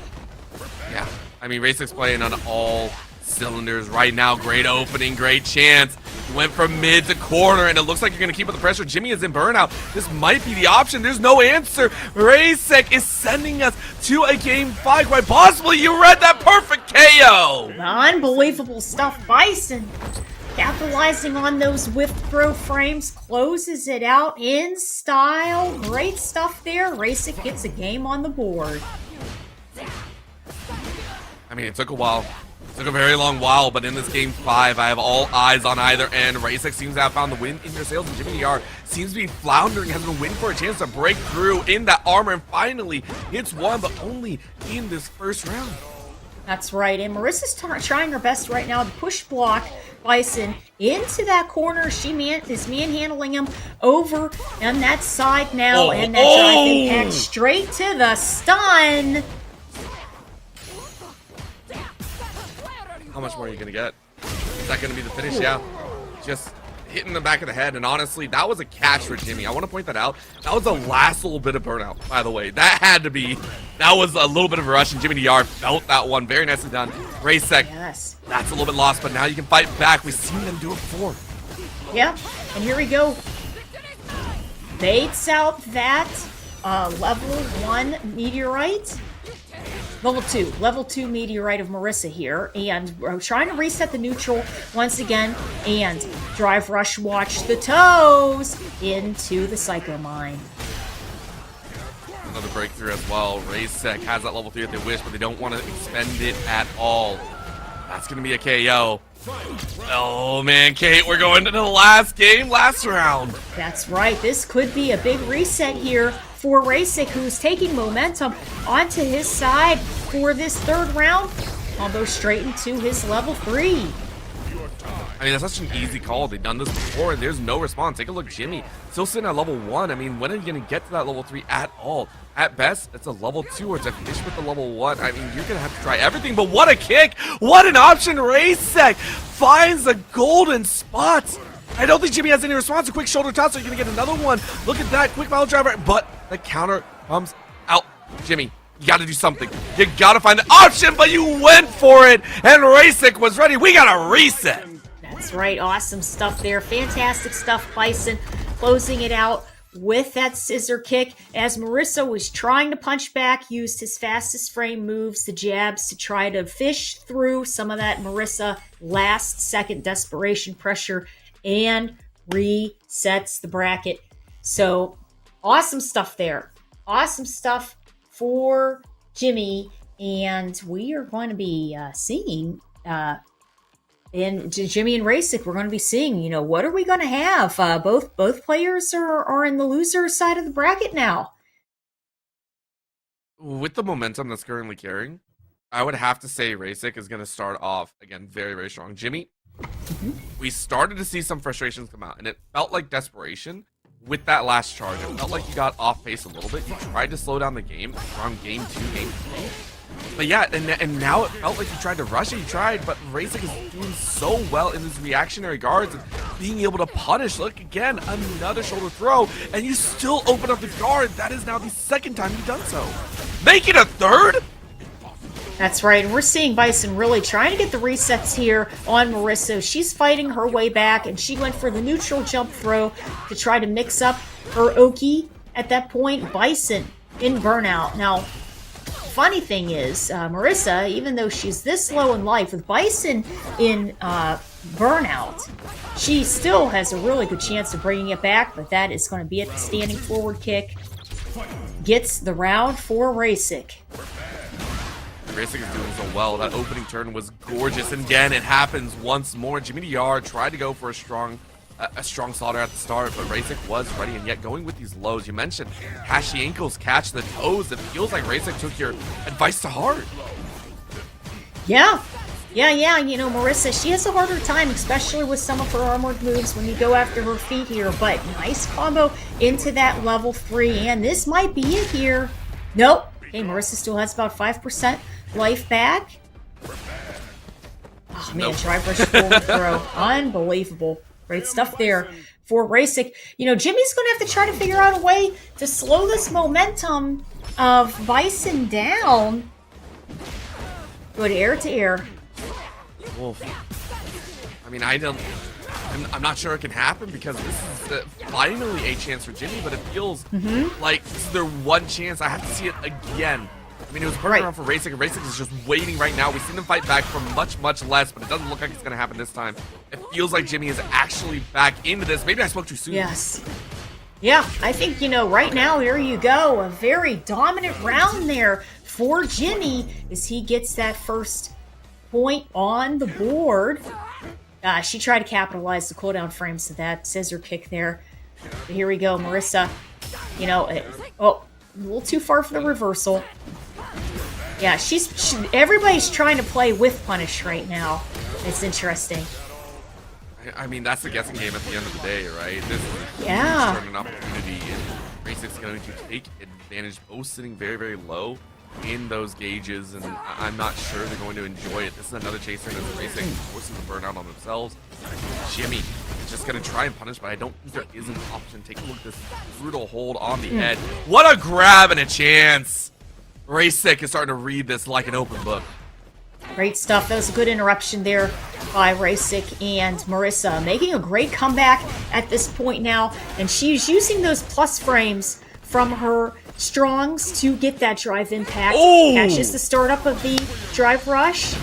Yeah, I mean, RASEC's playing on all cylinders right now. Great opening, great chance. Went from mid to corner, and it looks like you're going to keep up the pressure. Jimmy is in burnout. This might be the option. There's no answer. RASEC is sending us to a game 5. Quite possibly, you read that perfect KO. Unbelievable stuff. Bison capitalizing on those whiff throw frames, closes it out in style. Great stuff there. RASEC gets a game on the board. I mean, it took a while. It took a very long while, but in this game 5, I have all eyes on either end. RASEC seems to have found the win in their sails, and Jimmy DR seems to be floundering, has been waiting for a chance to break through in that armor, and finally hits one, but only in this first round. That's right, and Marisa's trying her best right now to push block Bison into that corner. She is manhandling him over on that side now, and that drive impact straight to the stun. How much more are you gonna get? Is that gonna be the finish? Yeah. Just hitting the back of the head, and honestly, that was a catch for Jimmy. I want to point that out. That was the last little bit of burnout, by the way. That had to be. That was a little bit of a rush, and Jimmy DR felt that one. Very nicely done. RASEC, yes. That's a little bit lost, but now you can fight back. We've seen them do it before. Yeah, and here we go. Baits out that level 1 meteorite. Level 2 meteorite of Marisa here, and we're trying to reset the neutral once again, and drive rush, watch the toes into the Psycho Mine. Another breakthrough as well. RASEC has that level 3 if they wish, but they don't want to expend it at all. That's going to be a KO. Oh man, Kate, we're going to the last game, last round. That's right. This could be a big reset here for RASEC, who's taking momentum onto his side for this third round. Combo straight into his level 3. I mean, that's such an easy call. They've done this before, and there's no response. Take a look, Jimmy. Still sitting at level 1. I mean, when are you going to get to that level 3 at all? At best, it's a level 2 or it's a fish with the level 1. I mean, you're going to have to try everything, but what a kick! What an option! RASEC finds the golden spots. I don't think Jimmy has any response. A quick shoulder toss, so you're going to get another one. Look at that, quick mile driver, but the counter comes out. Jimmy, you got to do something. You got to find the option, but you went for it, and RASEC was ready. We got a reset. That's right, awesome stuff there. Fantastic stuff, Bison closing it out with that scissor kick as Marisa was trying to punch back, used his fastest frame moves, the jabs, to try to fish through some of that Marisa last second desperation pressure and resets the bracket. So awesome stuff there. Awesome stuff for Jimmy, and we are going to be seeing and Jimmy and RASEC, we're going to be seeing, you know, what are we going to have? Both players are in the loser side of the bracket now. with the momentum that's currently carrying, I would have to say RASEC is going to start off, again, very, very strong. Jimmy, we started to see some frustrations come out, and it felt like desperation with that last charge. It felt like you got off pace a little bit. You tried to slow down the game around game 2, game 3. But yeah, and now it felt like you tried to rush it. You tried, but RASEC is doing so well in these reactionary guards and being able to punish. Look, again, another shoulder throw, and you still open up the guard. That is now the second time you've done so. Make it a third? That's right. And we're seeing Bison really trying to get the resets here on Marisa. She's fighting her way back, and she went for the neutral jump throw to try to mix up her Oki. At that point, Bison in burnout. Now, funny thing is, Marisa, even though she's this low in life, with Bison in burnout, she still has a really good chance of bringing it back, but that is going to be at the standing forward kick. Gets the round for RASEC. RASEC is doing so well. That opening turn was gorgeous, and again, it happens once more. Jimmy DR tried to go for a strong slaughter at the start, but RASEC was ready, and yet going with these lows. You mentioned hashy ankles catch the toes. It feels like RASEC took your advice to heart. Yeah. You know, Marisa, she has a harder time, especially with some of her armored moves when you go after her feet here, but nice combo into that level 3, and this might be it here. Nope. Okay, Marisa still has about 5% life back. Oh, man, drive rush forward throw. Unbelievable. Great stuff there for RASEC. You know, Jimmy's going to have to try to figure out a way to slow this momentum of Bison down. Good air to air. Wolf. I mean, I'm not sure it can happen because this is finally a chance for Jimmy, but it feels like this is their one chance. I have to see it again. I mean, it was perfect around for RASEC, and RASEC is just waiting right now. We've seen them fight back for much, much less, but it doesn't look like it's going to happen this time. It feels like Jimmy is actually back into this. Maybe I spoke too soon. Yes. Yeah, I think, you know, right now, here you go. A very dominant round there for Jimmy as he gets that first point on the board. She tried to capitalize the cooldown frames to that scissor kick there. But here we go, Marisa. You know, a little too far for the reversal. Yeah, everybody's trying to play with punish right now. It's interesting. I mean, that's the guessing game at the end of the day, right? This is a huge turn opportunity, and RASEC's going to take advantage, both sitting very, very low in those gauges, and I'm not sure they're going to enjoy it. This is another chaser that's RASEC forcing the burnout on themselves. Jimmy is just going to try and punish, but I don't think there is an option. Take a look at this brutal hold on the head. What a grab and a chance! RASEC is starting to read this like an open book. Great stuff. That was a good interruption there by RASEC, and Marisa making a great comeback at this point now, and she's using those plus frames from her strongs to get that drive impact. Catches the startup of the drive rush.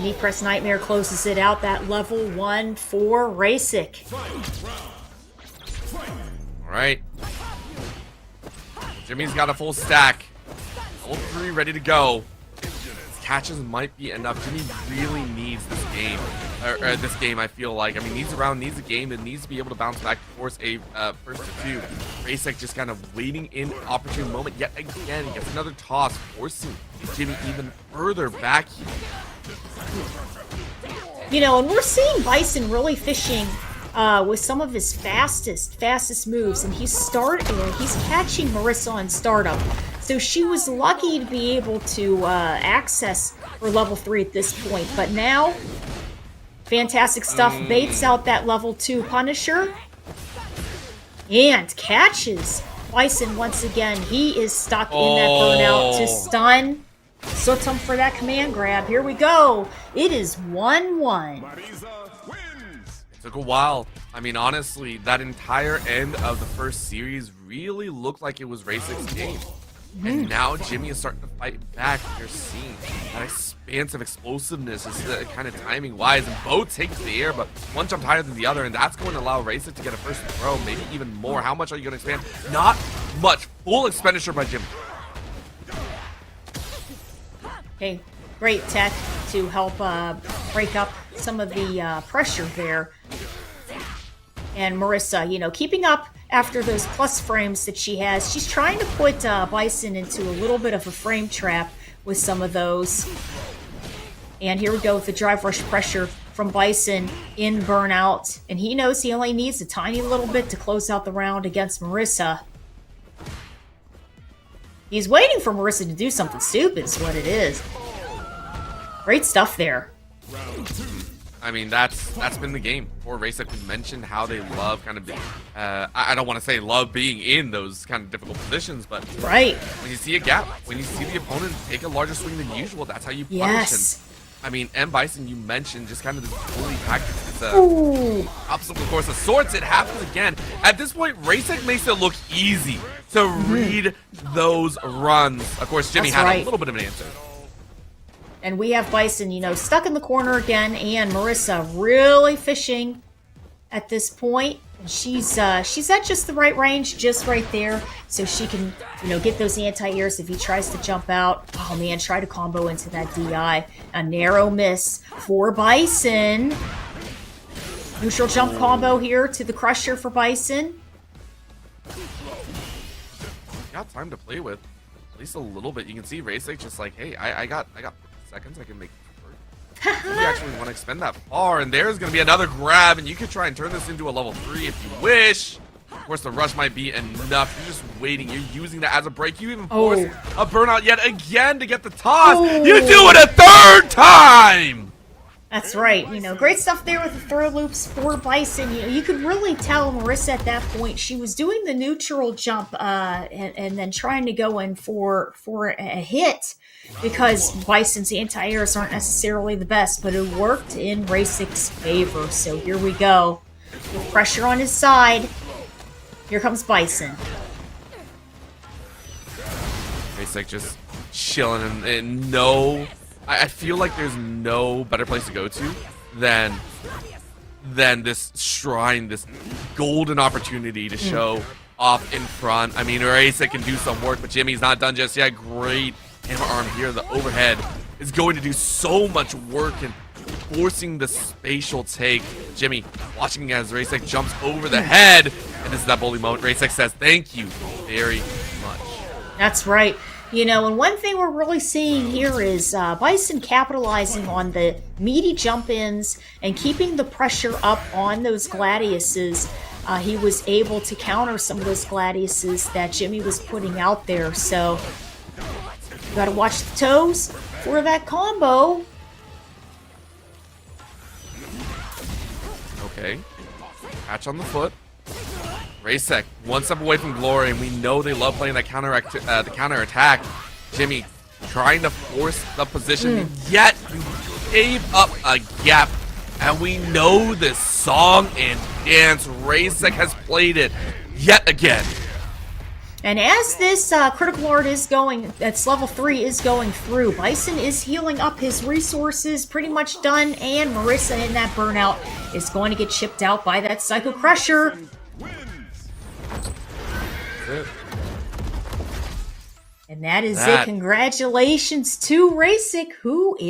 Knee press nightmare closes it out. That level 1 for RASEC. All right. Jimmy's got a full stack. Level 3 ready to go. Catches might be enough. Jimmy really needs this game. Or this game, I feel like. I mean, needs a round, needs a game, and needs to be able to bounce back to force a first to 2. RASEC just kind of waiting in opportune moment. Yet again, he gets another toss, forcing Jimmy even further back here. You know, and we're seeing Bison really fishing with some of his fastest moves, and he's catching Marisa on startup. So she was lucky to be able to access her level 3 at this point. But now, fantastic stuff. Baits out that level 2 Punisher. And catches Bison once again. He is stuck in that burnout to stun Sotum for that command grab. Here we go. It is 1-1. It took a while. I mean, honestly, that entire end of the first series really looked like it was RASEC's game. And now Jimmy is starting to fight back. You're seeing that expansive explosiveness is kind of timing-wise, and both take to the air, but one jumped higher than the other, and that's going to allow RASEC to get a first throw, maybe even more. How much are you going to expand? Not much. Full expenditure by Jimmy. Okay, great tech to help break up some of the pressure there. And Marisa, you know, keeping up after those plus frames that she has. She's trying to put Bison into a little bit of a frame trap with some of those. And here we go with the drive rush pressure from Bison in Burnout. And he knows he only needs a tiny little bit to close out the round against Marisa. He's waiting for Marisa to do something stupid is what it is. Great stuff there. I mean, that's been the game for RASEC. We mentioned how they love kind of, I don't want to say love being in those kind of difficult positions, but right. When you see a gap, when you see the opponent take a larger swing than usual, that's how you punish Yes. him. I mean, M. Bison, you mentioned just kind of this bully tactics. It's obstacle course of sorts. It happens again. At this point, RASEC makes it look easy to read those runs. Of course, Jimmy That's had right. a little bit of an answer. And we have Bison, you know, stuck in the corner again, and Marisa really fishing at this point. And she's at just the right range, just right there, so she can, you know, get those anti-airs if he tries to jump out. Oh man, try to combo into that DI. A narrow miss for Bison. Neutral jump combo here to the Crusher for Bison. Got time to play with, at least a little bit. You can see RASEC just like, hey, I got seconds. I can make it work. You actually want to expend that far, and there's going to be another grab, and you could try and turn this into a level 3 if you wish. Of course, the rush might be enough. You're just waiting. You're using that as a break. You even force a burnout yet again to get the toss. You do it a third time! That's right. You know, great stuff there with the throw loops for Bison. You know, you could really tell Marisa at that point, she was doing the neutral jump and then trying to go in for a hit because Bison's anti-airs aren't necessarily the best, but it worked in RASEC's favor. So here we go. With pressure on his side, here comes Bison. RASEC just chilling and no... I feel like there's no better place to go to than this shrine, this golden opportunity to show off in front. I mean, RASEC can do some work, but Jimmy's not done just yet. Great hammer arm here. The overhead is going to do so much work and forcing the spatial take. Jimmy watching as RASEC jumps over the head, and this is that bully moment. RASEC says, thank you very much. That's right. You know, and one thing we're really seeing here is Bison capitalizing on the meaty jump-ins and keeping the pressure up on those Gladiuses. He was able to counter some of those Gladiuses that Jimmy was putting out there. So, you gotta watch the toes for that combo. Okay. Catch on the foot. RASEC, one step away from glory, and we know they love playing that counter attack. Jimmy trying to force the position, yet you gave up a gap. And we know this song and dance. RASEC has played it yet again. And as this critical art is going, that's level 3 is going through, Bison is healing up his resources, pretty much done, and Marisa in that burnout is going to get chipped out by that Psycho Crusher. And that is it. Congratulations to RASEC, who is